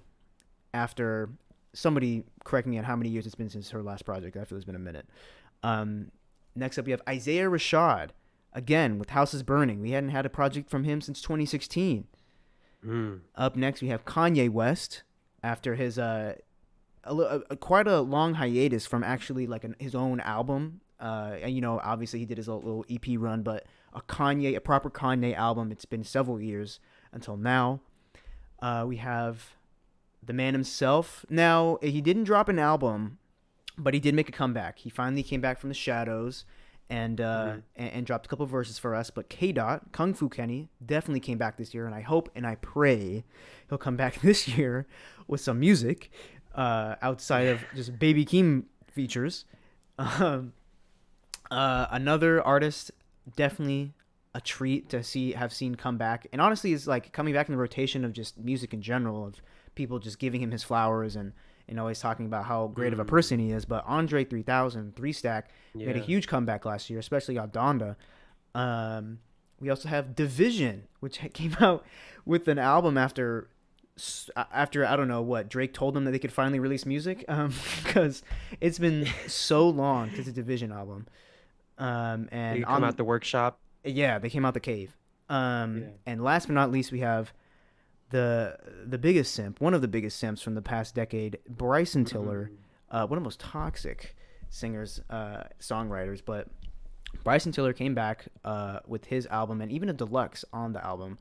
after somebody correct me on how many years it's been since her last project. I feel it's been a minute. Next up, we have Isaiah Rashad, again, with House is Burning. We hadn't had a project from him since 2016. Up next, we have Kanye West, after his quite a long hiatus from actually like his own album. And obviously he did his little EP run, but a proper Kanye album, it's been several years until now. We have the man himself. Now, he didn't drop an album, but he did make a comeback. He finally came back from the shadows and dropped a couple verses for us. But K-Dot, Kung Fu Kenny, definitely came back this year, and I hope and I pray he'll come back this year with some music outside of just Baby Keem features. Another artist, definitely a treat to have seen come back, and honestly is like coming back in the rotation of just music in general, of people just giving him his flowers and always talking about how great of a person he is. But Andre 3000, 3-Stack, made a huge comeback last year, especially on Donda. We also have Division, which came out with an album after I don't know what, Drake told them that they could finally release music, because it's been so long since the Division album. And they come out the workshop. Yeah, they came out the cave. And last but not least, we have the biggest simp, one of the biggest simps from the past decade, Bryson Tiller, one of the most toxic singers, songwriters. But Bryson Tiller came back with his album, and even a deluxe on the album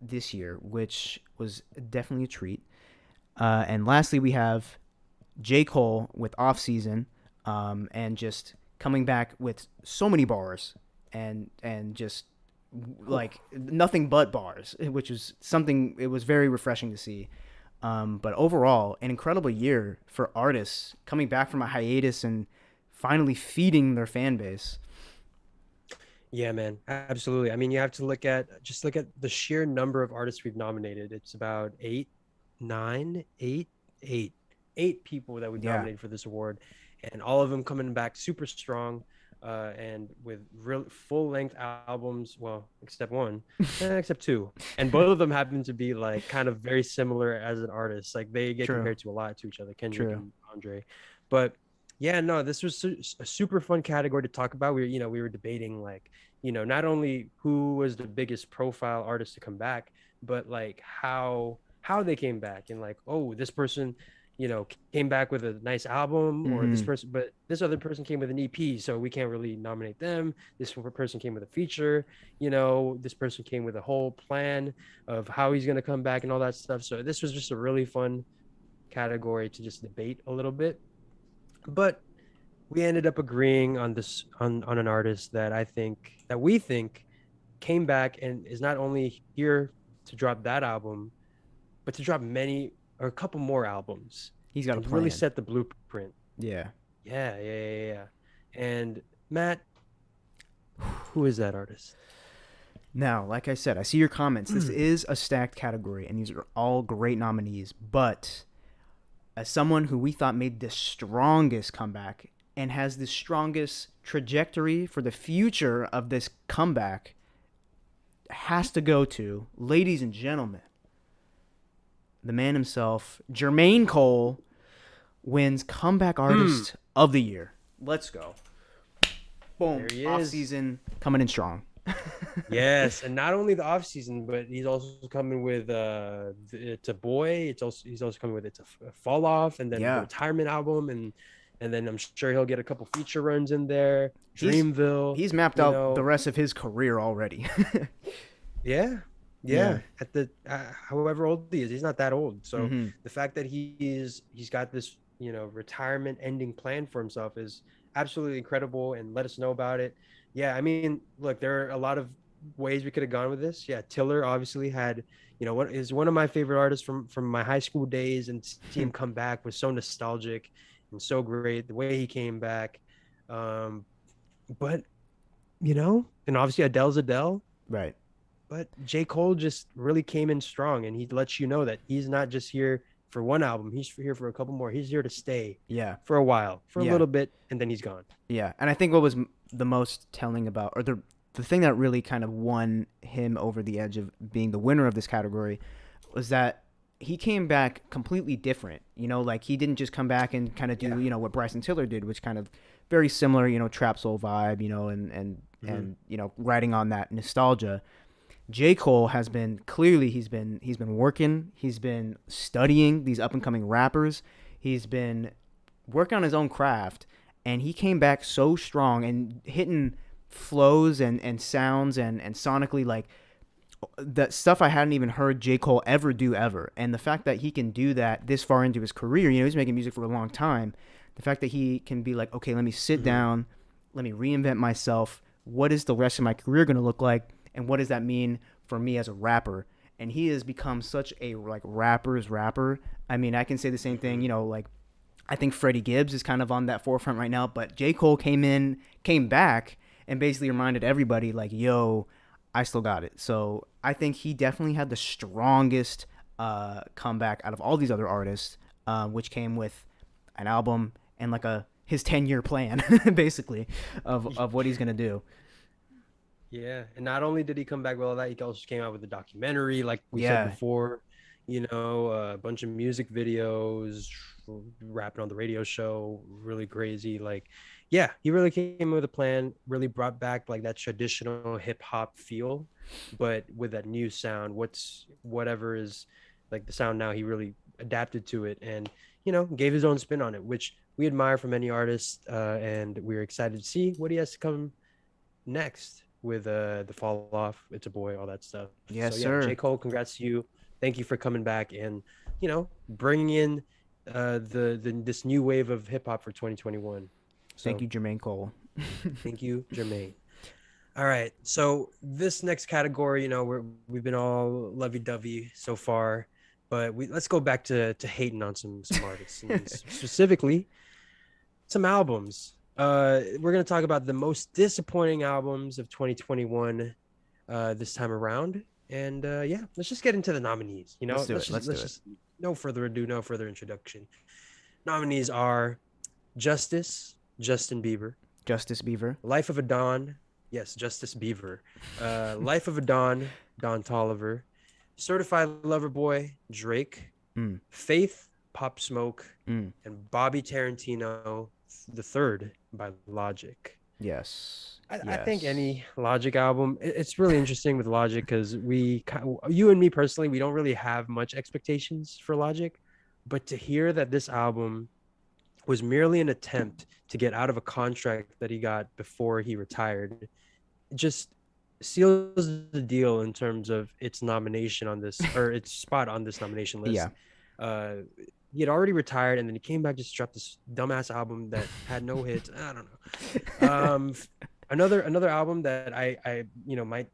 this year, which was definitely a treat. And lastly, we have J. Cole with Off Season, and just coming back with so many bars and just like nothing but bars, which is something, it was very refreshing to see. But overall, an incredible year for artists coming back from a hiatus and finally feeding their fan base. Yeah, man, absolutely. I mean, you have to look at the sheer number of artists we've nominated. It's about eight people that we've nominated for this award, and all of them coming back super strong, and with real full-length albums. Well, except one, except two, and both of them happen to be like kind of very similar as an artist. Like they get compared to a lot to each other, Kendrick and Andre. But yeah, no, this was a super fun category to talk about. We were debating like, not only who was the biggest profile artist to come back, but like how they came back, and like, oh, this person, came back with a nice album, or this other person came with an EP, so we can't really nominate them. This person came with a feature, this person came with a whole plan of how he's going to come back and all that stuff. So this was just a really fun category to just debate a little bit. But we ended up agreeing on an artist that we think came back and is not only here to drop that album, but to drop many or a couple more albums. He's got to really set the blueprint. Yeah. And Matt, who is that artist? Now, like I said, I see your comments. This is a stacked category, and these are all great nominees. But as someone who we thought made the strongest comeback and has the strongest trajectory for the future of this comeback, has to go to, ladies and gentlemen, the man himself, Jermaine Cole, wins Comeback Artist of the Year. Let's go. Boom. There he Off is. season coming in strong. Yes, and not only the off season, but he's also coming with It's a Boy. He's also coming with It's a Fall Off, and then Yeah. the retirement album, and then I'm sure he'll get a couple feature runs in there. He's- Dreamville. He's mapped you out know. the rest of his career already. Yeah. Yeah. At the however old he is, he's not that old. So Mhm. the fact that he's got this, retirement ending plan for himself is absolutely incredible, and let us know about it. Yeah, I mean, look, there are a lot of ways we could have gone with this. Yeah, Tiller obviously had, what is one of my favorite artists from my high school days, and to see him come back was so nostalgic and so great the way he came back. But and obviously Adele's Adele. Right. But J. Cole just really came in strong, and he lets you know that he's not just here for one album. He's here for a couple more. He's here to stay Yeah. for a while, for a Yeah. little bit, and then he's gone. Yeah. And I think what was the most telling about, or the thing that really kind of won him over the edge of being the winner of this category, was that he came back completely different. Like he didn't just come back and kind of do, what Bryson Tiller did, which kind of very similar, trap soul vibe, and riding on that nostalgia. J. Cole has been he's been working, he's been studying these up and coming rappers, he's been working on his own craft, and he came back so strong and hitting flows and sounds and sonically, like that stuff I hadn't even heard J. Cole ever do ever. And the fact that he can do that this far into his career, he's making music for a long time. The fact that he can be like, okay, let me sit down, let me reinvent myself. What is the rest of my career going to look like? And what does that mean for me as a rapper? And he has become such a rapper's rapper. I mean, I can say the same thing, I think Freddie Gibbs is kind of on that forefront right now, but J. Cole came back and basically reminded everybody like, yo, I still got it. So I think he definitely had the strongest comeback out of all these other artists, which came with an album and his 10-year plan basically of what he's going to do. Yeah, and not only did he come back with all that, he also came out with a documentary, like we Yeah. said before. A bunch of music videos, rapping on the radio show, really crazy. Yeah, he really came with a plan, really brought back that traditional hip hop feel, but with that new sound. Whatever is the sound now, he really adapted to it and gave his own spin on it, which we admire from any artist, and we're excited to see what he has to come next with the Fall Off, It's a Boy, all that stuff. Yes, so, yeah, sir. J. Cole, congrats to you. Thank you for coming back and bringing in this new wave of hip hop for 2021. So, Thank you, Jermaine Cole. thank you, Jermaine. All right, so this next category, we've been all lovey-dovey so far, but let's go back to hating on some artists, and specifically some albums. We're going to talk about the most disappointing albums of 2021 this time around. And let's just get into the nominees. Let's do it. Let's just no further ado, no further introduction. Nominees are Justice, Justin Bieber. Justice Beaver. Life of a Don. Yes, Justice Beaver. Life of a Don, Don Tolliver. Certified Lover Boy, Drake. Faith, Pop Smoke. And Bobby Tarantino the Third by Logic. Yes. I think any Logic album, it's really interesting with Logic because you and me personally, we don't really have much expectations for Logic, but to hear that this album was merely an attempt to get out of a contract that he got before he retired just seals the deal in terms of its nomination on this, or its spot on this nomination list. Yeah. He had already retired, and then he came back, just dropped this dumbass album that had no hits. I don't know. Another album that I might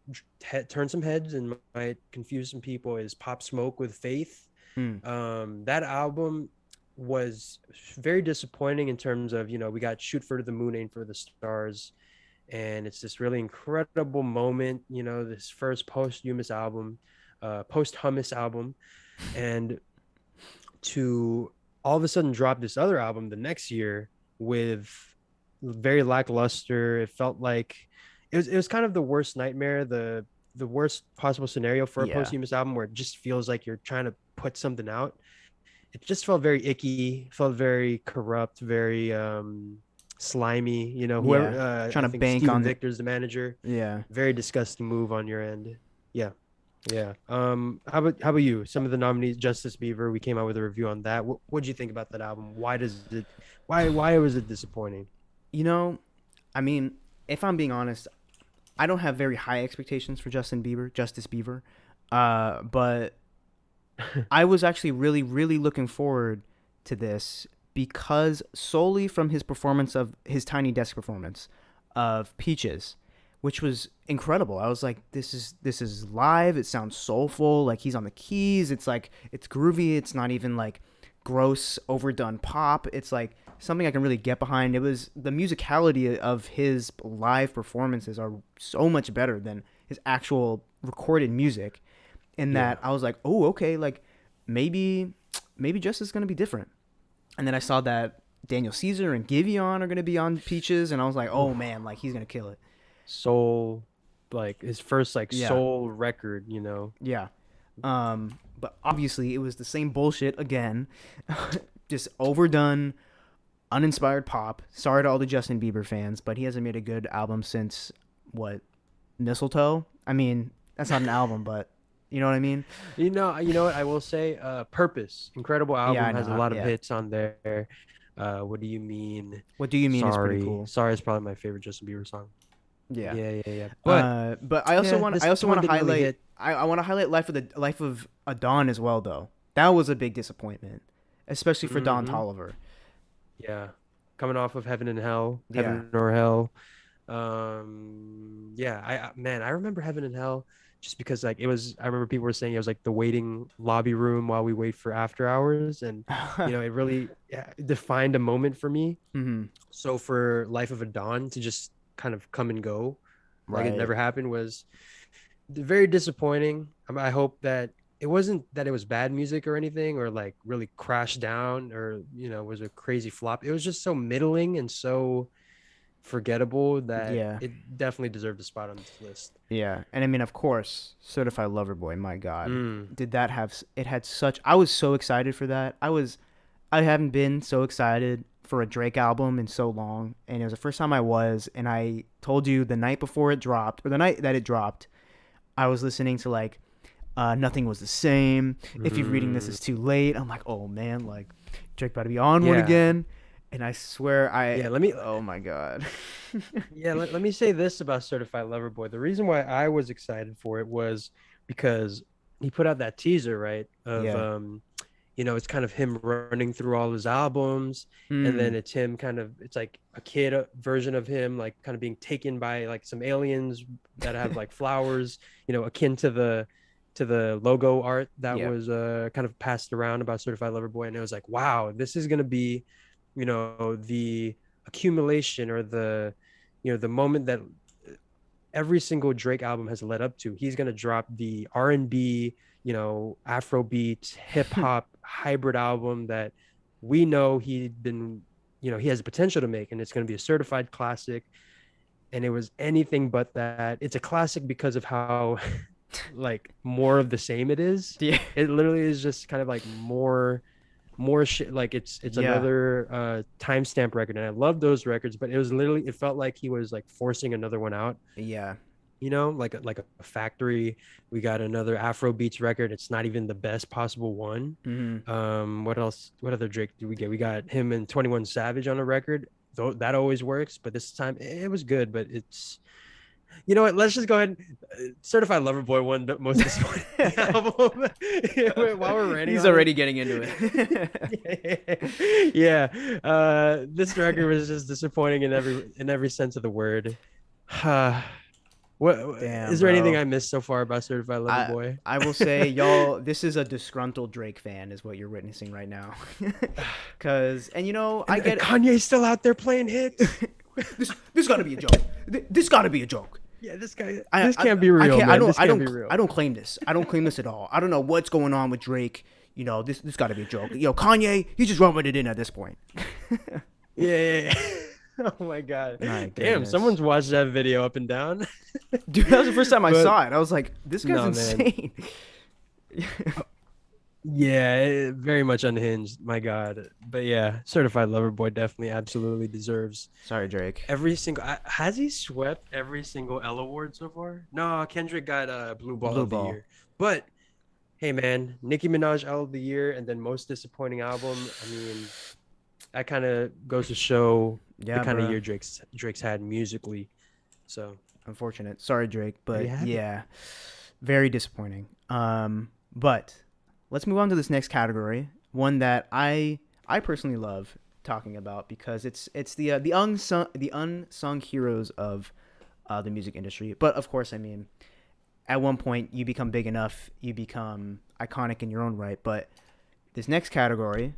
turn some heads and might confuse some people is Pop Smoke with Faith. That album was very disappointing in terms of, we got Shoot for the Moon, Aim for the Stars, and it's this really incredible moment, this first posthumous album, and to all of a sudden drop this other album the next year with very lackluster. It felt like it was kind of the worst nightmare, the the worst possible scenario for a Yeah. posthumous album, where it just feels like you're trying to put something out. It just felt very icky, felt very corrupt, very slimy. You know, whoever Trying I to think bank Steven on Victor's the manager. Yeah. Very disgusting move on your end. Yeah. Yeah. How about you? Some of the nominees, Justice Beaver, we came out with a review on that. What'd you think about that album? Why was it disappointing? You know, I mean, if I'm being honest, I don't have very high expectations for Justice Bieber. But I was actually really, really looking forward to this because solely from his performance of his Tiny Desk performance of Peaches, which was incredible. I was like, this is live. It sounds soulful. Like he's on the keys. It's like, it's groovy. It's not even like gross, overdone pop. It's like something I can really get behind. It was the musicality of his live performances are so much better than his actual recorded music. In that I was like, oh, okay, like maybe Justice is gonna be different. And then I saw that Daniel Caesar and Giveon are gonna be on Peaches, and I was like, oh man, like he's gonna kill it. Soul, like his first like soul record, you know. Yeah. But obviously it was the same bullshit again. Just overdone, uninspired pop. Sorry to all the Justin Bieber fans, but he hasn't made a good album since what? Mistletoe? I mean, that's not an album, but you know what I mean? You know what I will say? Purpose, incredible album, has a lot of hits on there. What do you mean? What do you mean? Is Sorry. pretty cool. Sorry is probably my favorite Justin Bieber song. Yeah. Yeah. But I also want to highlight. Really I want to highlight Life of a Dawn as well, though. That was a big disappointment, especially for Don Tolliver. Yeah, coming off of Heaven and Hell, Heaven or Hell. I remember Heaven and Hell just because like it was. I remember people were saying it was like the waiting lobby room while we wait for after hours, and it really defined a moment for me. Mm-hmm. So for Life of a Dawn to just kind of come and go, like it never happened, was very disappointing. I hope that it wasn't that it was bad music or anything, or like really crashed down, or was a crazy flop. It was just so middling and so forgettable that it definitely deserved a spot on this list. Yeah, and I mean, of course, Certified Lover Boy. My God, did that have? It had such. I was so excited for that. I haven't been so excited for a Drake album in so long, and it was the first time I was. And I told you the night before it dropped, or the night that it dropped, I was listening to like Nothing Was the Same. If You're Reading This Is Too Late. I'm like, oh man, like Drake about to be on one again. And I swear oh my God. Let me say this about Certified Lover Boy. The reason why I was excited for it was because he put out that teaser, right? Of it's kind of him running through all his albums, and then it's him it's like a kid version of him, like kind of being taken by like some aliens that have like flowers, akin to the logo art that was kind of passed around about Certified Lover Boy. And it was like, wow, this is gonna be the accumulation, or the moment that every single Drake album has led up to. He's going to drop the R&B, Afrobeat, hip hop hybrid album that we know he has the potential to make, and it's going to be a certified classic. And it was anything but that. It's a classic because of how like more of the same it is. Yeah. It literally is just kind of like more shit. Like it's another timestamp record, and I love those records, but it felt like he was like forcing another one out. Like a factory. We got another Afro Beats record. It's not even the best possible one. What else? What other Drake do we get? We got him and 21 Savage on a record, though that always works, but this time it was good. But it's, you know what? Let's just go ahead. Certified Lover Boy won the most disappointing album. While we're ranting, he's already getting into it. This record was just disappointing in every sense of the word. Is there anything I missed so far about Certified Lover Boy? I will say, y'all, this is a disgruntled Drake fan, is what you're witnessing right now. I get Kanye's still out there playing hits. This got to be a joke. This got to be a joke. Yeah, this can't be real. I don't claim this. I don't claim this at all. I don't know what's going on with Drake. This got to be a joke. Kanye, he's just rubbing it in at this point. Yeah. Oh my god. My Damn, goodness. someone's watched that video up and down. Dude, that was the first time I But- saw it. I was like, this guy's No, man. insane. Yeah, very much unhinged. My God. But yeah, Certified Lover Boy definitely absolutely deserves Sorry, Drake. every single. Has he swept every single L award so far? No, Kendrick got Blue Ball Blue of the Ball. year. But hey, man, Nicki Minaj L of the year, and then most disappointing album. I mean, that kind of goes to show Yeah, the kind of bruh. year Drake's had musically. So Unfortunate. Sorry, Drake, but you have it. yeah, very disappointing. But let's move on to this next category, one that I personally love talking about because it's the unsung heroes of the music industry. But of course, I mean, at one point you become big enough, you become iconic in your own right. But this next category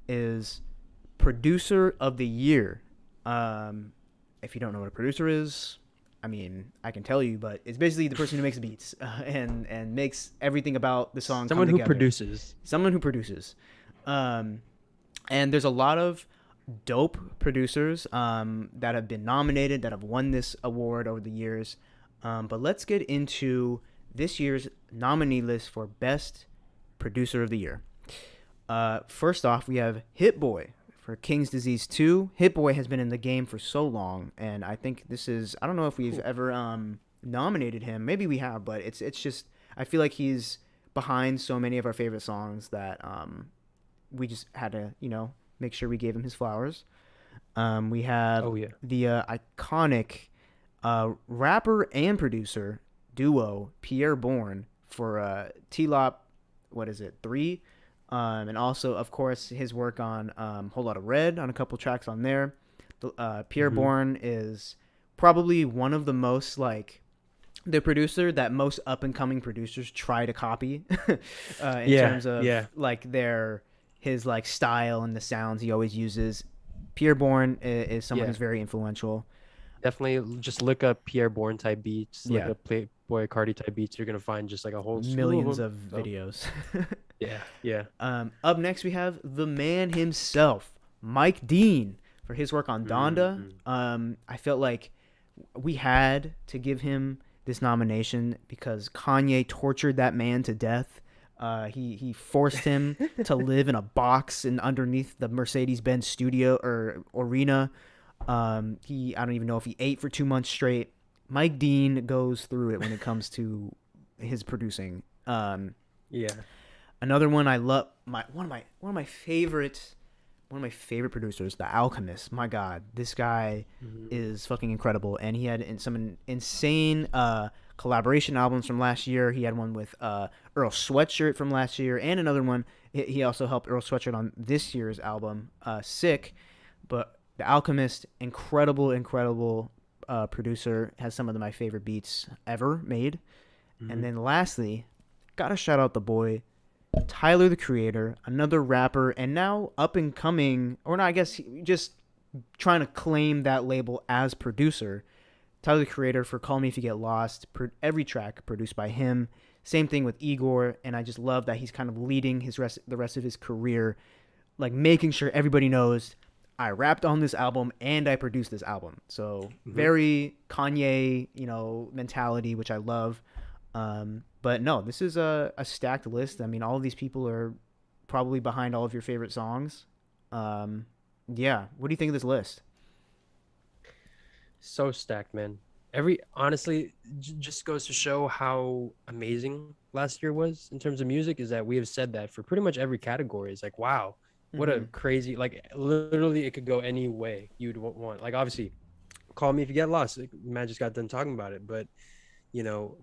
is producer of the year. If you don't know what a producer is, I mean, I can tell you, but it's basically the person who makes beats and makes everything about the song someone come who together. produces. Someone who produces. And there's a lot of dope producers that have been nominated, that have won this award over the years. But let's get into this year's nominee list for Best Producer of the Year. First off, we have Hit Boy for King's Disease 2. Hit Boy has been in the game for so long, and I think this is, I don't know if we've ever nominated him. Maybe we have, but it's just, I feel like he's behind so many of our favorite songs that we just had to, make sure we gave him his flowers. We have Oh yeah. the iconic rapper and producer duo Pierre Bourne for T-Lop, what is it, 3? And also, of course, his work on Whole Lotta Red, on a couple tracks on there. Pierre Bourne is probably one of the most, the producer that most up-and-coming producers try to copy in terms of, his, style and the sounds he always uses. Pierre Bourne is someone who's very influential. Definitely just look up Pierre Bourne type beats, look Yeah. up Playboy Cardi type beats. You're gonna find just a whole slew Millions them. of So, videos. yeah. Up next, we have the man himself, Mike Dean, for his work on Donda. I felt like we had to give him this nomination because Kanye tortured that man to death. He forced him to live in a box and underneath the Mercedes-Benz studio or arena. I don't even know if he ate for 2 months straight. Mike Dean goes through it when it comes to his producing. Yeah. Another one I love, one of my favorite producers, The Alchemist. My God, this guy is fucking incredible, and he had some insane collaboration albums from last year. He had one with Earl Sweatshirt from last year, and another one. He also helped Earl Sweatshirt on this year's album, Sick. But The Alchemist, incredible producer, has some of my favorite beats ever made. And then lastly, gotta shout out the boy Tyler, the Creator, another rapper, and now up and coming, or not, I guess just trying to claim that label as producer. Tyler, the Creator, for Call Me If You Get Lost, every track produced by him. Same thing with Igor, and I just love that he's kind of leading the rest of his career, making sure everybody knows I rapped on this album and I produced this album. So very Kanye, mentality, which I love. But no, this is a stacked list. I mean, all of these people are probably behind all of your favorite songs. Yeah. What do you think of this list? So stacked, man. Honestly, just goes to show how amazing last year was in terms of music, is that we have said that for pretty much every category. It's like, wow, what a crazy, literally it could go any way you'd want. Obviously, Call Me If You Get Lost. Matt just got done talking about it, but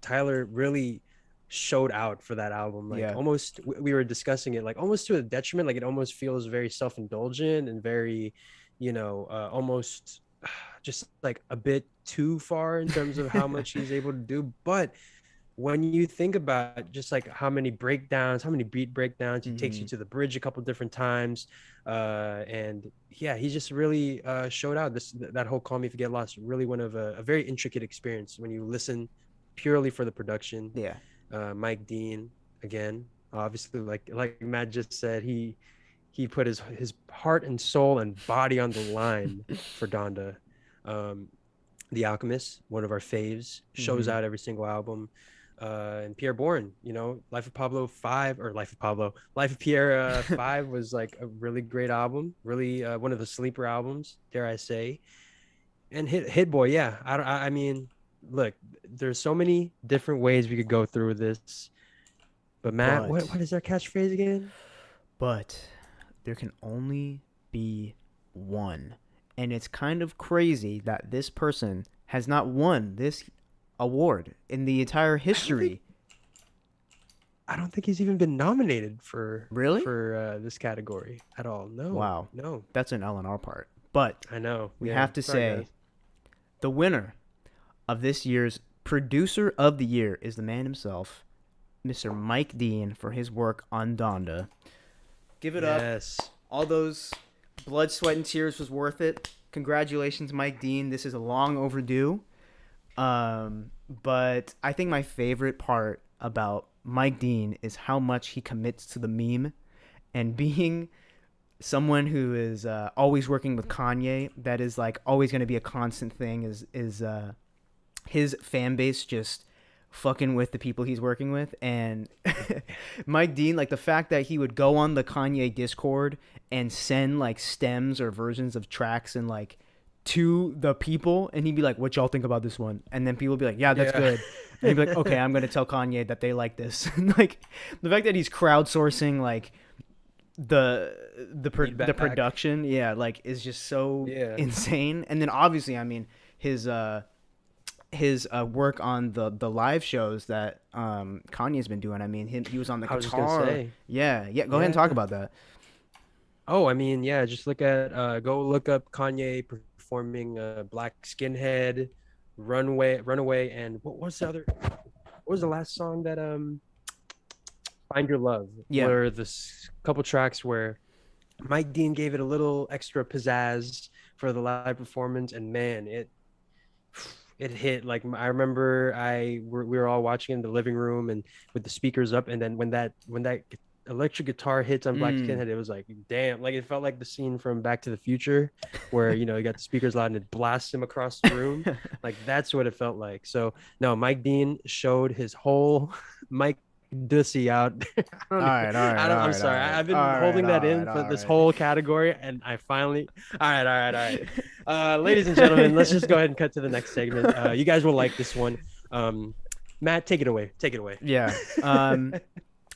Tyler really showed out for that album. Almost, we were discussing it, almost to a detriment. It almost feels very self-indulgent and very, almost just a bit too far in terms of how much he's able to do. But when you think about just how many breakdowns, how many beat breakdowns, he takes you to the bridge a couple different times, and yeah, he just really showed out. That whole Call Me If You Get Lost, really one of a very intricate experience when you listen purely for the production. Yeah. Mike Dean, again, obviously, like Matt just said, he put his heart and soul and body on the line for Donda. The Alchemist, one of our faves, shows out every single album. And Pierre Bourne, Life of Pablo 5 or Life of Pierre 5 was like a really great album, really one of the sleeper albums, dare I say. And Hit Boy, yeah. I mean, look, there's so many different ways we could go through this. But Matt, But- what is our catchphrase again? But there can only be one. And it's kind of crazy that this person has not won this award in the entire history. I don't think he's even been nominated for Really? this category at all. No. Wow. No. That's an L on our part. But I know. we Yeah, have to sorry, say guys. the winner of this year's Producer of the Year is the man himself, Mr. Mike Dean, for his work on Donda. Give it up. Yes. All those blood, sweat, and tears was worth it. Congratulations, Mike Dean. This is a long overdue. But I think my favorite part about Mike Dean is how much he commits to the meme, and being someone who is always working with Kanye, that is like always going to be a constant thing, is his fan base just fucking with the people he's working with. And Mike Dean, like the fact that he would go on the Kanye Discord and send like stems or versions of tracks and like to the people, and he'd be like, what y'all think about this one? And then people would be like, yeah, that's good. And he'd be like, okay, I'm gonna tell Kanye that they like this. And like the fact that he's crowdsourcing like the Feedback. production, yeah, like is just so Yeah. insane. And then obviously, I mean, his work on the live shows that Kanye's been doing. I mean, he was on the I was just gonna guitar. say. Yeah. Go ahead and talk about that. Oh, I mean, yeah, just go look up Kanye performing Black Skinhead, Runaway, and what was the last song that Find Your Love? Yeah. Were this couple tracks where Mike Dean gave it a little extra pizzazz for the live performance, and man, it hit. Like I remember we were all watching in the living room and with the speakers up, and then when that electric guitar hits on Black Skinhead, it was like, damn, like it felt like the scene from Back to the Future where you got the speakers loud and it blasts him across the room. Like that's what it felt like. So no, Mike Dean showed his whole Mike Dussy out. I'm sorry. I've been holding that in for this whole category, and I finally. All right. Ladies and gentlemen, let's just go ahead and cut to the next segment. You guys will like this one. Matt, take it away. Yeah.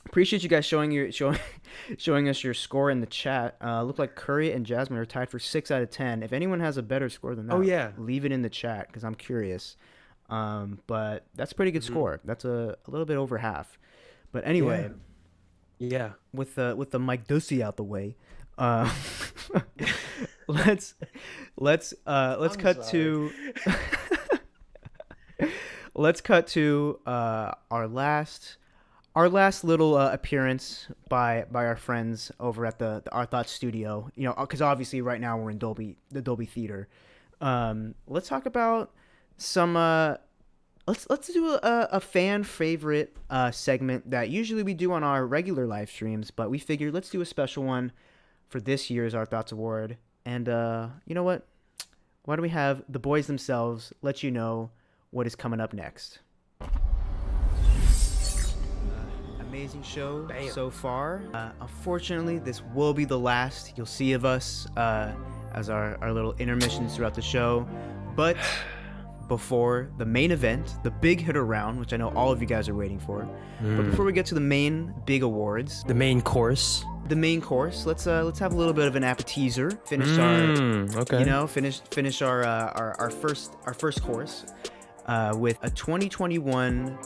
Appreciate you guys showing us your score in the chat. Look like Curry and Jasmine are tied for 6 out of 10. If anyone has a better score than that, Oh, yeah. leave it in the chat because I'm curious. But that's a pretty good score. That's a little bit over half. But anyway, Yeah. with the Mike Dussy out the way, let's cut to let's cut to our last little appearance by our friends over at the Our Thoughts studio. Because obviously right now we're in the Dolby Theater. Let's talk about some. Let's do a fan favorite segment that usually we do on our regular live streams, but we figured let's do a special one for this year's Our Thoughts Award. And you know what? Why don't we have the boys themselves let you know what is coming up next? Amazing show so far. Unfortunately, this will be the last you'll see of us as our little intermissions throughout the show. But before the main event, the big hitter round, which I know all of you guys are waiting for. But before we get to the main big awards, The main course. let's have a little bit of an appetizer. Finish our Okay. finish our first course with a 2021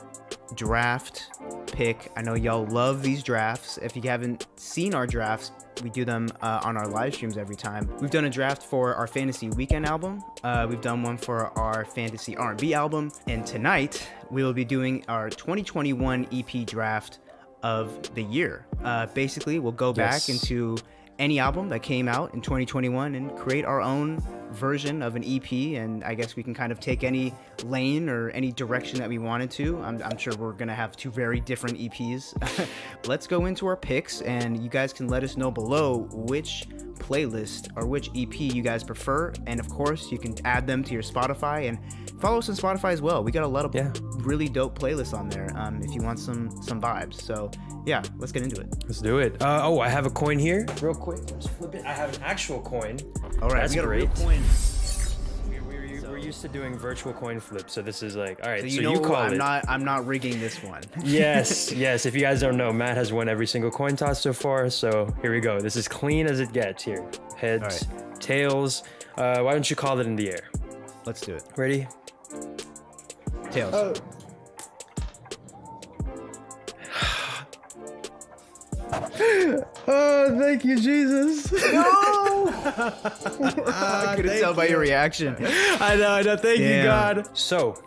draft pick. I know y'all love these drafts. If you haven't seen our drafts, we do them on our live streams every time. We've done a draft for our Fantasy Weekend album. We've done one for our Fantasy R&B album. And tonight, we will be doing our 2021 EP draft of the year. Basically, we'll go back into any album that came out in 2021 and create our own version of an EP, and I guess we can kind of take any lane or any direction that we wanted to. I'm sure we're gonna have two very different EPs. Let's go into our picks, and you guys can let us know below which playlist or which EP you guys prefer. And of course, you can add them to your Spotify and follow us on Spotify as well. We got a lot of really dope playlists on there if you want some vibes. So yeah, let's get into it. Let's do it. I have a coin here. Real quick, let's flip it. I have an actual coin. All right, that's we got great. a real coin. We're used to doing virtual coin flips, so this is like, all right. So you call I'm it. I'm not rigging this one. Yes. If you guys don't know, Matt has won every single coin toss so far. So here we go. This is clean as it gets here. Heads, tails. Why don't you call it in the air? Let's do it. Ready? Tails. Oh, thank you, Jesus. I couldn't tell by your reaction. I know. Thank you, God. So,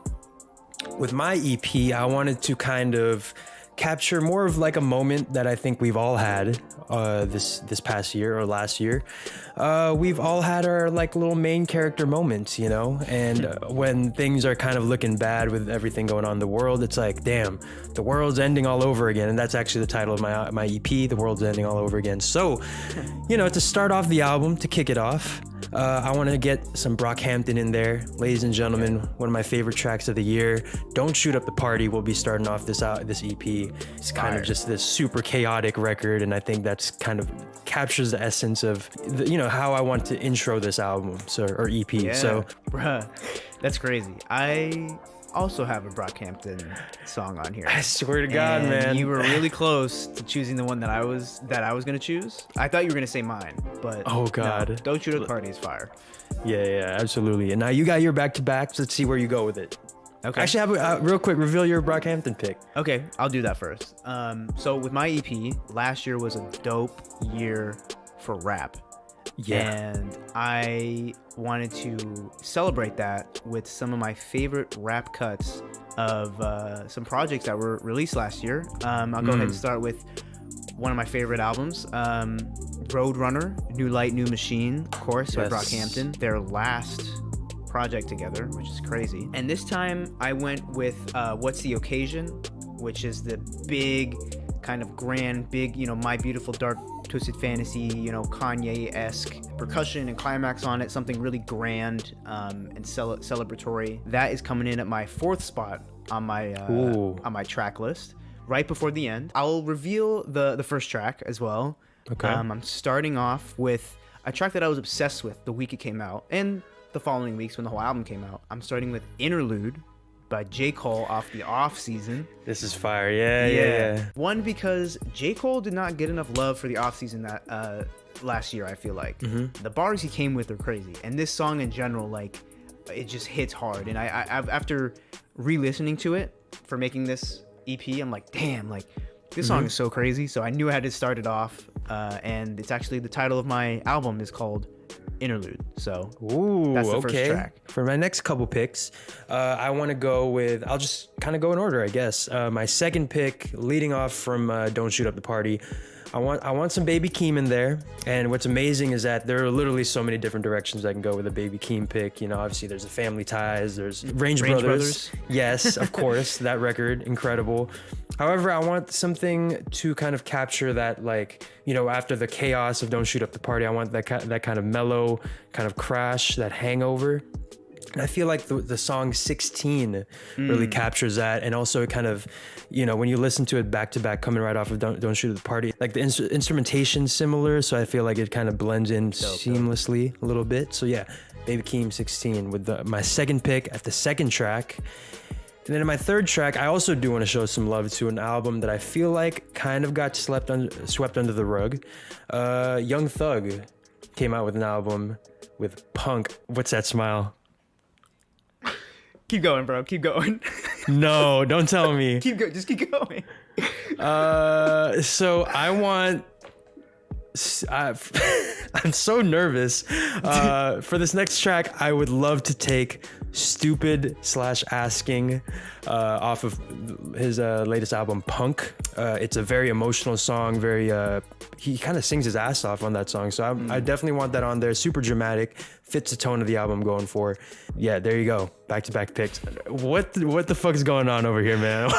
with my EP, I wanted to kind of capture more of like a moment that I think we've all had this past year or last year. We've all had our like little main character moments, you know, and when things are kind of looking bad with everything going on in the world, it's like, damn, the world's ending all over again. And that's actually the title of my EP, The World's Ending All Over Again. So, you know, to start off the album, to kick it off, I want to get some Brockhampton in there. Ladies and gentlemen, one of my favorite tracks of the year, Don't Shoot Up the Party, will be starting off this EP. It's kind of just this super chaotic record, and I think that's kind of captures the essence of, how I want to intro this album, or EP. Yeah, so, bruh, that's crazy. I also have a Brockhampton song on here. I swear to God, and man, you were really close to choosing the one that I was gonna choose. I thought you were gonna say mine, but oh God, no, Don't Shoot Up the Party is fire. Yeah, absolutely. And now you got your back-to-backs. Let's see where you go with it. Okay. Actually, real quick, reveal your Brockhampton pick. Okay, I'll do that first. So with my EP, last year was a dope year for rap. Yeah. And I wanted to celebrate that with some of my favorite rap cuts of some projects that were released last year. I'll go ahead and start with one of my favorite albums, Roadrunner, New Light, New Machine, of course, by Brockhampton. Their last project together, which is crazy. And this time I went with What's the Occasion, which is the big kind of grand, big, My Beautiful Dark Twisted Fantasy, Kanye-esque percussion and climax on it, something really grand and celebratory. That is coming in at my 4th spot on my track list, right before the end. I'll reveal the first track as well. Okay. I'm starting off with a track that I was obsessed with the week it came out, and the following weeks when the whole album came out. I'm starting with Interlude by J. Cole off the Off Season. This is fire. Yeah. One, because J. Cole did not get enough love for the Off Season that last year, I feel like. The bars he came with are crazy. And this song in general, like, it just hits hard. And I've after re-listening to it for making this EP, I'm like, damn, like, this song is so crazy. So I knew I had to start it off. And it's actually the title of my album is called Interlude. So that's the first track. For my next couple picks, I want to go with, I'll just kind of go in order, I guess. My second pick, leading off from Don't Shoot Up the Party, I want some Baby Keem in there. And what's amazing is that there are literally so many different directions I can go with a Baby Keem pick. Obviously there's the Family Ties, there's Range Brothers. Yes, of course, that record, incredible. However, I want something to kind of capture that, like, after the chaos of Don't Shoot Up the Party, I want that kind of mellow, kind of crash, that hangover. And I feel like the song 16 really captures that. And also it kind of, when you listen to it back to back, coming right off of Don't Shoot Up the Party, like the instrumentation's similar. So I feel like it kind of blends in seamlessly a little bit. So yeah, Baby Keem 16 with my second pick at the second track. And then in my third track, I also do want to show some love to an album that I feel like kind of got swept under the rug. Young Thug came out with an album with Punk. What's that smile? Keep going, bro. Keep going. No, don't tell me. Just keep going. So I want... I'm so nervous. For this next track, I would love to take Stupid / Asking off of his latest album, Punk. It's a very emotional song, he kind of sings his ass off on that song. So I definitely want that on there. Super dramatic, fits the tone of the album I'm going for. Yeah, there you go. Back-to-back picks. What the fuck is going on over here, man?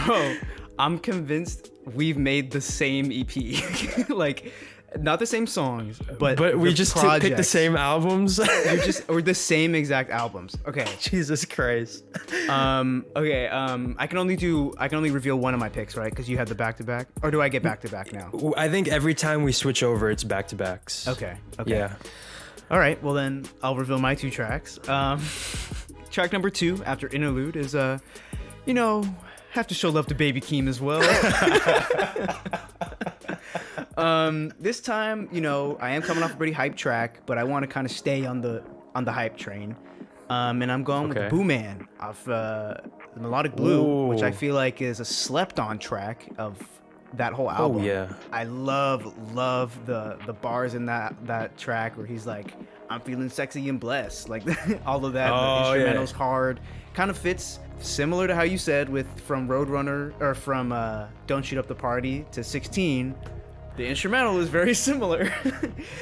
Bro, I'm convinced we've made the same EP. Like, Not the same songs, but we the just picked the projects. same albums. or the same exact albums. Okay. Jesus Christ. Okay. I can only reveal one of my picks, right? Because you had the back-to-back, or do I get back-to-back now? I think every time we switch over, it's back-to-backs. Okay. Yeah. All right. Well, then I'll reveal my 2 tracks. Track number 2 after Interlude is have to show love to Baby Keem as well. This time, I am coming off a pretty hype track, but I want to kind of stay on the hype train. And I'm going with Boo Man off the Melodic Blue, which I feel like is a slept-on track of that whole album. Oh yeah. I love the bars in that track where he's like, I'm feeling sexy and blessed. Like all of that. The instrumental's hard. Kind of fits similar to how you said from Roadrunner or from Don't Shoot Up the Party to 16. The instrumental is very similar.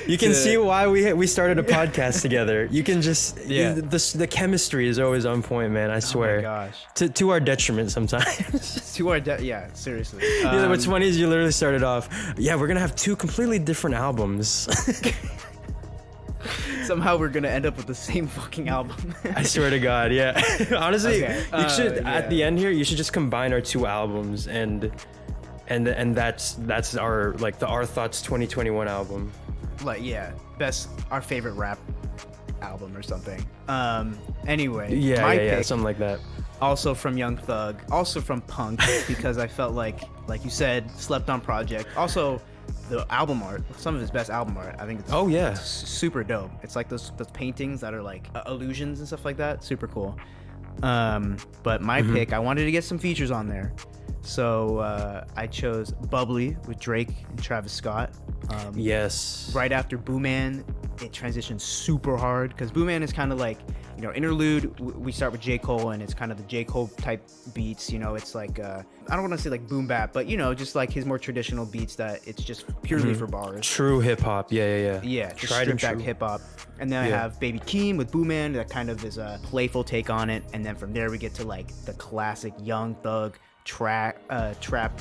You can see why we started a podcast together. You can just the chemistry is always on point, man. I swear. Oh my gosh. To our detriment sometimes. Yeah, seriously. What's funny is you literally started off, we're gonna have 2 completely different albums. Somehow we're gonna end up with the same fucking album. I swear to God, yeah. Honestly, you should at the end here, you should just combine our 2 albums and that's our the Our Thoughts 2021 album. Our favorite rap album or something. Anyway, my pick, pick, something like that. Also from Young Thug, also from Punk, because I felt like you said, slept on project. Also, the album art, some of his best album art, I think it's super dope. It's like those paintings that are like illusions and stuff like that. Super cool. But my pick, I wanted to get some features on there. So I chose Bubbly with Drake and Travis Scott. Yes. Right after Boo Man, it transitions super hard because Boo Man is kind of like, Interlude. We start with J. Cole and it's kind of the J. Cole type beats. It's like, I don't want to say like boom bap, but just like his more traditional beats that it's just purely for bars. True hip hop. Yeah. Yeah, just stripped back hip hop. And then I have Baby Keem with Boo Man. That kind of is a playful take on it. And then from there we get to like the classic Young Thug trap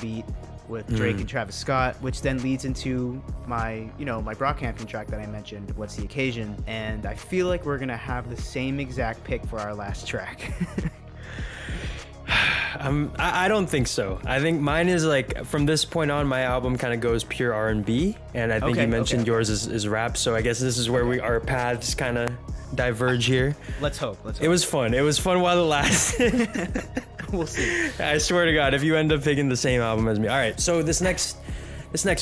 beat with Drake and Travis Scott, which then leads into my Brockhampton track that I mentioned, What's the Occasion. And I feel like we're gonna have the same exact pick for our last track. I don't think so. I think mine is like, from this point on, my album kind of goes pure R&B, and I think you mentioned yours is rap, so I guess this is where our paths kind of diverge here. Let's hope. It was fun while it lasted. We'll see. I swear to God, if you end up picking the same album as me. All right, so this next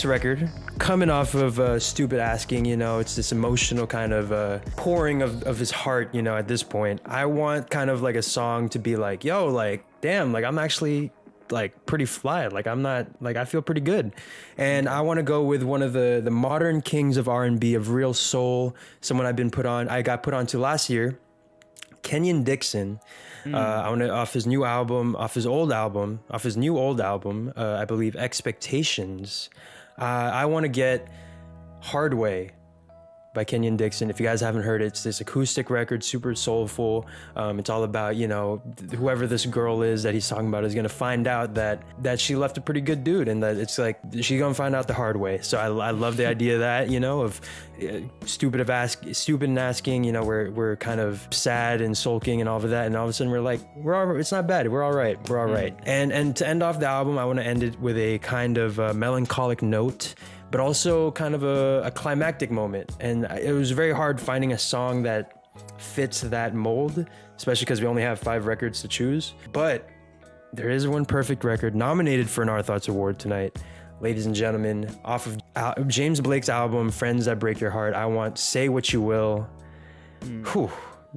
record, coming off of Stupid Asking, it's this emotional kind of pouring of his heart, at this point. I want kind of like a song to be like, yo, like, damn, like I'm actually like pretty fly. Like I'm not, like I feel pretty good. And I want to go with one of the modern kings of R&B, of real soul, someone I got put onto last year, Kenyon Dixon. I want to off his new album, off his new old album, I believe Expectations. I want to get Hard Way by Kenyon Dixon. If you guys haven't heard it, it's this acoustic record, super soulful. It's all about, whoever this girl is that he's talking about is going to find out that she left a pretty good dude, and that it's like she's going to find out the hard way. So I love the idea of that, of stupid and asking, we're kind of sad and sulking and all of that, and all of a sudden we're like, it's not bad, we're all right. And to end off the album, I want to end it with a kind of melancholic note, but also kind of a climactic moment. And it was very hard finding a song that fits that mold, especially because we only have 5 records to choose. But there is one perfect record nominated for an Our Thoughts Award tonight. Ladies and gentlemen, off of James Blake's album, Friends That Break Your Heart, I want Say What You Will. Whew.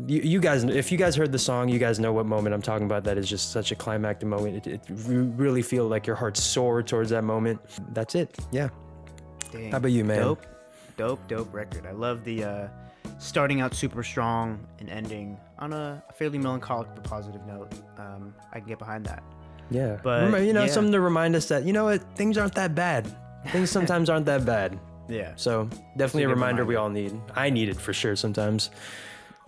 You guys, if you guys heard the song, you guys know what moment I'm talking about. That is just such a climactic moment. It really feel like your heart soar towards that moment. That's it. Yeah. Dang. How about you, man? Dope record. I love the starting out super strong and ending on a fairly melancholic but positive note. I can get behind that. Yeah, but remember, something to remind us that things aren't that bad. Things sometimes aren't that bad. Yeah. So definitely a reminder we all need. I need it for sure sometimes.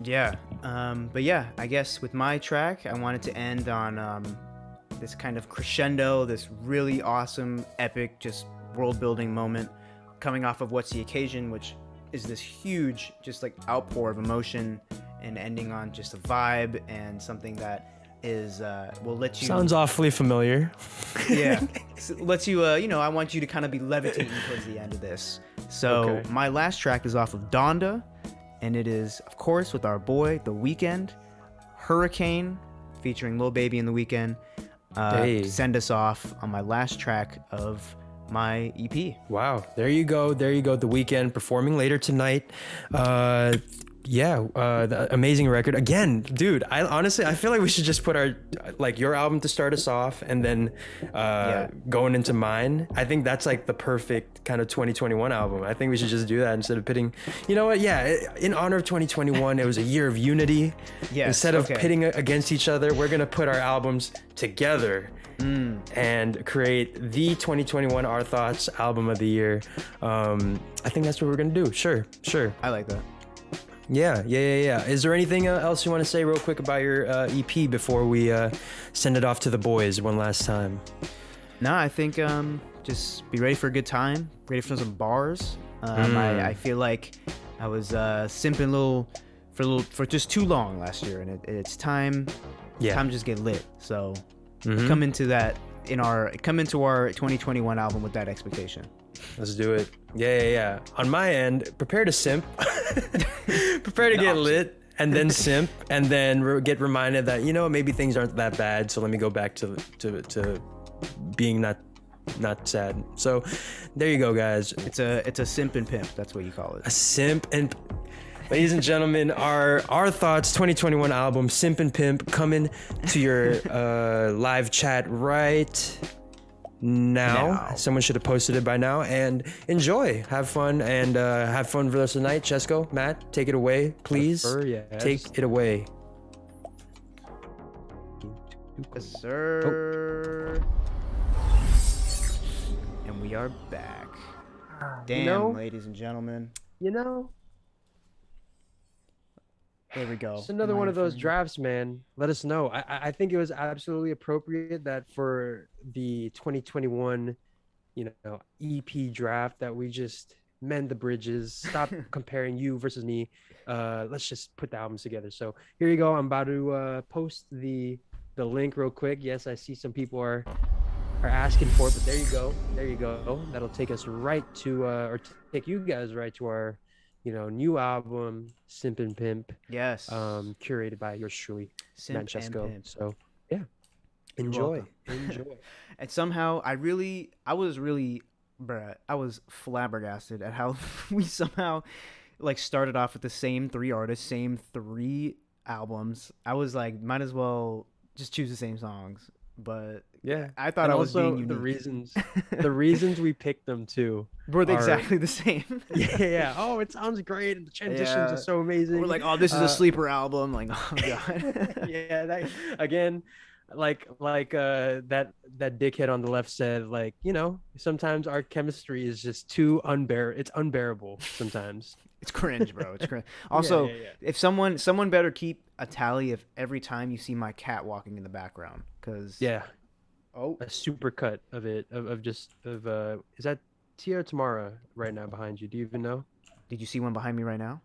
Yeah. But yeah, I guess with my track, I wanted to end on this kind of crescendo, this really awesome, epic, just world building moment coming off of What's the Occasion, which is this huge, just like outpour of emotion, and ending on just a vibe and something that is will let you. Sounds awfully familiar. Yeah, so lets you. I want you to kind of be levitating towards the end of this. So Okay. my last track is off of Donda, and it is, of course, with our boy The Weeknd, Hurricane, featuring Lil Baby in The Weeknd. Hey. Send us off on my last track of my E EP. Wow, there you go. The Weeknd performing later tonight. The amazing record again, dude. I feel like we should just put your album to start us off, and then going into mine. I think that's like the perfect kind of 2021 album. I think we should just do that instead of pitting. You know what? Yeah, in honor of 2021, it was a year of unity. Yes, Instead of okay. pitting against each other, we're gonna put our albums together. And create the 2021 Our Thoughts album of the year. I think that's what we're gonna do. Sure. I like that. Yeah. Is there anything else you want to say real quick about your EP before we send it off to the boys one last time? No, I think just be ready for a good time. Ready for some bars. I feel like I was simping for just too long last year, and it's time. Yeah. Time to just get lit. So come into our 2021 album with that expectation. Let's do it. Yeah. On my end, prepare to simp. Prepare to get lit, and then simp, and then get reminded that maybe things aren't that bad. So let me go back to being not sad. So there you go, guys. It's a simp and pimp. That's what you call it. A simp and. Ladies and gentlemen, our Thoughts 2021 album, Simp and Pimp, coming to your live chat right now. Someone should have posted it by now. And enjoy. Have fun. And have fun for the rest of the night. Cesco, Matt, take it away, please. Yes. Take it away. Yes, sir. And we are back. Damn, ladies and gentlemen. There we go. It's another one of those drafts, man. Let us know. I think it was absolutely appropriate that for the 2021, EP draft that we just mend the bridges, stop comparing you versus me. Let's just put the albums together. So here you go. I'm about to post the link real quick. Yes, I see some people are asking for it, but there you go. That'll take us right to or take you guys right to our new album, Simp and Pimp. Yes. Curated by yours truly, Matt Cesco. Pimp. So yeah, enjoy. And somehow I was flabbergasted at how we somehow started off with the same 3 artists, same 3 albums. I was like, might as well just choose the same songs. But yeah, I thought and I was also being unique. the reasons we picked them too were exactly the same. yeah. Oh, it sounds great, and the transitions are so amazing. We're like, oh, this is a sleeper album. Like, oh god. Yeah, that again, like that dickhead on the left said, sometimes our chemistry is just too unbearable sometimes. It's cringe, bro. It's cringe. Also, if someone better keep a tally of every time you see my cat walking in the background, because a super cut of it is that Tia or Tamara right now behind you? Do you even know? Did you see one behind me right now?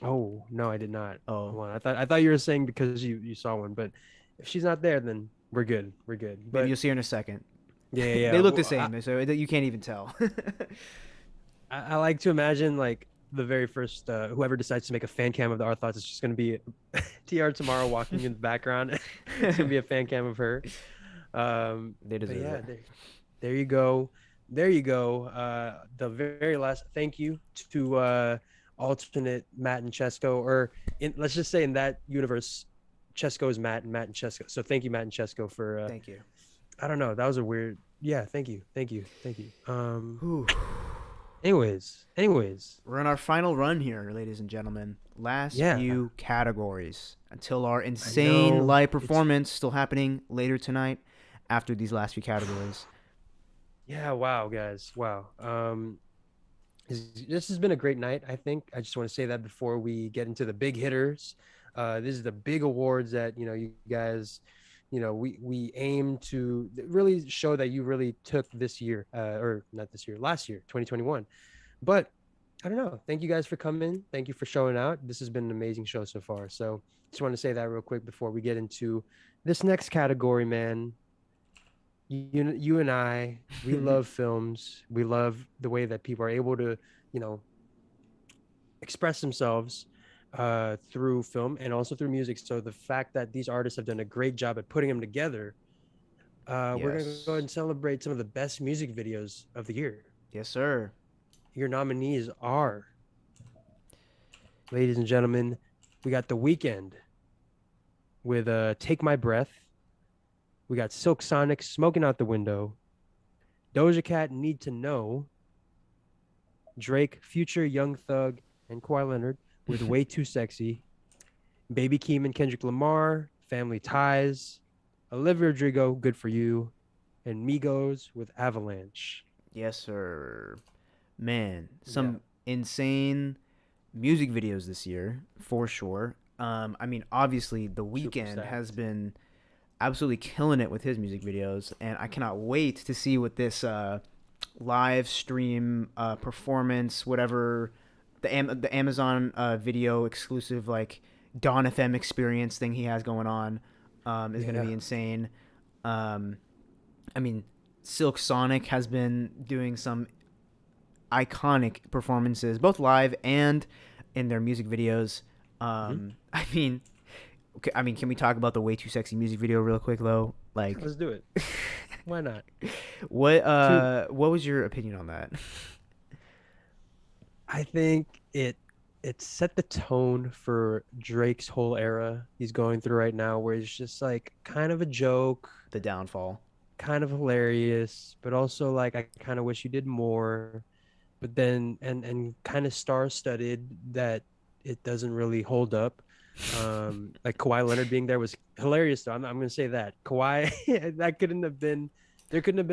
Oh no, I did not. Oh, well, I thought you were saying because you saw one, but if she's not there, then we're good. But maybe you'll see her in a second. Yeah. They look the same, so you can't even tell. I like to imagine the very first whoever decides to make a fan cam of the Our Thoughts is just going to be TR tomorrow walking in the background. It's going to be a fan cam of her. They deserve it. There you go. The very last thank you to alternate Matt and Cesco, or let's just say in that universe, Cesco is Matt and Matt and Cesco. So thank you, Matt and Cesco, for thank you. I don't know, that was a weird. Yeah, thank you. Anyways, we're in our final run here, ladies and gentlemen. Last few categories until our insane live performance still happening later tonight after these last few categories. Yeah, wow, guys. Wow. This has been a great night, I think. I just want to say that before we get into the big hitters. This is the big awards that, you guys we aim to really show that you really took this year, or not this year, last year, 2021. But I don't know. Thank you guys for coming. Thank you for showing out. This has been an amazing show so far. So just want to say that real quick before we get into this next category, man. You and I, we love films. We love the way that people are able to, express themselves through film and also through music. So the fact that these artists have done a great job at putting them together, we're going to go ahead and celebrate some of the best music videos of the year. Yes, sir. Your nominees are, ladies and gentlemen, we got The Weeknd with Take My Breath. We got Silk Sonic, Smoking Out the Window. Doja Cat, Need to Know. Drake, Future, Young Thug, and Kawhi Leonard with Way Too Sexy. Baby Keem and Kendrick Lamar, Family Ties. Olivia Rodrigo, Good For You. And Migos with Avalanche. Yes, sir. Man, some insane music videos this year, for sure. I mean, obviously, The Weeknd has been absolutely killing it with his music videos, and I cannot wait to see what this live stream performance, whatever the Amazon video exclusive like Dawn FM experience thing he has going on is going to be insane. I mean, Silk Sonic has been doing some iconic performances, both live and in their music videos. I mean, can we talk about the Way Too Sexy music video real quick though? Like, let's do it. Why not? What was your opinion on that? I think it set the tone for Drake's whole era he's going through right now, where it's just like kind of a joke, the downfall, kind of hilarious, but also like I kind of wish you did more. But then and kind of star-studded that it doesn't really hold up. Like Kawhi Leonard being there was hilarious though. I'm gonna say that Kawhi there couldn't have been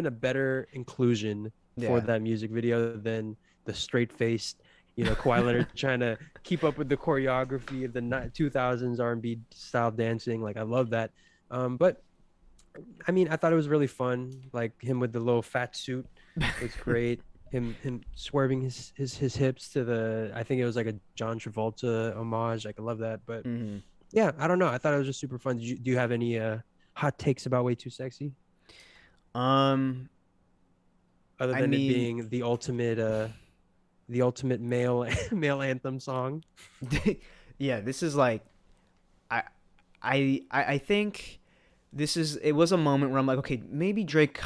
a better inclusion for that music video than the straight-faced, Kawhi Leonard trying to keep up with the choreography of the 2000s R&B style dancing. Like I love that. But I mean, I thought it was really fun. Like him with the little fat suit was great. Him swerving his hips to the, I think it was like a John Travolta homage. Like I love that. But yeah, I don't know. I thought it was just super fun. Do you have any hot takes about Way Too Sexy? Other than it being the ultimate male anthem song. Yeah, this is like, I think it was a moment where I'm like, okay, maybe Drake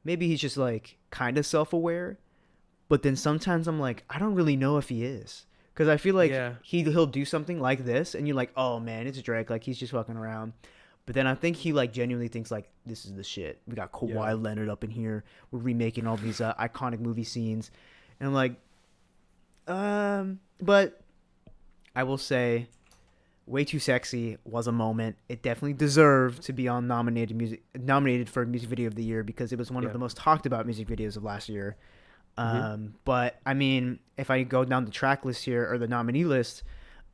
maybe he's just like kind of self-aware, but then sometimes I'm like, I don't really know if he is, because I feel like he'll do something like this and you're like, oh man, it's Drake, like he's just fucking around. But then I think he like genuinely thinks like, this is the shit. We got Kawhi Leonard up in here, we're remaking all these iconic movie scenes, and I'm like, but I will say Way Too Sexy was a moment. It definitely deserved to be on nominated for Music Video of the Year, because it was one of the most talked about music videos of last year. But I mean, if I go down the track list here, or the nominee list,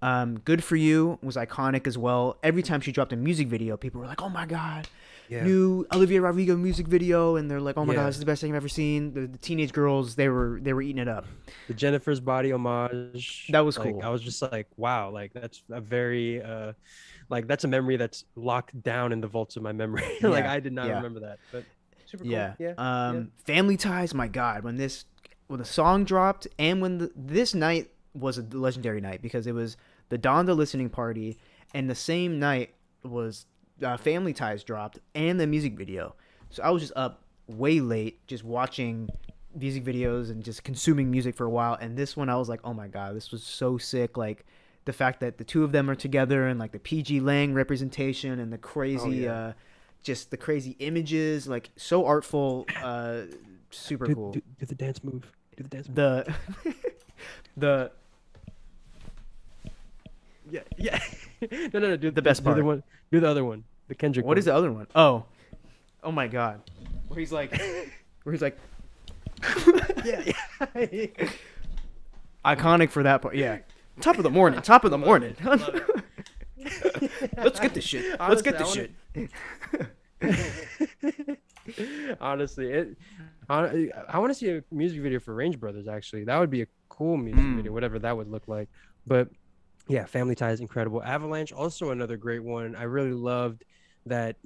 Good For You was iconic as well. Every time she dropped a music video, people were like, oh my god, new Olivia Rodrigo music video, and they're like, oh my god, this is the best thing I've ever seen. The teenage girls, they were eating it up. The Jennifer's Body homage, that was cool. I was just like, wow, like that's a very that's a memory that's locked down in the vaults of my memory. Like I did not remember that, but super cool. Family Ties, my god, when the song dropped, and when this night was a legendary night, because it was the Donda listening party, and the same night was Family Ties dropped and the music video. So I was just up way late just watching music videos and just consuming music for a while, and this one I was like, oh my god, this was so sick. Like the fact that the two of them are together, and like the PG Lang representation, and the crazy just the crazy images, like so artful, super cool. Do the dance move. Do the dance move. The yeah. No. Do the best part. Do the other one. The Kendrick. What is the other one? Oh my god. Where he's like, yeah. Iconic for that part. Yeah. Top of the morning. Let's get this shit. Honestly, Let's get this shit. Honestly, I want to see a music video for Range Brothers. Actually, that would be a cool music video, whatever that would look like. But yeah, Family Ties, incredible. Avalanche, also another great one. I really loved that.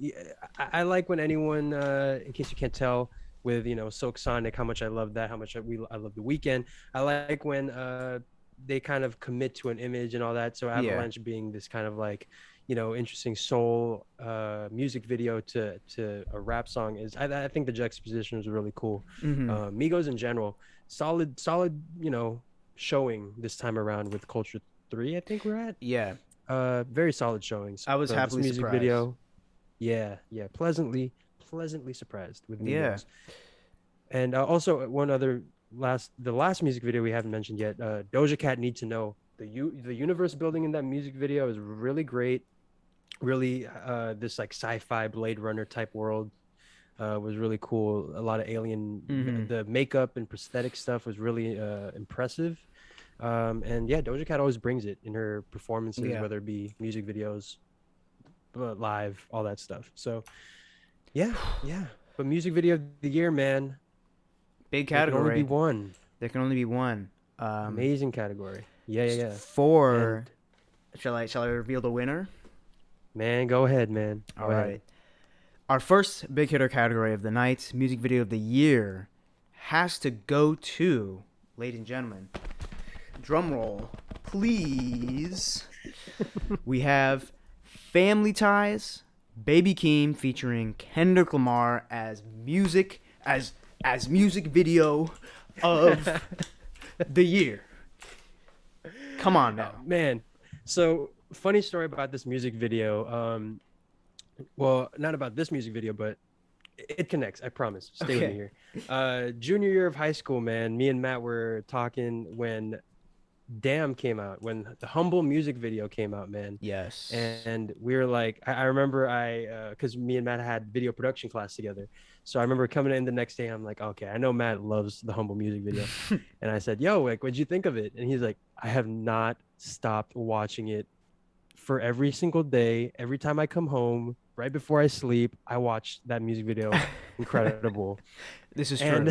I like when anyone, in case you can't tell, with Silk Sonic, how much I love that, how much I love the Weekend. I like when they kind of commit to an image and all that. So Avalanche being this kind of like, interesting soul music video to a rap song is. I think the juxtaposition is really cool. Migos in general, solid, showing this time around with Culture 3. I think we're at. Yeah. Very solid showings. I was This happily music surprised. video. Yeah, pleasantly surprised with Migos. Yeah. And also the last music video we haven't mentioned yet, Doja Cat Need to Know. The universe building in that music video is really great. Really, this like sci-fi Blade Runner type world was really cool. A lot of alien, the makeup and prosthetic stuff was really impressive. And yeah, Doja Cat always brings it in her performances, whether it be music videos, live, all that stuff. So yeah. But music video of the year, man. Big There can only category. be one. There can only be one. Amazing category. Yeah. For shall I reveal the winner? Man, go ahead, man. All right. Our first big hitter category of the night, music video of the year, has to go to, ladies and gentlemen, drum roll, please. We have Family Ties, Baby Keem featuring Kendrick Lamar as music video of the year. Come on now. Man, so funny story about this music video. Well, not about this music video, but it connects. I promise. Stay with me here. Junior year of high school, man. Me and Matt were talking when Damn came out, when the Humble music video came out, man. Yes. And we were like, I remember because me and Matt had video production class together. So I remember coming in the next day. I'm like, okay, I know Matt loves the Humble music video. And I said, yo, like, what'd you think of it? And he's like, I have not stopped watching it for every single day. Every time I come home, right before I sleep, I watch that music video. Incredible. This is true.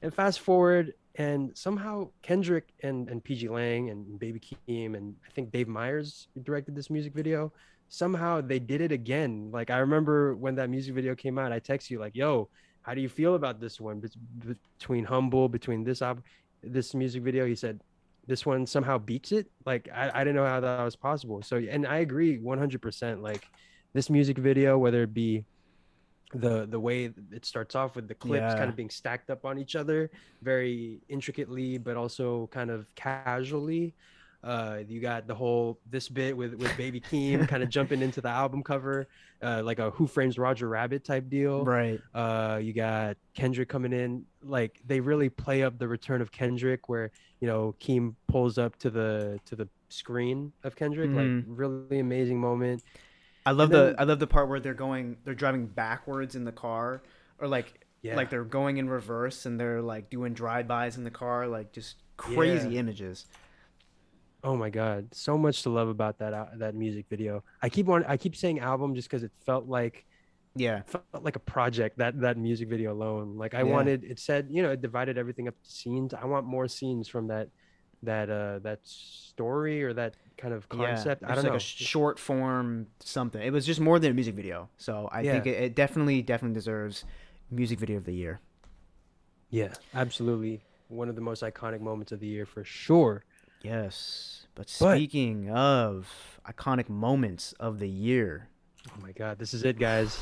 And fast forward, and somehow Kendrick and PG Lang and Baby Keem and I think Dave Myers directed this music video. Somehow they did it again. Like, I remember when that music video came out, I texted you like, yo, how do you feel about this one? Between Humble, between this music video, he said, this one somehow beats it. Like, I didn't know how that was possible. So, and I agree 100%. Like, this music video, whether it be the way it starts off with the clips kind of being stacked up on each other very intricately, but also kind of casually. You got the whole this bit with Baby Keem kind of jumping into the album cover, like a Who Frames Roger Rabbit type deal. Right. You got Kendrick coming in. Like, they really play up the return of Kendrick, where Keem pulls up to the screen of Kendrick. Like, really amazing moment. I love the part where they're driving backwards in the car, or like they're going in reverse and they're like doing drive-bys in the car, like just crazy images. Oh my God, so much to love about that music video. I keep saying album just because it felt like a project, that music video alone. Like, I wanted, it said, it divided everything up to scenes. I want more scenes from that story or that kind of concept. I don't know, like a short form something. It was just more than a music video. So I think it definitely deserves music video of the year. Yeah, absolutely. One of the most iconic moments of the year for sure. Yes. But speaking of iconic moments of the year. Oh my God, this is it, guys.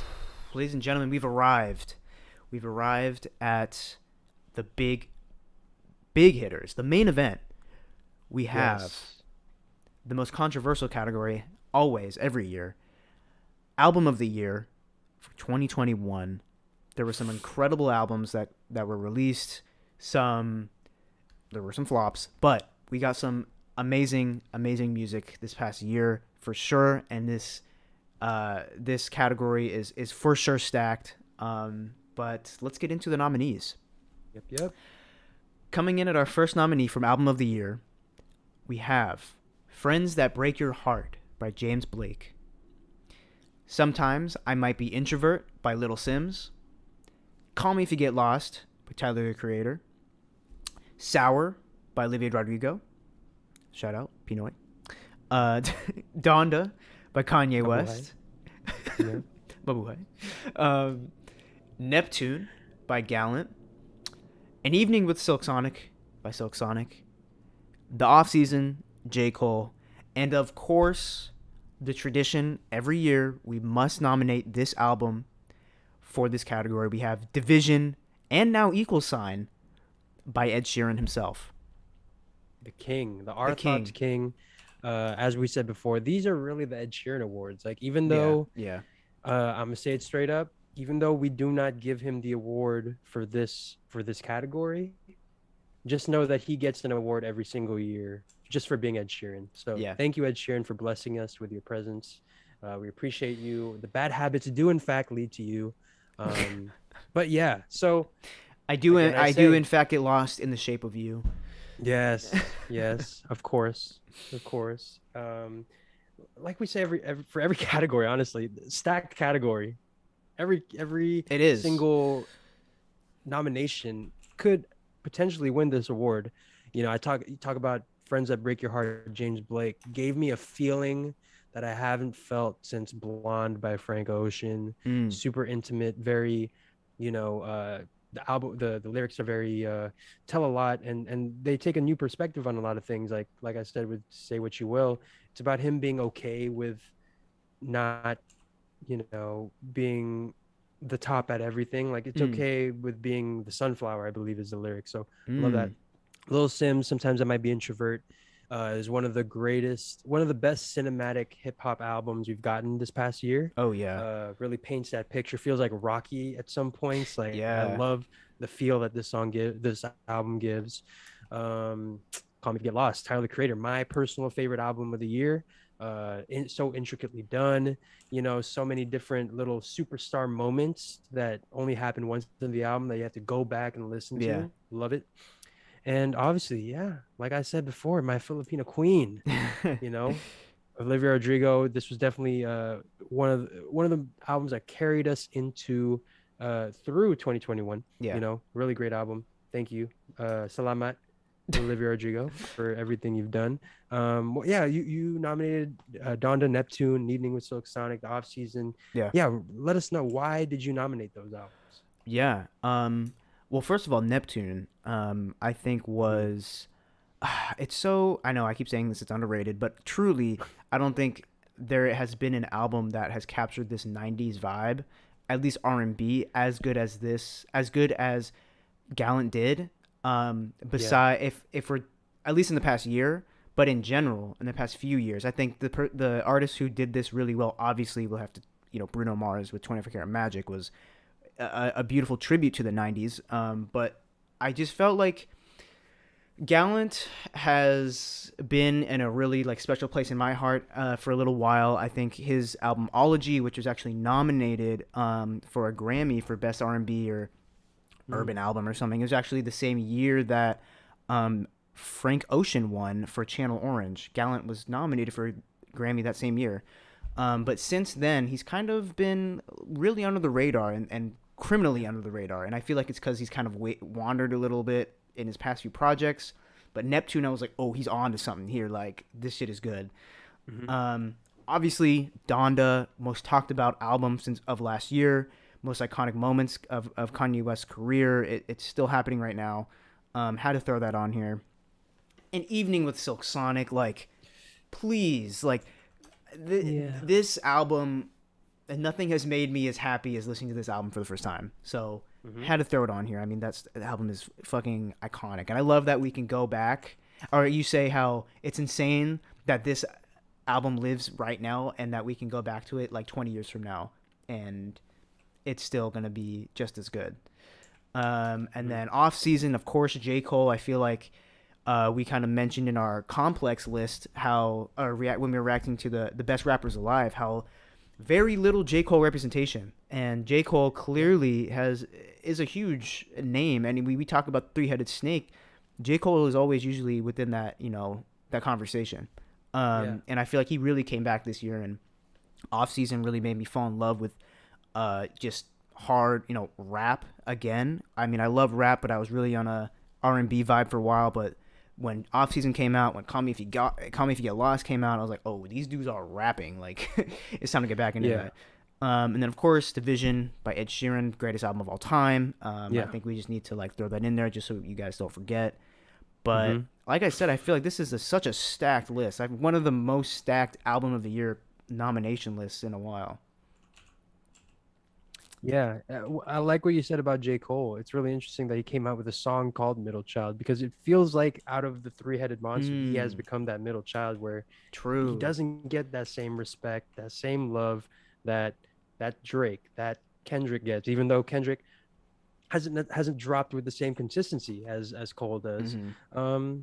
Ladies and gentlemen, we've arrived. We've arrived at the big hitters, the main event. We have the most controversial category, always, every year. Album of the year for 2021. There were some incredible albums that were released. There were some flops, but we got some amazing music this past year for sure. And this category is for sure stacked. But let's get into the nominees. Yep. Coming in at our first nominee from Album of the Year, we have Friends That Break Your Heart by James Blake. Sometimes I Might Be Introvert by Little Sims. Call Me If You Get Lost by Tyler, the Creator. Sour by Olivia Rodrigo. Shout out, Pinoy. Donda by Kanye West. Yeah. Babuhay. Neptune by Gallant. An Evening with Silk Sonic by Silk Sonic. The Off Season, J. Cole. And of course, the tradition, every year we must nominate this album for this category. We have Division and now Equal Sign by Ed Sheeran himself. The king, the Our Thoughts King. As we said before, these are really the Ed Sheeran awards. Like, even though I'm gonna say it straight up, even though we do not give him the award for this category, just know that he gets an award every single year just for being Ed Sheeran. So thank you, Ed Sheeran, for blessing us with your presence. We appreciate you. The bad habits do in fact lead to you. But yeah, so I do in fact get lost in the shape of you. Yes, of course. Like we say for every category, honestly, stacked category. Every it is single nomination could potentially win this award. You know, you talk about Friends That Break Your Heart. James Blake gave me a feeling that I haven't felt since Blonde by Frank Ocean. Super intimate, very, the album, the lyrics are very tell a lot, and they take a new perspective on a lot of things. Like I said with Say What You Will, it's about him being okay with not, being the top at everything. Like, it's okay with being the sunflower, I believe is the lyric. So I love that. Lil Sims, Sometimes I Might Be Introvert, is one of the best cinematic hip hop albums we've gotten this past year. Oh yeah. Really paints that picture. Feels like Rocky at some points. Like, I love the feel that this album gives. Call Me If You Get Lost, Tyler, the Creator, my personal favorite album of the year. So intricately done, so many different little superstar moments that only happen once in the album that you have to go back and listen to. Love it. And obviously, like I said before, my Filipina queen, Olivia Rodrigo. This was definitely one of the albums that carried us into through 2021. Really great album. Thank you, salamat, Olivia Rodrigo, for everything you've done. You nominated Donda, Neptune, An Evening with Silk Sonic, The Off Season. Let us know, why did you nominate those albums? Well, first of all, Neptune, I think was, it's so, I know I keep saying this, it's underrated, but truly, I don't think there has been an album that has captured this 90s vibe, at least R&B, as good as Gallant did. If we're, at least in the past year, but in general, in the past few years, I think the artist who did this really well, obviously we'll have to, Bruno Mars with 24 Karat Magic was a beautiful tribute to the 90s. But I just felt like Gallant has been in a really special place in my heart for a little while. I think his album Ology, which was actually nominated for a Grammy for Best R&B or Urban Album or something, it was actually the same year that Frank Ocean won for Channel Orange. Gallant was nominated for a Grammy that same year. But since then, he's kind of been really under the radar and criminally under the radar. And I feel like it's because he's kind of wandered a little bit in his past few projects. But Neptune, I was like, oh, he's on to something here. Like, this shit is good. Obviously, Donda, most talked about album of last year. Most iconic moments of Kanye West's career. It's still happening right now. Had to throw that on here. An Evening with Silk Sonic, please, this album, nothing has made me as happy as listening to this album for the first time. So had to throw it on here. I mean, the album is fucking iconic, and I love that we can go back. Or you say how it's insane that this album lives right now, and that we can go back to it 20 years from now, and it's still gonna be just as good. And then Off Season, of course, J. Cole. I feel like we kind of mentioned in our complex list how when we were reacting to the best rappers alive, how very little J. Cole representation. And J. Cole clearly is a huge name. And we talk about Three-Headed Snake. J. Cole is always usually within that, that conversation. And I feel like he really came back this year and Off season really made me fall in love with just hard, rap again. I mean, I love rap, but I was really on a R&B vibe for a while. But when Off Season came out, when Call Me If You Get Lost came out, I was like, oh, these dudes are rapping. Like, it's time to get back into it. And then of course, Division by Ed Sheeran, greatest album of all time. I think we just need to like throw that in there just so you guys don't forget. But like I said, I feel like this is such a stacked list. I've one of the most stacked album of the year nomination lists in a while. Yeah, I like what you said about J. Cole. It's really interesting that he came out with a song called Middle Child, because it feels like out of the three-headed monster, he has become that middle child where he doesn't get that same respect, that same love that Drake, that Kendrick gets, even though Kendrick hasn't dropped with the same consistency as Cole does.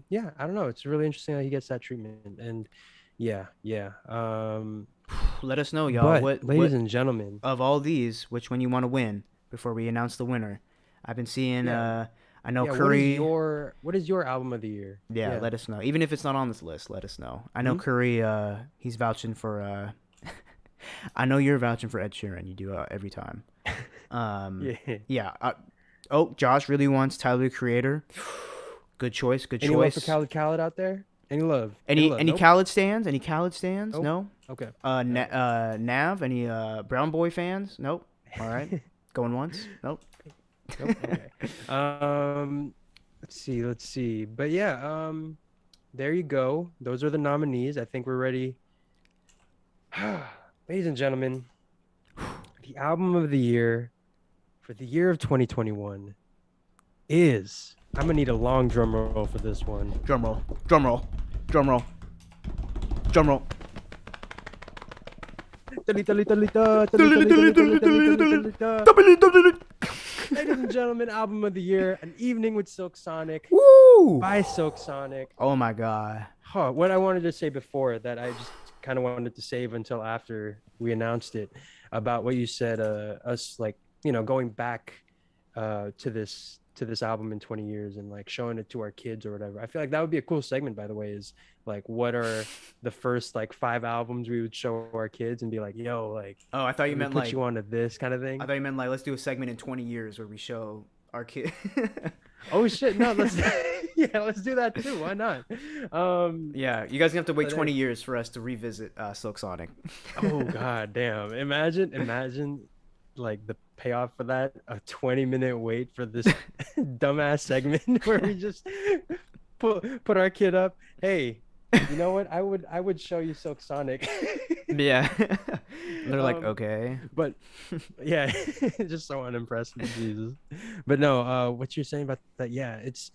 Yeah, I don't know. It's really interesting that he gets that treatment. And yeah. Let us know, y'all. Ladies and gentlemen, of all these, which one you want to win before we announce the winner? I've been seeing. I know Curry. What is your album of the year? Yeah, let us know. Even if it's not on this list, let us know. I know Curry. He's vouching for. I know you're vouching for Ed Sheeran. You do every time. Josh really wants Tyler the Creator. Good choice. Any love for Khaled out there? Any love? Any Khaled stands? Any Khaled stands? Nope. No. Okay. Nav? Any Brown Boy fans? Nope. All right. Going once? Nope. Okay. Let's see. But yeah, there you go. Those are the nominees. I think we're ready. Ladies and gentlemen, the album of the year for the year of 2021 is. I'm gonna need a long drum roll for this one. Drum roll. Drum roll. Drum roll. Drum roll. Ladies and gentlemen, album of the year, An Evening with Silk Sonic. Woo! By Silk Sonic. Oh my god. What I wanted to say before that I just kind of wanted to save until after we announced it, about what you said, us like, going back to this album in 20 years and like showing it to our kids or whatever. I feel like that would be a cool segment, by the way, is like, what are the first like 5 albums we would show our kids and be like, yo, like, oh, I thought you meant put like you onto this kind of thing. I thought you meant like, let's do a segment in 20 years where we show our kids. Oh shit, no, let's let's do that too. Why not? Yeah, you guys have to wait 20 years for us to revisit Silk Sonic. Oh god damn. Imagine like the payoff for that, a 20-minute wait for this dumbass segment where we just put our kid up. Hey, you know what? I would show you Silk Sonic. Yeah. They're like, okay. But yeah, just so unimpressive. Jesus. But no, what you're saying about that, yeah, it's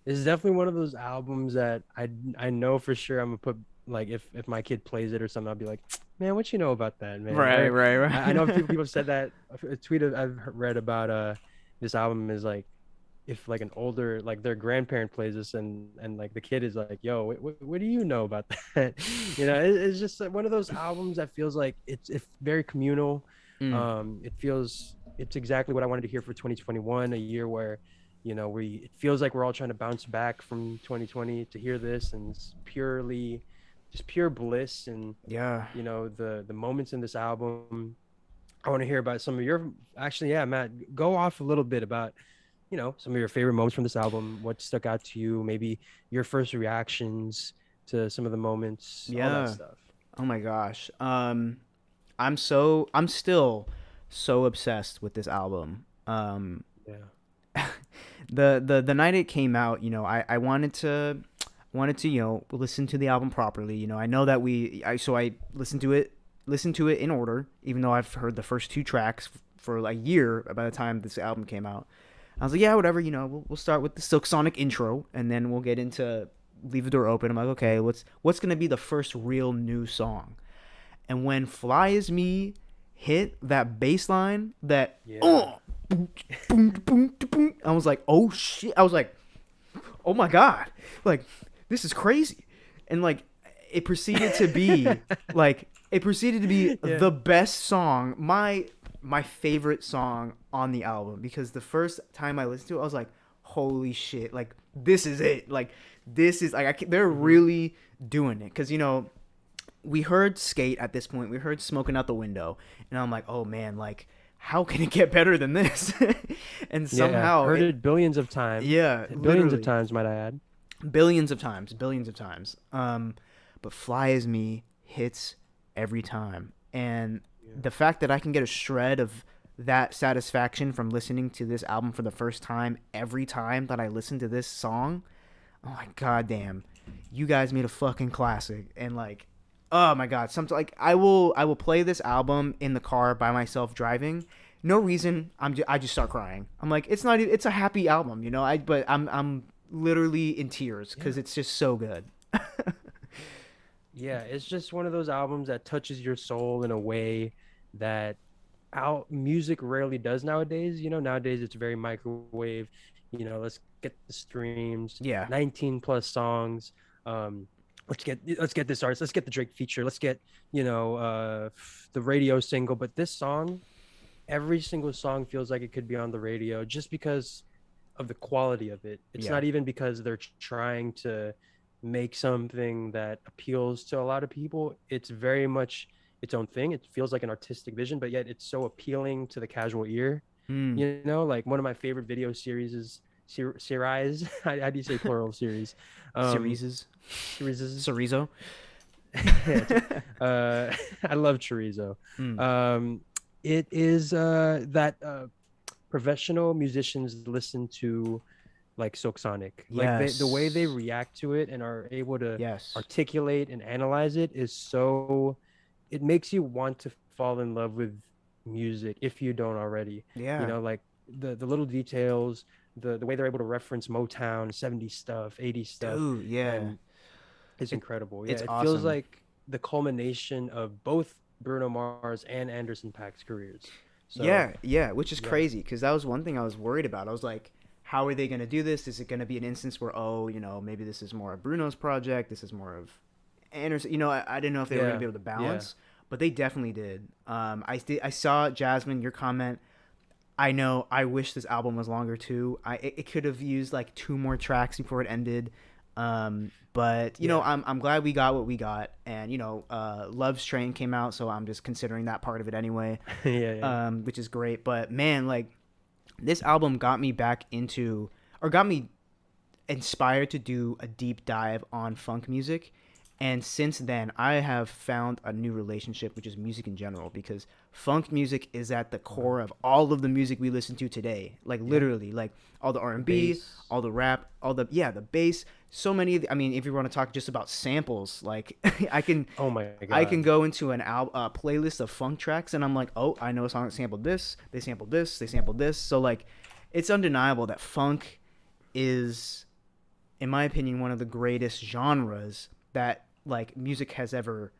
definitely one of those albums that I know for sure I'm gonna put, like, if my kid plays it or something, I'll be like, man, what you know about that, man? Right. I know people have said that. A tweet I've read about this album is like, if like an older, like their grandparent plays this and like the kid is like, yo, what do you know about that? It's just like one of those albums that feels like it's very communal. It's exactly what I wanted to hear for 2021, a year where it feels like we're all trying to bounce back from 2020 to hear this, and it's just pure bliss. And the moments in this album, I want to hear about some of your, actually, yeah, Matt, go off a little bit about some of your favorite moments from this album, what stuck out to you, maybe your first reactions to some of the moments, all that stuff. Oh my gosh. I'm still so obsessed with this album. The night it came out, I wanted to listen to the album properly. I know that I listened to it in order, even though I've heard the first 2 tracks for a year by the time this album came out. I was like, yeah, whatever, we'll start with the Silk Sonic intro, and then we'll get into Leave the Door Open. I'm like, okay, what's going to be the first real new song? And when Fly Is Me hit that bass line, that, boom, boom, boom, boom, I was like, oh, shit. I was like, oh, my God. Like, this is crazy. And, like, it proceeded to be, the best song, my favorite song on the album, because the first time I listened to it, I was like, holy shit, like, this is it. Like, this is, like, they're really doing it. Because, we heard Skate at this point. We heard Smoking Out the Window, and I'm like, oh man, like how can it get better than this? And somehow, heard it billions of times. yeah, Billions literally of times, might I add. billions of times, billions of times. But Fly As Me hits every time, and the fact that I can get a shred of that satisfaction from listening to this album for the first time every time that I listen to this song, I'm like, god damn, you guys made a fucking classic. And like, oh my god, something like I will play this album in the car by myself driving. No reason, I just start crying. I'm like, it's not, it's a happy album, you know. But I'm literally in tears because it's just so good. Yeah, it's just one of those albums that touches your soul in a way that music rarely does nowadays. You know, nowadays it's very microwave. You know, let's get the streams. Yeah. 19 plus songs. Let's get this artist. Let's get the Drake feature. Let's get the radio single. But this song, every single song feels like it could be on the radio just because of the quality of it. It's not even because they're trying to make something that appeals to a lot of people. It's very much its own thing. It feels like an artistic vision, but yet it's so appealing to the casual ear. You know, like one of my favorite video series is series. How do you say plural of series? Cerizes. Chorizo. I love chorizo. It is that professional musicians listen to like Silk Sonic. Like the way they react to it and are able to articulate and analyze it is so, it makes you want to fall in love with music if you don't already. You know, like the little details, the way they're able to reference Motown, 70s stuff, 80s stuff. Ooh, yeah. It's incredible. It's it awesome. feels like the culmination of both Bruno Mars and Anderson .Paak's careers. So, which is crazy because that was one thing I was worried about. I was like, how are they going to do this? Is it going to be an instance where, maybe this is more of Bruno's project, this is more of Anderson? You know, I didn't know if they were going to be able to balance, but they definitely did. I saw, Jasmine, your comment. I know, I wish this album was longer too. It could have used like 2 more tracks before it ended. But you know, I'm glad we got what we got, and Love's Train came out, so I'm just considering that part of it anyway. Which is great. But man, like this album got me got me inspired to do a deep dive on funk music. And since then, I have found a new relationship, which is music in general, because funk music is at the core of all of the music we listen to today. Like literally, like all the R&B, all the rap, all the bass. So many. I mean, if you want to talk just about samples, like I can. Oh my god! I can go into an playlist of funk tracks, and I'm like, oh, I know a song that sampled this. They sampled this. They sampled this. So like, it's undeniable that funk is, in my opinion, one of the greatest genres that like music has ever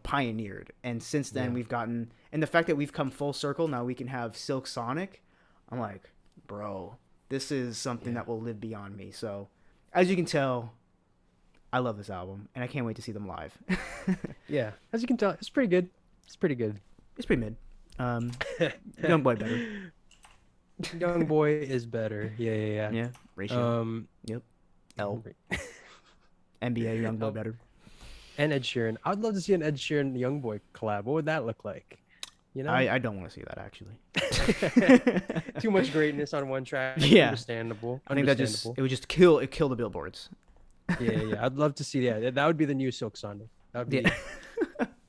pioneered. And since then we've gotten, and the fact that we've come full circle, now we can have Silk Sonic, I'm like, bro, this is something that will live beyond me. So as you can tell, I love this album and I can't wait to see them live. As you can tell, it's pretty good. It's pretty mid. Young Boy better. Young Boy is better. Yeah. Ratio. Yep. L. NBA Young Boy better. And Ed Sheeran. I'd love to see an Ed Sheeran Young Boy collab. What would that look like? You know, I don't want to see that actually. Too much greatness on one track. Yeah, understandable. I think it would just kill the billboards. Yeah. I'd love to see that. That would be the new Silk Sonic. That would be.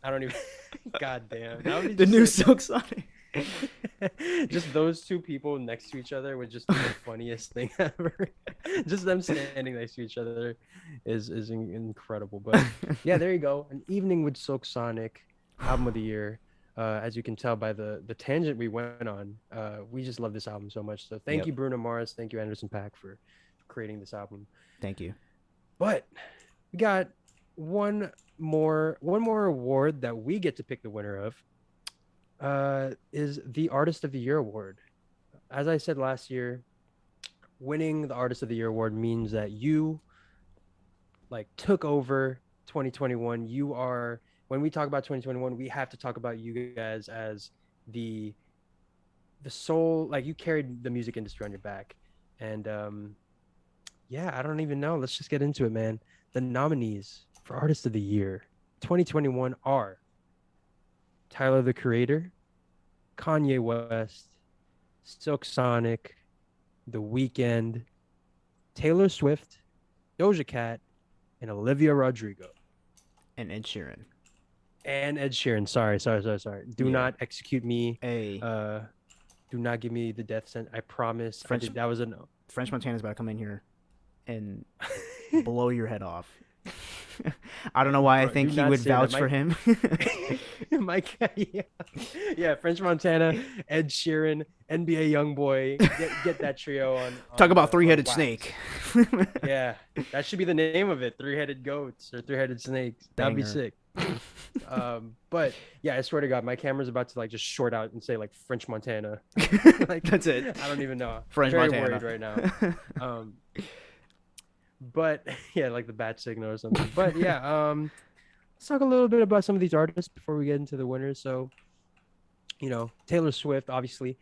I don't even. God damn. That would be the new Silk Sonic. Just those two people next to each other would just be the funniest thing ever. Just them standing next to each other is incredible. But yeah, there you go. An Evening with Silk Sonic, album of the year. As you can tell by the tangent we went on, we just love this album so much. So thank you, Bruno Mars. Thank you, Anderson .Paak, for creating this album. Thank you. But we got one more award that we get to pick the winner of. Is the Artist of the Year award. As I said last year, winning the Artist of the Year award means that you like took over 2021. You are, when we talk about 2021, we have to talk about you guys as the soul, like you carried the music industry on your back. And I don't even know. Let's just get into it, man. The nominees for Artist of the Year. 2021 are Tyler the Creator, Kanye West, Silk Sonic, The Weeknd, Taylor Swift, Doja Cat, and Olivia Rodrigo. And Ed Sheeran. And Ed Sheeran. Sorry. Do Yeah. not execute me. Hey, Do not give me the death sentence. I promise. French- That was a no. French Montana's about to come in here and blow your head off. I don't know why I Bro, think do he not would say that. vouch for him. Mike, yeah, French Montana, Ed Sheeran, NBA YoungBoy. Get that trio on. Talk about on three-headed wax. snake. Yeah, that should be the name of it: three-headed goats or three-headed snakes. That'd be Banger. sick. But yeah, I swear to God, my camera's about to like just short out and say like French Montana. Like That's it. I don't even know. French Very Montana. worried right now. But yeah, like the bat signal or something. But yeah, let's talk a little bit about some of these artists before we get into the winners. So, Taylor Swift, obviously,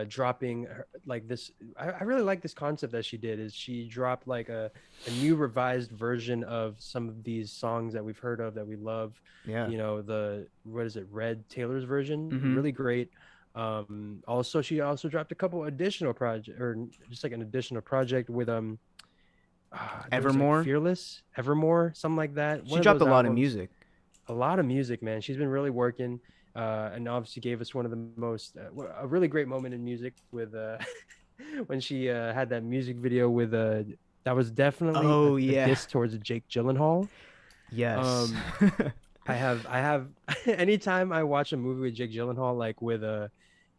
dropping like this. I really like this concept that she did. Is she dropped like a new revised version of some of these songs that we've heard of that we love. Yeah. The what is it? Red Taylor's version, Mhm. really great. Also, she also dropped a couple additional project or just like an additional project with there was, like, Evermore? Fearless, Evermore, something like that. She One of dropped a those lot of albums. music. A lot of music, man. She's been really working, and obviously gave us one of the most a really great moment in music with when she had that music video with that was definitely Oh, a yeah. diss towards Jake Gyllenhaal. Yes. I have anytime I watch a movie with Jake Gyllenhaal, like with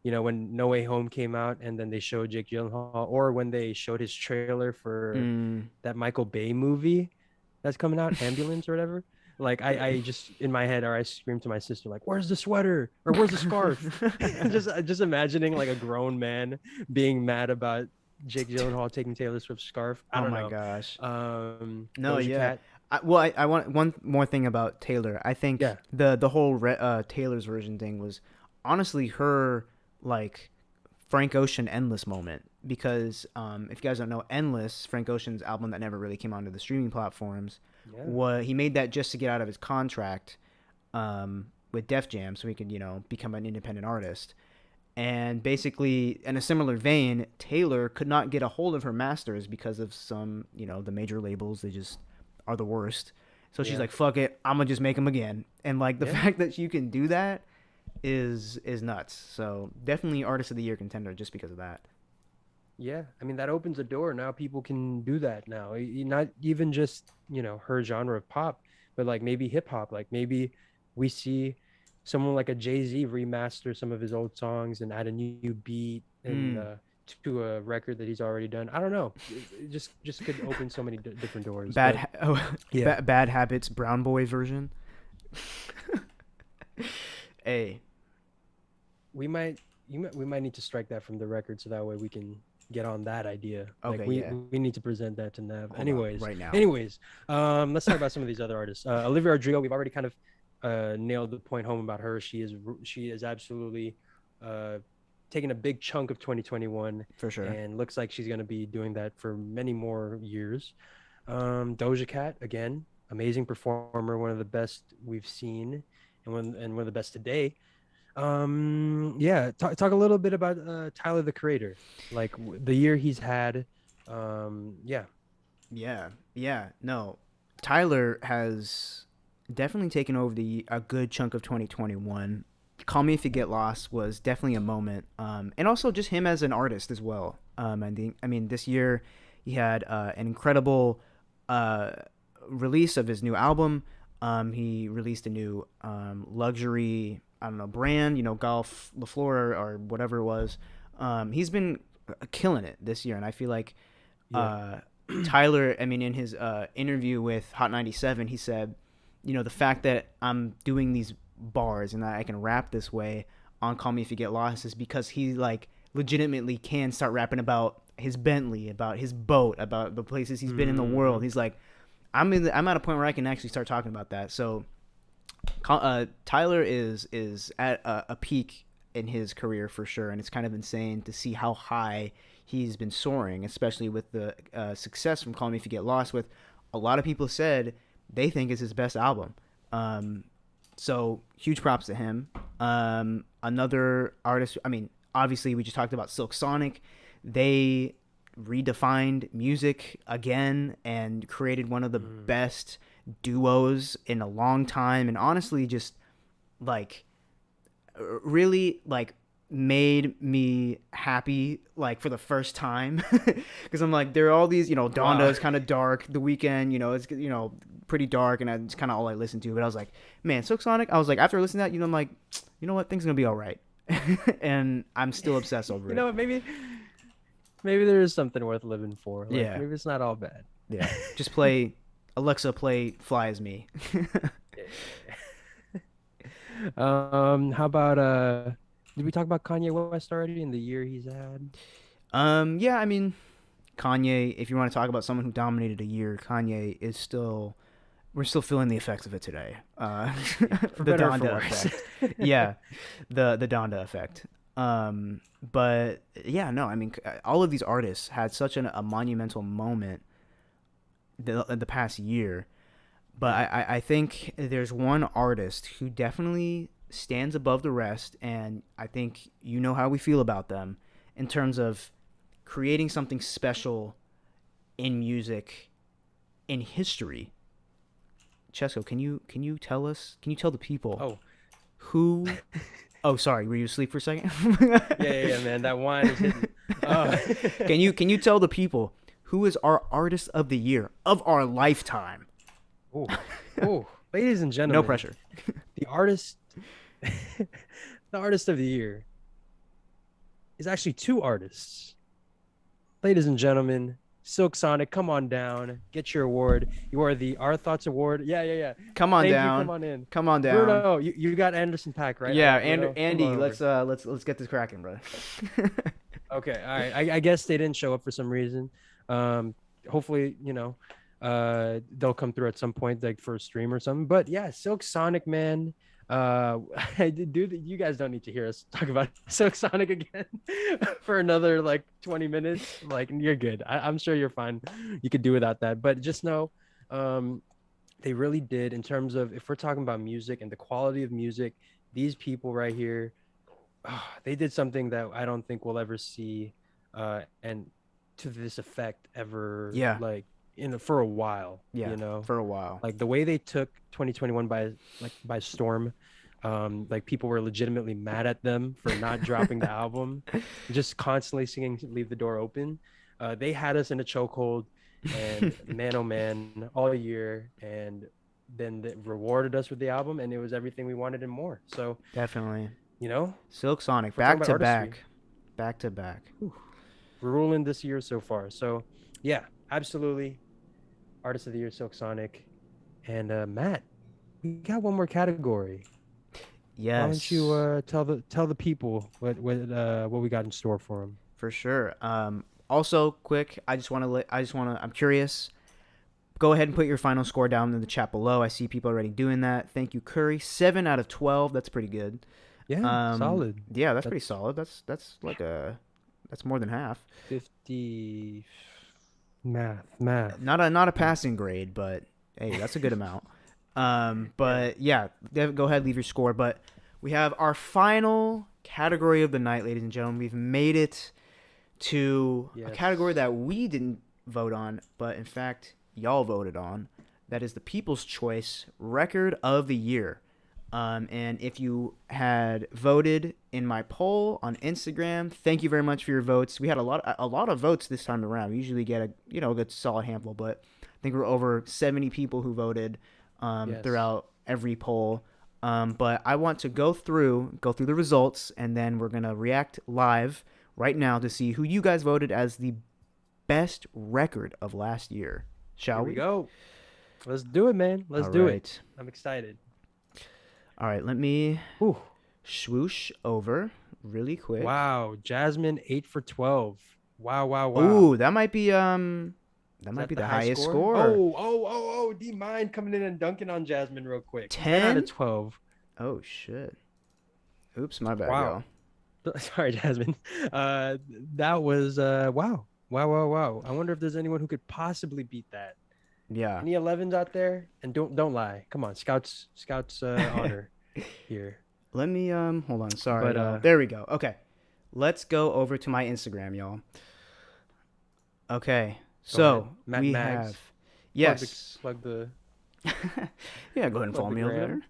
when No Way Home came out and then they showed Jake Gyllenhaal, or when they showed his trailer for that Michael Bay movie that's coming out, Ambulance or whatever. Like I just in my head, or I scream to my sister, like, "Where's the sweater? Or where's the scarf?" just imagining like a grown man being mad about Jake Gyllenhaal taking Taylor Swift's scarf. I Oh don't my know. gosh. No, No, yeah. I want one more thing about Taylor. I think Yeah. the whole Taylor's version thing was honestly her like Frank Ocean Endless moment, because if you guys don't know, Endless, Frank Ocean's album that never really came onto the streaming platforms, he made that just to get out of his contract with Def Jam so he could become an independent artist. And basically, in a similar vein, Taylor could not get a hold of her masters because of some, the major labels. They just are the worst. So she's like, fuck it, I'm going to just make them again. And, like, the fact that you can do that is nuts. So definitely Artist of the Year contender just because of that. Yeah, I mean, that opens a door. Now people can do that now. Not even just, her genre of pop, but, like, maybe hip-hop. Like, maybe we see someone like a Jay-Z remaster some of his old songs and add a new beat and to a record that he's already done. I don't know. It just could open so many different doors. Bad Habits Brown Boy version. Hey, we might need to strike that from the record so that way we can get on that idea. Okay, we need to present that to Nev. Hold Anyways, on, right now. Let's talk about some of these other artists. Olivia Rodrigo, we've already kind of nailed the point home about her. She is absolutely taking a big chunk of 2021 for sure, and looks like she's going to be doing that for many more years. Doja Cat, again, amazing performer, one of the best we've seen and one of the best today. Talk a little bit about Tyler the Creator, like the year he's had. No, Tyler has definitely taken over a good chunk of 2021. Call Me If You Get Lost was definitely a moment, and also just him as an artist as well. I mean, this year he had an incredible release of his new album. He released a new luxury, brand, Golf LaFleur or whatever it was. He's been killing it this year, and I feel like Tyler, in his interview with Hot 97, he said, the fact that I'm doing these bars and that I can rap this way on Call Me If You Get Lost is because he like legitimately can start rapping about his Bentley, about his boat, about the places he's been in the world. He's like, I'm at a point where I can actually start talking about that. So Tyler is at a peak in his career for sure, and it's kind of insane to see how high he's been soaring, especially with the success from Call Me If You Get Lost. With a lot of people said they think it's his best album. So huge props to him. Another artist, I mean, obviously we just talked about Silk Sonic. They redefined music again and created one of the best duos in a long time, and honestly just like really like made me happy like for the first time because I'm like, there are all these, Donda is kind of dark, The Weeknd, it's pretty dark, and it's kind of all I listen to. But I was like, man, Silk Sonic, I was like, after listening to that, I'm like, you know what, things are gonna be all right. And I'm still obsessed over it. You know what, maybe there is something worth living for. Like, Yeah, maybe it's not all bad. yeah. Just play Alexa, play Fly As Me. How about did we talk about Kanye West already and the year he's had? Yeah, I mean, Kanye, if you want to talk about someone who dominated a year, Kanye is still, we're still feeling the effects of it today. For The better or for Donda worse. effect. Yeah, the Donda effect. But yeah, no, I mean, all of these artists had such a monumental moment the past year. But I think there's one artist who definitely stands above the rest, and I think you know how we feel about them in terms of creating something special in music, in history. Cesco, can you tell the people who? Oh, sorry, were you asleep for a second? Yeah, man, that wine is hitting. Can you tell the people who is our artist of the year of our lifetime? Oh, ladies and gentlemen, No pressure. the artist of the year is actually two artists. Ladies and gentlemen, Silk Sonic, come on down, get your award. You are the Our Thoughts Award. Yeah. Come on Thank down. You. Come on in. Come on down. Bruno, you got Anderson .Paak, right? Yeah, Bruno, Andy, come on let's get this cracking, bro. Okay, all right. I guess they didn't show up for some reason. Hopefully, they'll come through at some point, like for a stream or something. But yeah, Silk Sonic, man. Dude, you guys don't need to hear us talk about Silk Sonic again for another like 20 minutes. Like, you're good. I'm sure you're fine. You could do without that. But just know, they really did, in terms of, if we're talking about music and the quality of music, these people right here, they did something that I don't think we'll ever see, and to this effect ever. Yeah. Like, for a while. Yeah. For a while. Like the way they took 2021 by storm. Like, people were legitimately mad at them for not dropping the album, just constantly singing "Leave the Door Open." They had us in a chokehold, and man, oh man, all year, and then they rewarded us with the album, and it was everything we wanted and more. So Definitely. Silk Sonic, we're back talking to about back to back. we're ruling this year so far. So yeah, absolutely, artist of the year, Silk Sonic. And Matt, we got one more category. Yes. Why don't you tell the people what we got in store for them? For sure. Also, quick, I'm curious. Go ahead and put your final score down in the chat below. I see people already doing that. Thank you, Curry. 7 out of 12. That's pretty good. Yeah, solid. Yeah, that's pretty solid. That's more than half. 50 math. Not a passing grade, but hey, that's a good amount. But yeah, go ahead, leave your score. But we have our final category of the night, ladies and gentlemen. We've made it to a category that we didn't vote on, but in fact, y'all voted on. That is the People's Choice Record of the Year. And if you had voted in my poll on Instagram, thank you very much for your votes. We had a lot of votes this time around. We usually get a good solid handful, but I think we're over 70 people who voted throughout every poll. But I want to go through the results, and then we're gonna react live right now to see who you guys voted as the best record of last year. Shall we? Here we go. Let's do it, man. Let's do it. I'm excited. All right, let me swoosh over really quick. Wow, Jasmine 8 for 12. Wow. Ooh, that might be the highest score. Oh, D Mind coming in and dunking on Jasmine real quick. 10 out of 12. Oh shit. Oops, my bad, wow. y'all. Sorry, Jasmine. That was wow. I wonder if there's anyone who could possibly beat that. Yeah. Any 11s out there? And don't lie. Come on, scouts honor here. Let me hold on. Sorry, But y'all. There we go. Okay. Let's go over to my Instagram, y'all. Okay. Go So ahead. Matt we Mags. have yes. Plug the Yeah, go ahead and plug follow the me over gram.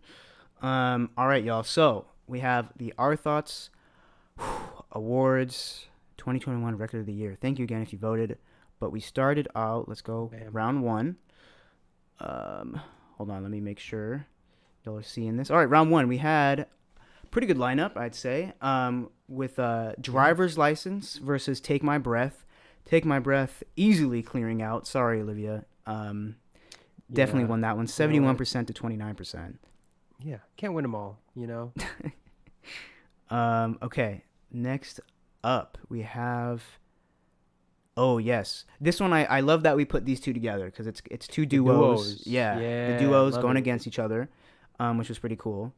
there. All right, y'all. So we have the Our Thoughts Awards 2021 Record of the Year. Thank you again if you voted. But we started out. Let's go Bam. round one. Hold on. Let me make sure y'all are seeing this. All right, round one. We had pretty good lineup, I'd say. With Driver's License versus Take My Breath. Take My Breath easily clearing out. Sorry, Olivia. Definitely Yeah. won that one. 71% to 29%. Yeah, can't win them all, you know. Okay. Next up, we have. Oh yes, this one I love that we put these two together because it's two duos. duos. Yeah, the Yeah, duos love going it. against each other, which was pretty cool.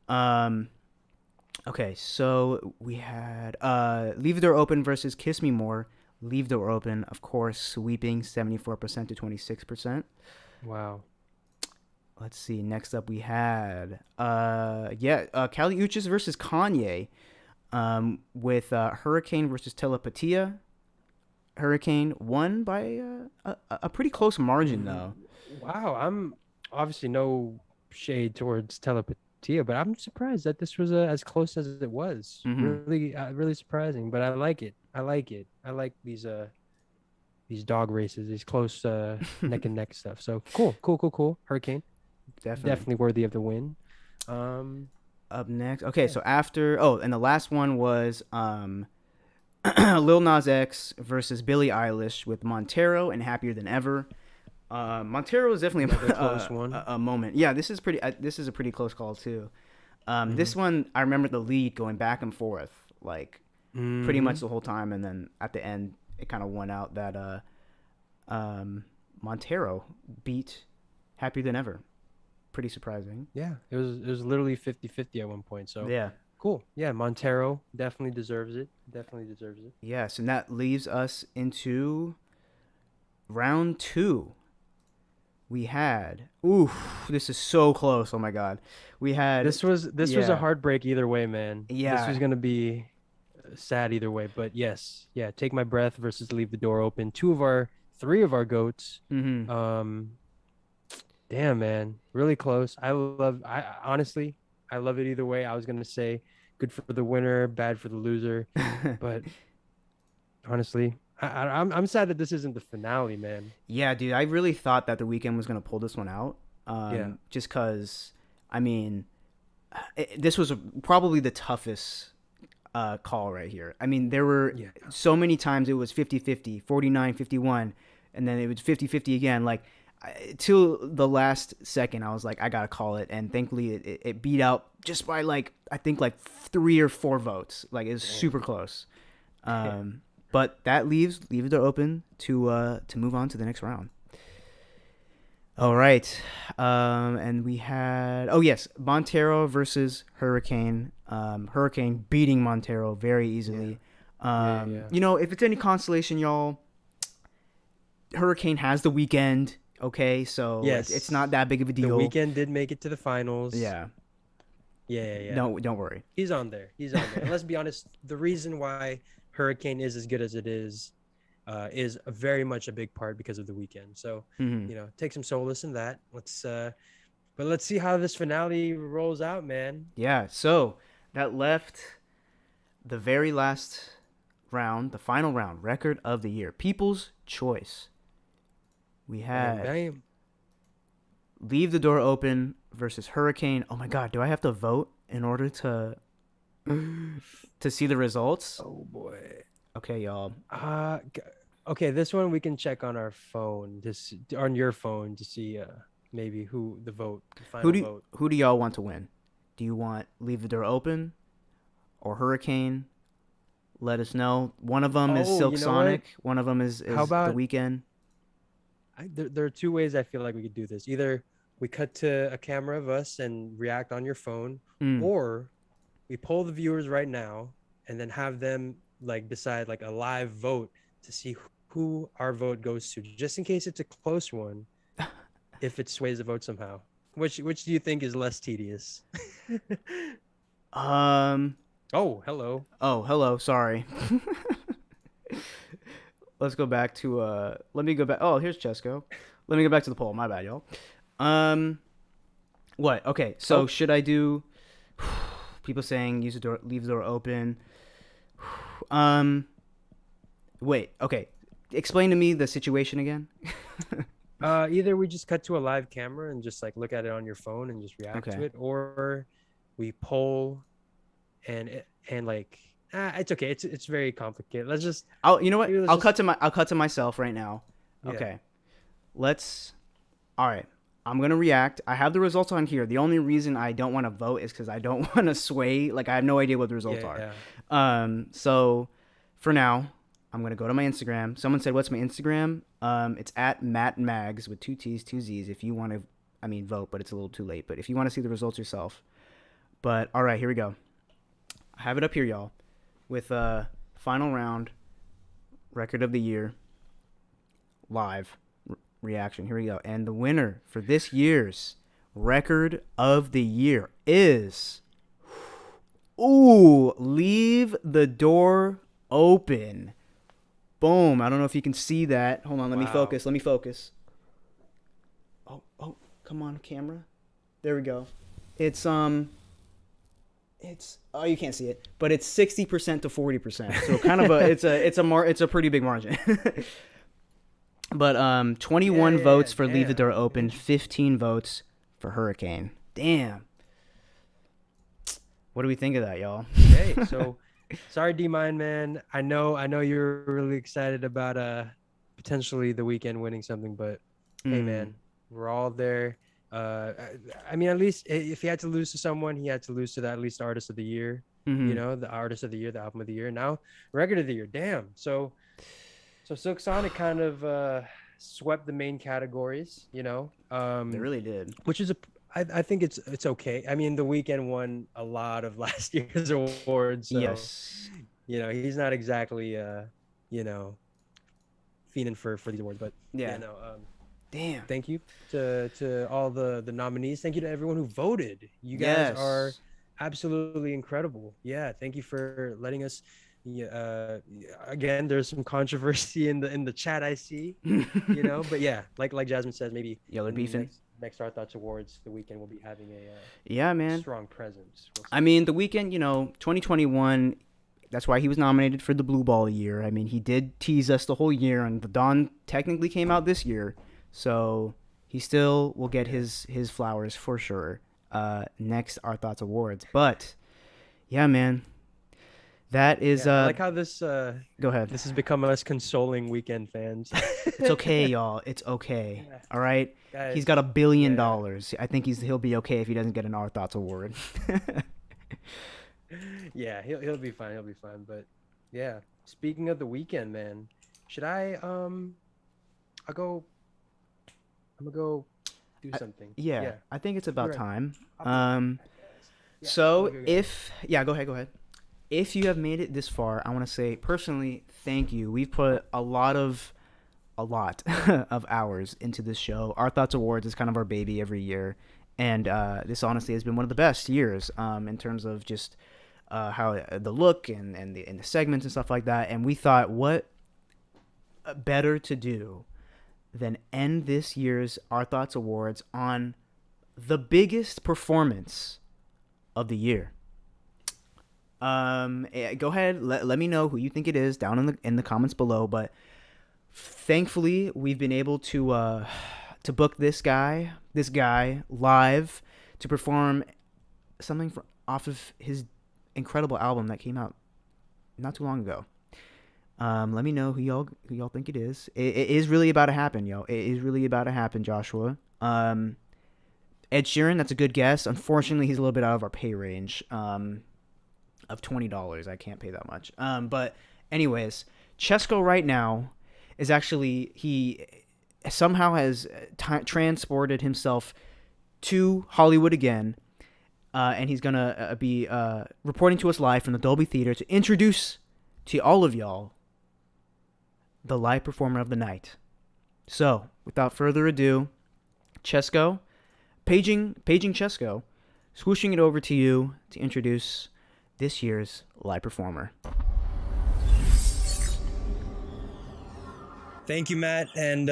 Okay, so we had Leave the Door Open versus Kiss Me More. Leave the Door Open, of course, sweeping 74% to 26%. Wow. Let's see. Next up, we had Kali Uchis versus Kanye, with Hurricane versus Telepatia. Hurricane won by a pretty close margin, though. Wow, I'm obviously no shade towards Telepatia, but I'm surprised that this was as close as it was. Mhm. Really surprising. But I like it. I like these dog races, these close neck and neck stuff. So cool. Hurricane definitely worthy of the win. Up next, okay. So after, and the last one was Lil Nas X versus Billie Eilish with Montero and Happier Than Ever. Montero is definitely Another close one. a moment. Yeah, this is pretty. This is a pretty close call too. This one, I remember the lead going back and forth like pretty much the whole time, and then at the end, it kind of won out that Montero beat Happier Than Ever. Pretty surprising. Yeah, it was literally 50-50 at one point. So Yeah. cool. Yeah, Montero definitely deserves it. Yes, and that leaves us into round two. We had this is so close. Oh my god. We had This was a heartbreak either way, man. Yeah. This was gonna be sad either way. But yes, yeah. Take My Breath versus Leave the Door Open. Three of our goats. Mhm. Damn, man, really close. Honestly, I love it either way. I was gonna say good for the winner, bad for the loser, but honestly, I'm sad that this isn't the finale, man. Yeah, dude, I really thought that The Weeknd was going to pull this one out. Yeah. Just cuz I mean, this was probably the toughest call right here. I mean, there were so many times it was 50-50, 49-51, and then it was 50-50 again. Like, till the last second, I was like, I got to call it. And thankfully, it beat out just by, like, I think, like 3 or 4 votes. Like, it was super close. But that leave it open to move on to the next round. All right. And we had, Montero versus Hurricane. Hurricane beating Montero very easily. You know, if it's any consolation, y'all, Hurricane has The Weeknd. Okay, so it's not that big of a deal. The Weeknd did make it to the finals. Yeah. No, don't worry. He's on there. And let's be honest, the reason why Hurricane is as good as it is very much a big part because of The Weeknd. So, you know, take some solace in that. Let's see how this finale rolls out, man. Yeah, so that left the very last round, the final round, Record of the Year, People's Choice. We had Bam. Leave the Door Open versus Hurricane. Oh my God, do I have to vote in order to see the results? Oh boy. Okay, y'all. Okay, this one we can check on our phone, on your phone to see maybe who the final vote. Who do y'all want to win? Do you want Leave the Door Open or Hurricane? Let us know. One of them is Silk Sonic. One of them is The Weeknd. There are 2 ways I feel like we could do this. Either we cut to a camera of us and react on your phone, or we poll the viewers right now and then have them like decide like a live vote to see who our vote goes to, just in case it's a close one. if it sways the vote somehow. Which do you think is less tedious? Um. Oh, hello. Oh, hello. Sorry. Let's go back to let me go back. Oh, here's Cesco. Let me go back to the poll. My bad, y'all. What? Okay. So Oh. should I do people saying use the door, leave the door open? Wait. Okay. Explain to me the situation again. Either we just cut to a live camera and just like look at it on your phone and just react to Okay. it, or we poll and like it's okay. It's very complicated. Let's just You know what? maybe let's I'll cut to myself right now. Yeah. Okay. All right. I'm going to react. I have the results on here. The only reason I don't want to vote is cuz I don't want to sway. Like I have no idea what the results Yeah. are. So for now, I'm going to go to my Instagram. Someone said, "What's my Instagram?" It's at Matt Mags with 2 T's, 2 Z's if you want to vote, but it's a little too late. But if you want to see the results yourself. But all right, here we go. I have it up here, y'all, with final round record of the year live reaction. Here we go. And the winner for this year's record of the year is Leave the Door Open. Boom. I don't know if you can see that. Hold on, let me Wow. focus. Oh, come on, camera. There we go. It's you can't see it, but it's 60% to 40%. So kind of it's a pretty big margin. But 21 votes for Leave the damn. Door Open, 15 votes for Hurricane. Damn. What do we think of that, y'all? Okay, so sorry, D-Mine, man. I know you're really excited about potentially the weekend winning something, but hey, man, we're all there. I mean, at least if he had to lose to someone, he had to lose to the at least artist of the year. Mhm. You know, the artist of the year, the album of the year. Now, record of the year. Damn. So Silk Sonic kind of swept the main categories. You know, They really did. which is I think it's okay. I mean, the weekend won a lot of last year's awards. So, Yes. you know, he's not exactly you know, fiending for these awards, but Yeah. no. Damn. Thank you to all the nominees. Thank you to everyone who voted. You guys are absolutely incredible. Yeah, thank you for letting us. Yeah, again, there's some controversy in the chat I see. You know, but yeah, like Jasmine says, maybe Y'all are in beefing? next Our Thoughts Awards, the weekend will be having a Yeah, man. strong presence. We'll see. I mean, the weekend, 2021, that's why he was nominated for the Blue Ball year. I mean, he did tease us the whole year, and the Dawn technically came out this year. So he still will get his flowers for sure next Our Thoughts Awards. But, yeah, man. That is... I like how this go ahead. this has become us consoling weekend fans. It's okay, y'all. It's okay. Yeah. All right? Guys, He's got $1 billion. yeah. I think he'll be okay if he doesn't get an Our Thoughts Award. Yeah, he'll be fine. He'll be fine. But yeah, speaking of the weekend, man, should I'm gonna go do something. Yeah, I think it's about You're time. Yeah, So I'll go get go ahead. If you have made it this far, I want to say personally, thank you. We've put a lot of hours into this show. Our Thoughts Awards is kind of our baby every year, and this honestly has been one of the best years in terms of just how the look and the segments and stuff like that. And we thought, what better to do than end this year's Our Thoughts Awards on the biggest performance of the year. Go ahead, let me know who you think it is down in the comments below. But thankfully, we've been able to book this guy live to perform something off of his incredible album that came out not too long ago. Let me know who y'all think it is. It is really about to happen, yo. It is really about to happen, Joshua. Ed Sheeran, that's a good guess. Unfortunately, he's a little bit out of our pay range. Of $20, I can't pay that much. But anyways, Cesco right now is actually, he somehow has transported himself to Hollywood again, and he's gonna be reporting to us live from the Dolby Theater to introduce to all of y'all the live performer of the night. So, without further ado, Cesco, paging Cesco, swooshing it over to you to introduce this year's live performer. Thank you, Matt. And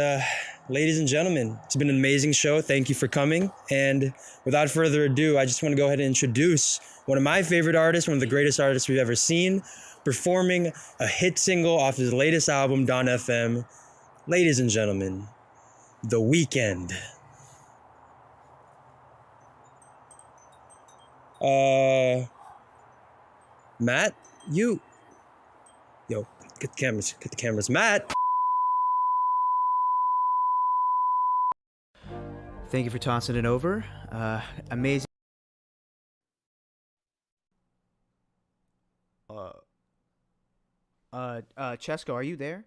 ladies and gentlemen, it's been an amazing show. Thank you for coming. And without further ado, I just want to go ahead and introduce one of my favorite artists, one of the greatest artists we've ever seen, performing a hit single off his latest album, Dawn FM. Ladies and gentlemen, The WEEKND. Matt, get the cameras. Matt. Thank you for tossing it over. Amazing. Cesco, are you there?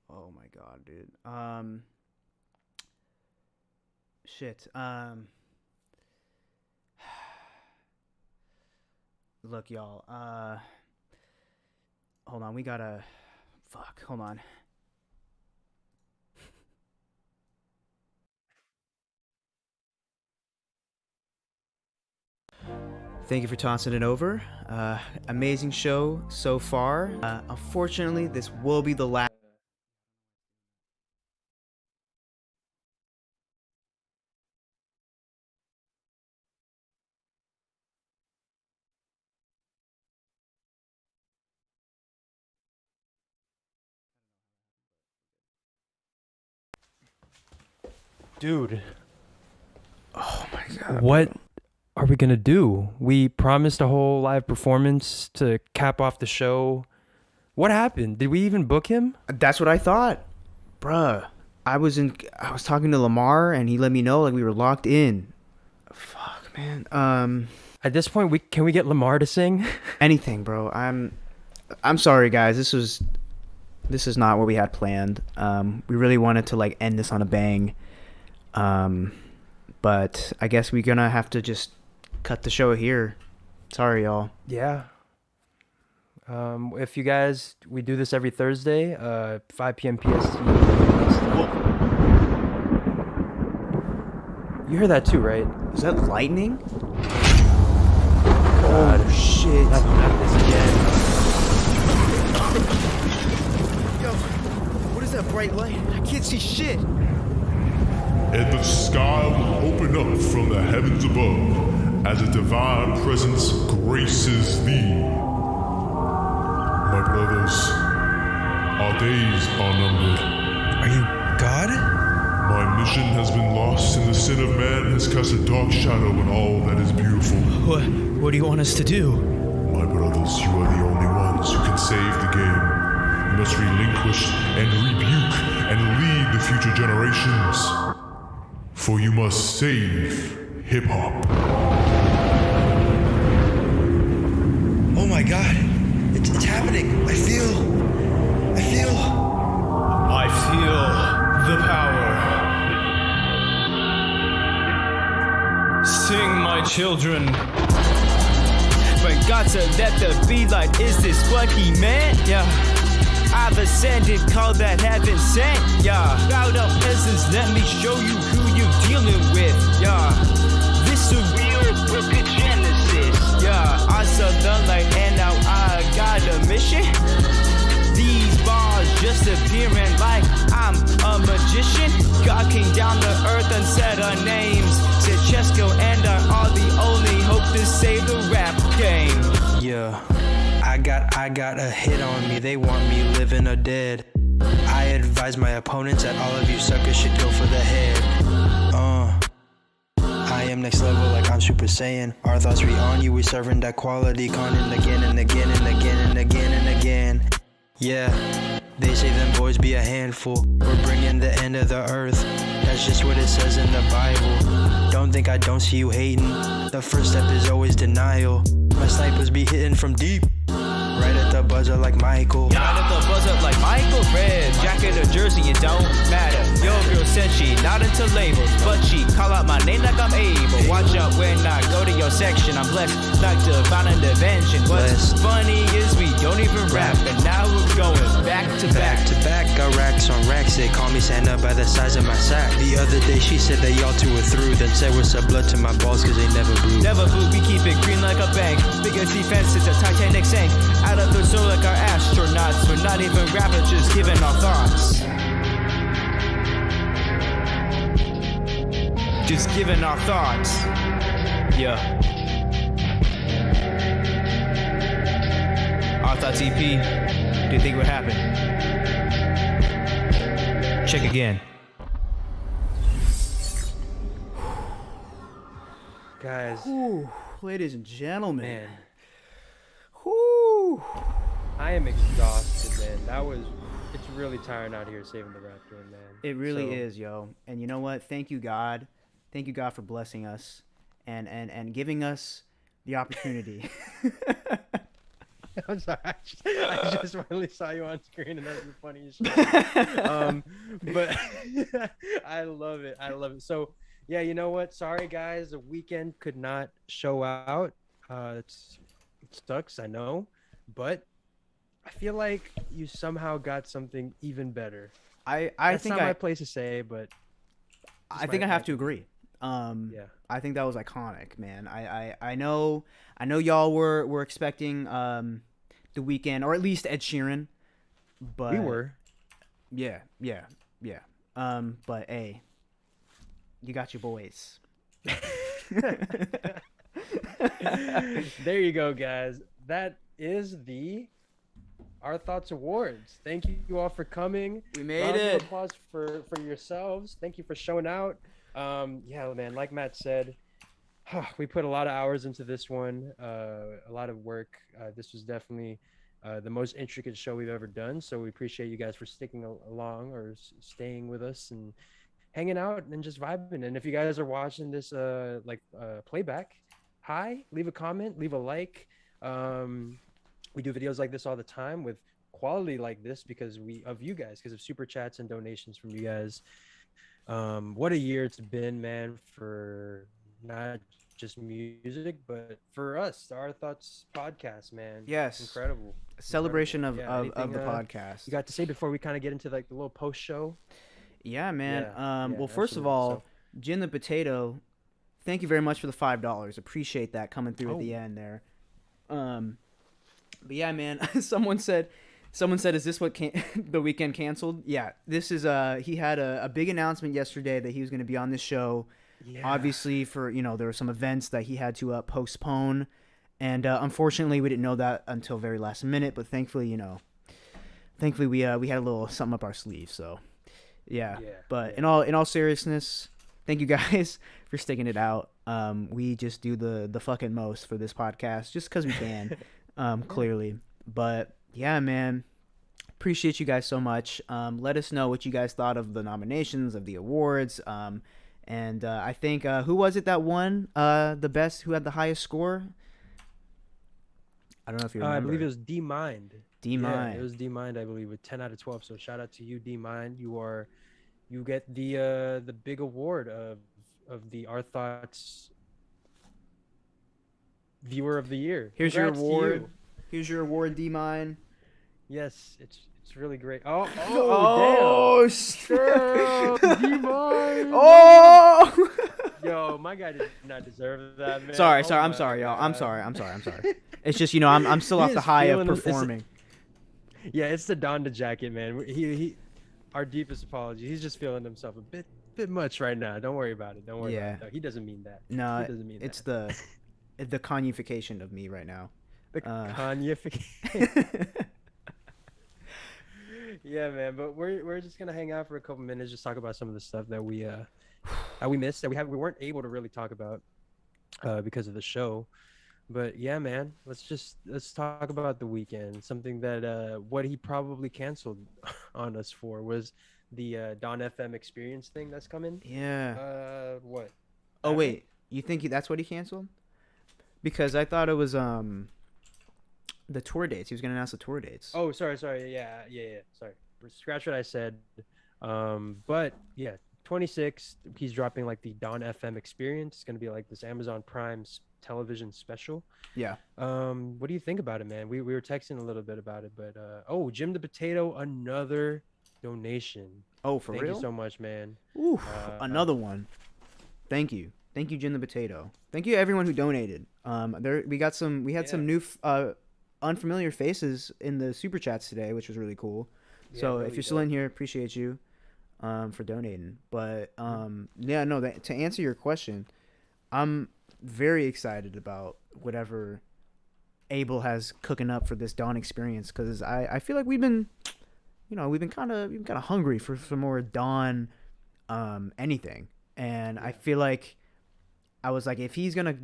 Oh my god, dude. Shit. Look, y'all. Hold on. We gotta. Fuck. Hold on. Thank you for tossing it over. Amazing show so far. Unfortunately, this will be the last. Dude, Oh my god. what are we gonna do? We promised a whole live performance to cap off the show. What happened? Did we even book him? That's what I thought, bruh. I was talking to Lamar, and he let me know like we were locked in. Fuck, man. At this point, can we get Lamar to sing? Anything, bro. I'm sorry, guys. This is not what we had planned. We really wanted to like end this on a bang. But I guess we're gonna have to just cut the show here. Sorry, y'all. Yeah. If you guys, we do this every Thursday, 5 p.m. PST. You heard that too, right? Is that lightning? God. Oh shit. Not this again. Yo, what is that bright light? I can't see shit. And the sky will open up from the heavens above as a divine presence graces thee. My brothers, our days are numbered. Are you God? My mission has been lost, and the sin of man has cast a dark shadow on all that is beautiful. What do you want us to do? My brothers, you are the only ones who can save the game. You must relinquish and rebuke and lead the future generations. For you must save hip-hop. Oh my god. It's happening. I feel the power. Sing, my children. But got to let the beat like, is this what he meant? Yeah. I've ascended, call that heaven sent. Yeah. Crowd of peasants, let me show you who you dealing with. Yeah. This a real book of Genesis. Yeah. I saw the light and now I got a mission. These bars just appearing like I'm a magician. God came down to earth and said our names. Said Cesco and I are the only hope to save the rap game. Yeah, I got a hit on me. They want me living or dead. I advise my opponents that all of you suckers should go for the head. I am next level like I'm Super Saiyan. Our thoughts re on you. We serving that quality content again and again and again and again and again. Yeah, they say them boys be a handful. We're bringing the end of the earth. That's just what it says in the Bible. Don't think I don't see you hating. The first step is always denial. My snipers be hitting from deep. Right at the buzzer like Michael. Right at the buzzer like Michael. Red jacket or jersey, it don't matter. Your girl said she not into labels, but she call out my name like I'm able. Watch out when I go to your section. I'm blessed like divine intervention. What's funny is we don't even rap, and now we're going back. back to back. To back, got racks on racks. They call me Santa by the size of my sack. The other day she said that y'all two were through. Then said what's up blood to my balls cause they never blew. Never blue, we keep it green like a bank. Biggest defense since the Titanic sank. Out of the soul like our astronauts. We're not even rappers, just giving our thoughts. Just giving our thoughts. Yeah. Our Thoughts EP. Do you think would happen? Check again. Guys, Ooh, ladies and gentlemen. man, Whew. I am exhausted, man. It's really tiring out here saving the rap game, man. It really So, is, yo. And you know what? Thank you, God. Thank you, God, for blessing us and giving us the opportunity. I'm sorry. I just finally saw you on screen, and that's the funniest shit. But I love it. I love it. So, yeah, you know what? Sorry, guys. The weekend could not show out. It sucks, I know. But I feel like you somehow got something even better. I That's think not my I place to say, but I think I have to agree. yeah. I think that was iconic, man. I know y'all were expecting the weekend, or at least Ed Sheeran, but We were. yeah. But hey, you got your boys. There you go, guys. That is the Our Thoughts Awards. Thank you all for coming. We made Round of it. applause for yourselves. Thank you for showing out. Yeah, man, like Matt said, we put a lot of hours into this one, a lot of work. This was definitely the most intricate show we've ever done. So we appreciate you guys for sticking along or staying with us and hanging out and just vibing. And if you guys are watching this playback, hi, leave a comment, leave a like. We do videos like this all the time with quality like this because of you guys, because of super chats and donations from you guys. What a year it's been, man, for not just music, but for us, Our Thoughts podcast, man. Yes. Incredible. Celebration Incredible. of the Anything, podcast. You got to say before we kind of get into like the little post show? Yeah, man. Yeah, Well, first of absolutely. all, So- Gin the Potato, thank you very much for the $5. Appreciate that coming through at the Oh. end there. But yeah, man. Someone said, is this what the weekend canceled? Yeah, this is. He had a big announcement yesterday that he was going to be on this show. Yeah. Obviously, for there were some events that he had to postpone, and unfortunately, we didn't know that until very last minute. But thankfully, we had a little something up our sleeve. So, yeah. But in all seriousness, thank you guys for sticking it out. We just do the fucking most for this podcast just because we can, clearly. But yeah, man, appreciate you guys so much. Let us know what you guys thought of the nominations, of the awards. And I think who was it that won the best? Who had the highest score? I don't know if you remember. I believe it was D Mind. D Mind. Yeah, it was D Mind, I believe, with 10 out of 12. So shout out to you, D Mind. You get the big award of the Our Thoughts Viewer of the Year. Here's Congrats your to award. you. Here's your award, D Mine. Yes, it's really great. Oh, shit. damn. D Mine. Oh. Yo, my guy did not deserve that, man. Sorry, Oh I'm my sorry, y'all. I'm God. sorry. It's just I'm still off He the is high of feeling- it's- performing. Yeah, it's the Donda jacket, man. He our deepest apology. He's just feeling himself a bit much right now. Don't worry about it. Don't worry Yeah. about it. No, he doesn't mean that. No, he doesn't mean it's that. the Kanyefication of me right now. The Kanye. Yeah, man. But we're just gonna hang out for a couple minutes, just talk about some of the stuff that we missed, that we weren't able to really talk about because of the show. But yeah, man, let's talk about the weekend. Something that what he probably canceled on us for was the Don FM experience thing that's coming. Yeah. What? Oh wait, you think that's what he canceled? Because I thought it was the tour dates. He was gonna announce the tour dates. Oh, sorry. Yeah. Sorry. Scratch what I said. But yeah, 26th, he's dropping like the Dawn FM experience. It's gonna be like this Amazon Prime television special. Yeah. What do you think about it, man? We were texting a little bit about it, but oh, Jim the Potato, another donation. Oh, for Thank real? you so much, man. Ooh, another one. Thank you, Jim the Potato. Thank you to everyone who donated. We had some new unfamiliar faces in the super chats today, which was really cool. So if you're still in here, appreciate you for donating. But to answer your question, I'm very excited about whatever Abel has cooking up for this Dawn experience, because I feel like we've been kind of hungry for some more Dawn anything, and I feel like I was like, if he's gonna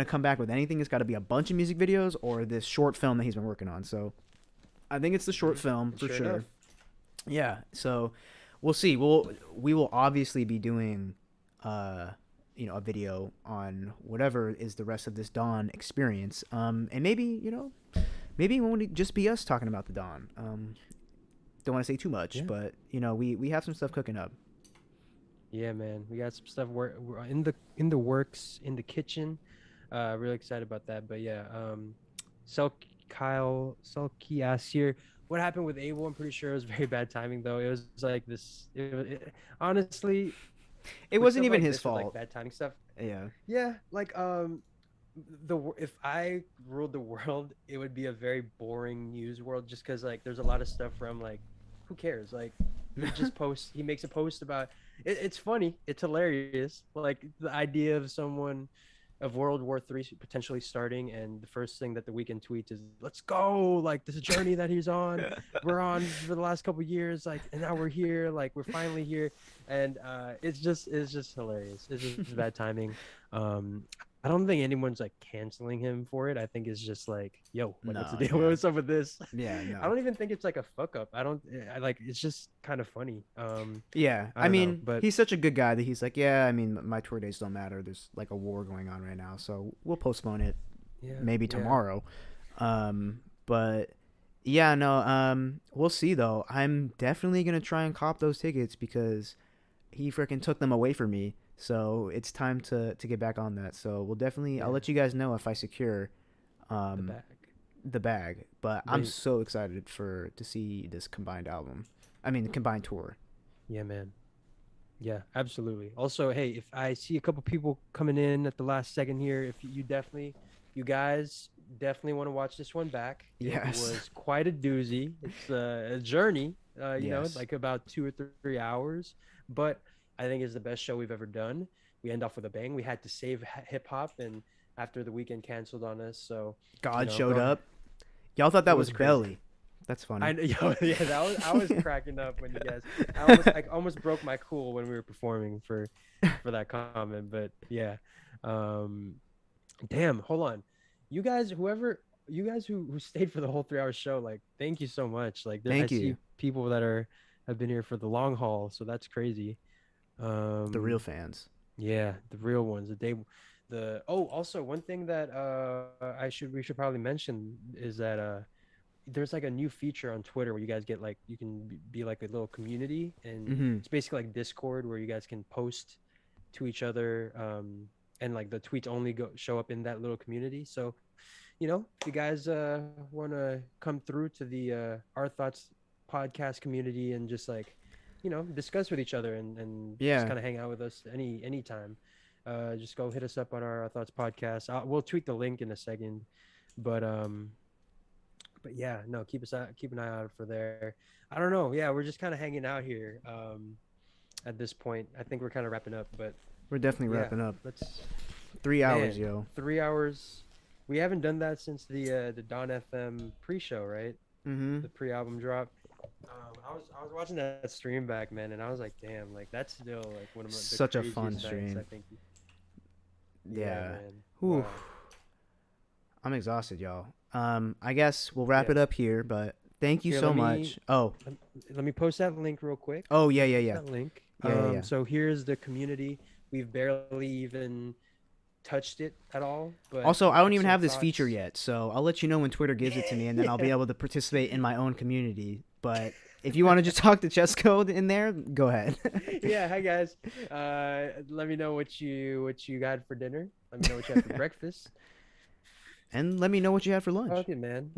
come back with anything, it's got to be a bunch of music videos or this short film that he's been working on. So I think it's the short film for sure. Enough. Yeah, so we'll see. We will obviously be doing a video on whatever is the rest of this Dawn experience. And maybe it won't just be us talking about the Dawn. Don't want to say too much, but we have some stuff cooking up. Yeah, man, we got some stuff we're in the works, in the kitchen. Really excited about that. But yeah, Selkie asks here, what happened with Abel? I'm pretty sure it was very bad timing, though. It was like this. Honestly, it wasn't even like his this with, fault. like, bad timing stuff. Yeah, like if I ruled the world, it would be a very boring news world, just because like there's a lot of stuff from like, who cares? Like, he makes a post about it. It's funny, it's hilarious, like the idea of World War III potentially starting, and the first thing that the Weekend tweets is, let's go, like this journey that he's on we're on for the last couple of years, like, and now we're here, like we're finally here. And it's just hilarious. It's just bad timing. I don't think anyone's like canceling him for it. I think it's just like, yo, like, what's the deal? What's up with this? Yeah, no. I don't even think it's like a fuck up. I like, it's just kind of funny. Yeah, I mean, but he's such a good guy that he's like, yeah, I mean, my tour dates don't matter. There's like a war going on right now, so we'll postpone it maybe tomorrow. But yeah, no, we'll see though. I'm definitely gonna try and cop those tickets because he freaking took them away from me. So it's time to get back on that. So we'll definitely, I'll let you guys know if I secure the bag. But I'm so excited to see this combined album. I mean, the combined tour. Yeah, man. Yeah, absolutely. Also, hey, if I see a couple people coming in at the last second here, if you guys definitely want to watch this one back. Yes. It was quite a doozy. It's a journey, you know, like about 2 or 3 hours, but I think it's the best show we've ever done. We end off with a bang. We had to save hip hop, and after the Weekend canceled on us, so God showed up. Y'all thought that was Belly. That's funny. I was cracking up when you guys. I almost broke my cool when we were performing for that comment, but yeah. Damn, hold on. You guys who stayed for the whole 3-hour show, like, thank you so much. Like, I see people that have been here for the long haul, so that's crazy. The real fans. Yeah, the real ones. Also one thing that we should probably mention is that there's like a new feature on Twitter where you guys get like, you can be like a little community, and it's basically like Discord where you guys can post to each other, and like the tweets only show up in that little community. So, you know, if you guys want to come through to the Our Thoughts podcast community and just like, you know, discuss with each other and just kind of hang out with us anytime, just go hit us up on our Thoughts podcast. We'll tweet the link in a second, but yeah, no, keep an eye out for there. I don't know. Yeah, we're just kind of hanging out here at this point. I think we're kind of wrapping up, but we're definitely wrapping up. Let's 3 hours, yo. 3 hours. We haven't done that since the Dawn FM pre-show, right? The pre-album drop. I was watching that stream back, man, and I was like, damn, like that's still like one of such a fun stream. I think. Yeah. Man. Wow. I'm exhausted, y'all. I guess we'll wrap it up here, but thank you so much. Let me post that link real quick. Oh yeah. That link. So here's the community. We've barely even touched it at all. But also, I don't even have this feature yet, so I'll let you know when Twitter gives it to me, and then I'll be able to participate in my own community. But if you want to just talk to Cesco in there, go ahead. Yeah, hi guys. Let me know what you got for dinner. Let me know what you had for breakfast. And let me know what you had for lunch. Okay, man.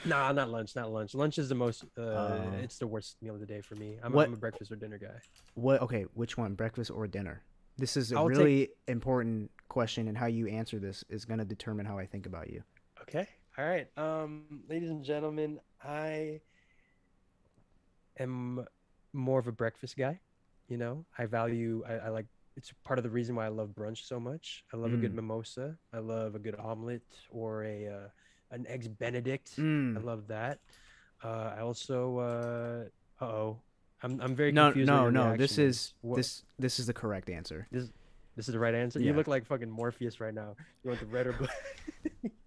Nah, not lunch. Not lunch. Lunch is the most. It's the worst meal of the day for me. I'm a breakfast or dinner guy. What? Okay, which one, breakfast or dinner? This is a I'll really important question, and how you answer this is going to determine how I think about you. Okay. All right. Ladies and gentlemen, I am more of a breakfast guy. You know, I like, it's part of the reason why I love brunch so much. I love a good mimosa. I love a good omelet or an eggs Benedict. I love that. I also I'm very confused. what your No. This reaction is this is the correct answer. This is the right answer. Yeah. You look like fucking Morpheus right now. You want the red or blue?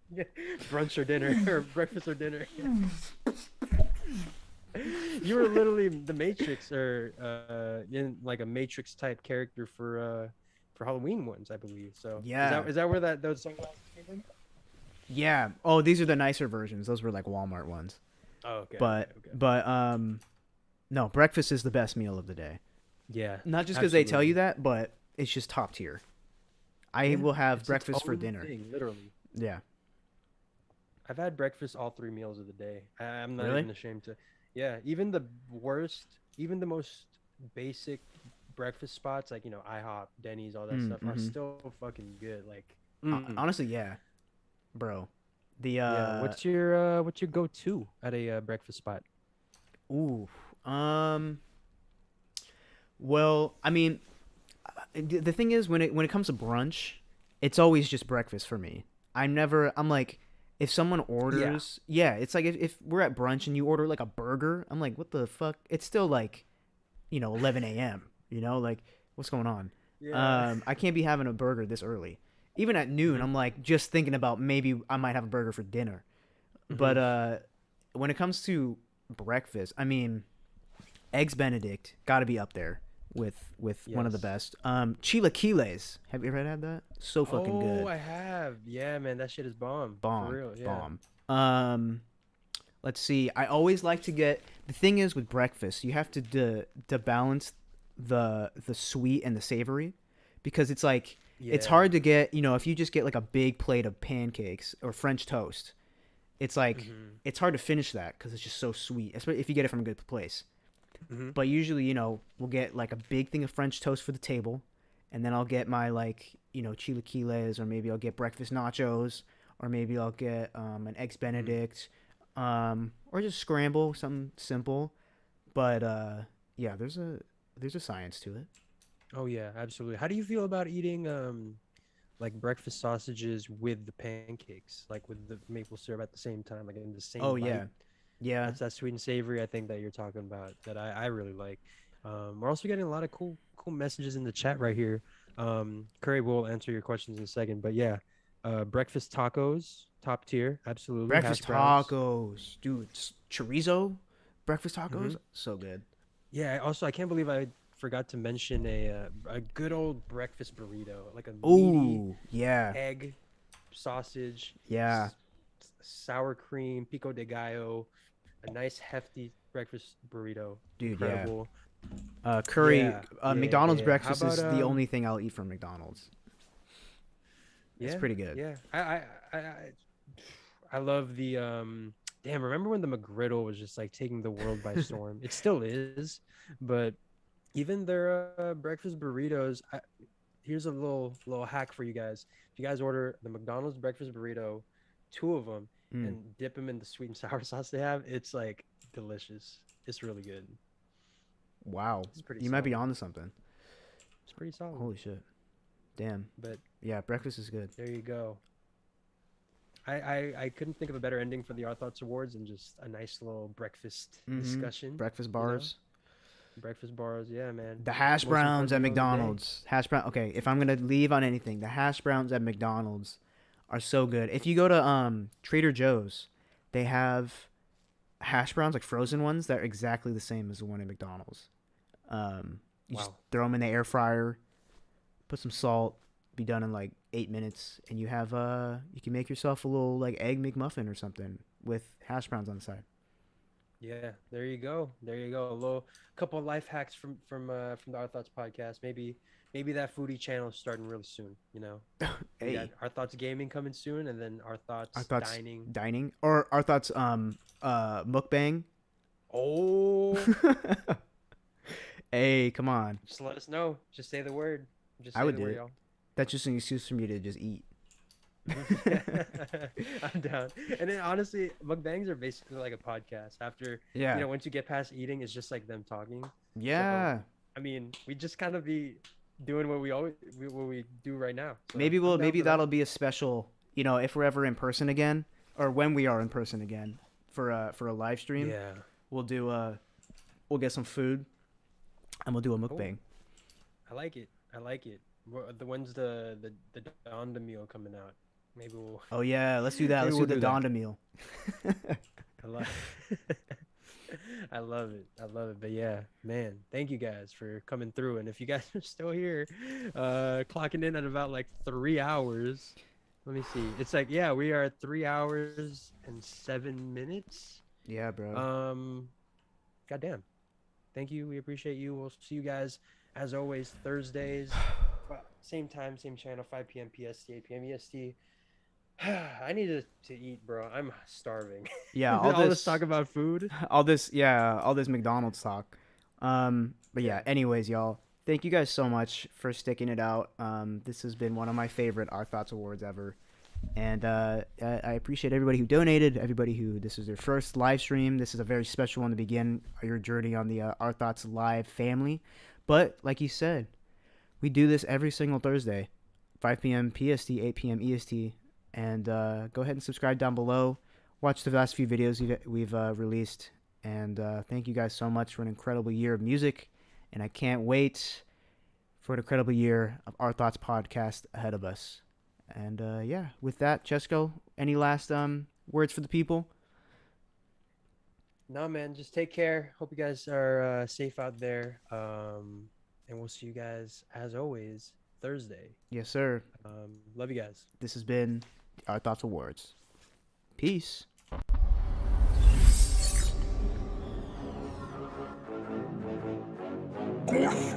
Yeah. Brunch or dinner or breakfast or dinner. You were literally the Matrix, or in like a Matrix type character for Halloween ones, I believe. So Yeah. is that where those sunglasses came from? Yeah. Oh, these are the nicer versions. Those were like Walmart ones. Oh, okay. But no, breakfast is the best meal of the day. Yeah. Not just because they tell you that, but it's just top tier. I will have breakfast for dinner. Literally. Yeah. I've had breakfast all 3 meals of the day. I'm not Really? even ashamed to. Yeah, even the worst, even the most basic breakfast spots like, IHOP, Denny's, all that stuff are still fucking good. Like, Honestly, yeah, bro. The yeah. What's your go-to at a breakfast spot? ooh, well, I mean, the thing is, when it comes to brunch, it's always just breakfast for me. I'm like, if someone orders, it's like if we're at brunch and you order like a burger, I'm like, what the fuck? It's still like, 11 a.m. Like, what's going on? Yeah. I can't be having a burger this early. Even at noon, I'm like just thinking about maybe I might have a burger for dinner. But when it comes to breakfast, I mean, eggs Benedict got to be up there with one of the best. Chilaquiles. Have you ever had that? So fucking good. Oh, I have. Yeah, man, that shit is bomb. Bomb. For real, yeah. Bomb. Let's see. I always like to get, the thing is with breakfast, you have to balance the sweet and the savory, because it's like it's hard to get, if you just get like a big plate of pancakes or French toast, it's like it's hard to finish that because it's just so sweet, especially if you get it from a good place. But usually, we'll get like a big thing of French toast for the table, and then I'll get my like, chilaquiles, or maybe I'll get breakfast nachos, or maybe I'll get an eggs Benedict, or just scramble something simple. But yeah, there's a science to it. Oh yeah, absolutely. How do you feel about eating like breakfast sausages with the pancakes, like with the maple syrup at the same time, like in the same Oh bite? yeah. That's that sweet and savory, I think, that you're talking about, that I really like. We're also getting a lot of cool messages in the chat right here. Curry will answer your questions in a second, but yeah, breakfast tacos, top tier, absolutely. Breakfast Hash browns. tacos, dude. Chorizo breakfast tacos, so good. Yeah. Also, I can't believe I forgot to mention a good old breakfast burrito, like a meaty Ooh, yeah, egg, sausage, yeah. sour cream, pico de gallo, a nice hefty breakfast burrito. Dude, Incredible. Curry, Yeah, McDonald's yeah. breakfast How is about, the only thing I'll eat from McDonald's. It's pretty good. Yeah, I love the Damn, remember when the McGriddle was just like taking the world by storm? It still is, but even their breakfast burritos. Here's a little hack for you guys. If you guys order the McDonald's breakfast burrito, 2 of them, and dip them in the sweet and sour sauce they have, it's like delicious. It's really good. Wow, It's pretty you might be solid. onto something. It's pretty solid. Holy shit, damn. But Yeah, breakfast is good. there you go. I couldn't think of a better ending for the Our Thoughts Awards than just a nice little breakfast discussion. Breakfast you bars. know? Breakfast bars, yeah, man. The hash Most browns at important meal of the day. McDonald's. Hash brown. Okay, if I'm gonna leave on anything, the hash browns at McDonald's are so good. If you go to Trader Joe's, they have hash browns, like frozen ones, that are exactly the same as the one at McDonald's. You just Wow. throw them in the air fryer, put some salt, be done in like 8 minutes, and you have you can make yourself a little like egg McMuffin or something with hash browns on the side. Yeah, there you go. There you go. A little couple of life hacks from the Our Thoughts podcast. Maybe that foodie channel is starting really soon. You know, we got Hey, Our Thoughts Gaming coming soon, and then Our our Thoughts thoughts Dining. dining or our thoughts mukbang. Oh, Hey, come on. just let us know. Just say the word. Just I say would the do word, it. y'all. That's just an excuse for me to just eat. I'm down. And then honestly, mukbangs are basically like a podcast. After Yeah. once you get past eating, it's just like them talking. Yeah. I mean, we just kind of be doing what we do right now. So Maybe I'm down maybe for that. that'll be a special, if we're ever in person again, or when we are in person again for a live stream. Yeah. We'll do we'll get some food and we'll do a mukbang. I like it. I like it. When's the Donda meal coming out? Maybe we'll. Oh yeah, let's do that. Maybe Let's we'll do the do that. Donda meal. I love. I love it. I love it. But yeah, man, thank you guys for coming through. And if you guys are still here, clocking in at about like 3 hours. Let me see. It's like, yeah, we are at 3 hours and 7 minutes. Yeah, bro. Goddamn. Thank you. We appreciate you. We'll see you guys as always Thursdays. Same time, same channel, 5 p.m. PST, 8 p.m. EST. I need to eat, bro. I'm starving. Yeah, all all this talk about food. all this McDonald's talk. But yeah, anyways, y'all, thank you guys so much for sticking it out. This has been one of my favorite Our Thoughts Awards ever. And I appreciate everybody who donated, everybody who this is their first live stream. This is a very special one to begin your journey on the Our Thoughts Live family. But like you said, we do this every single Thursday, 5 p.m. PST, 8 p.m. EST. And go ahead and subscribe down below. Watch the last few videos we've released. And thank you guys so much for an incredible year of music. And I can't wait for an incredible year of Our Thoughts podcast ahead of us. And yeah, with that, Cesco, any last words for the people? No, man, just take care. Hope you guys are safe out there. And we'll see you guys as always Thursday. Yes, sir. Love you guys. This has been the Our Thoughts Awards. Peace. Gosh.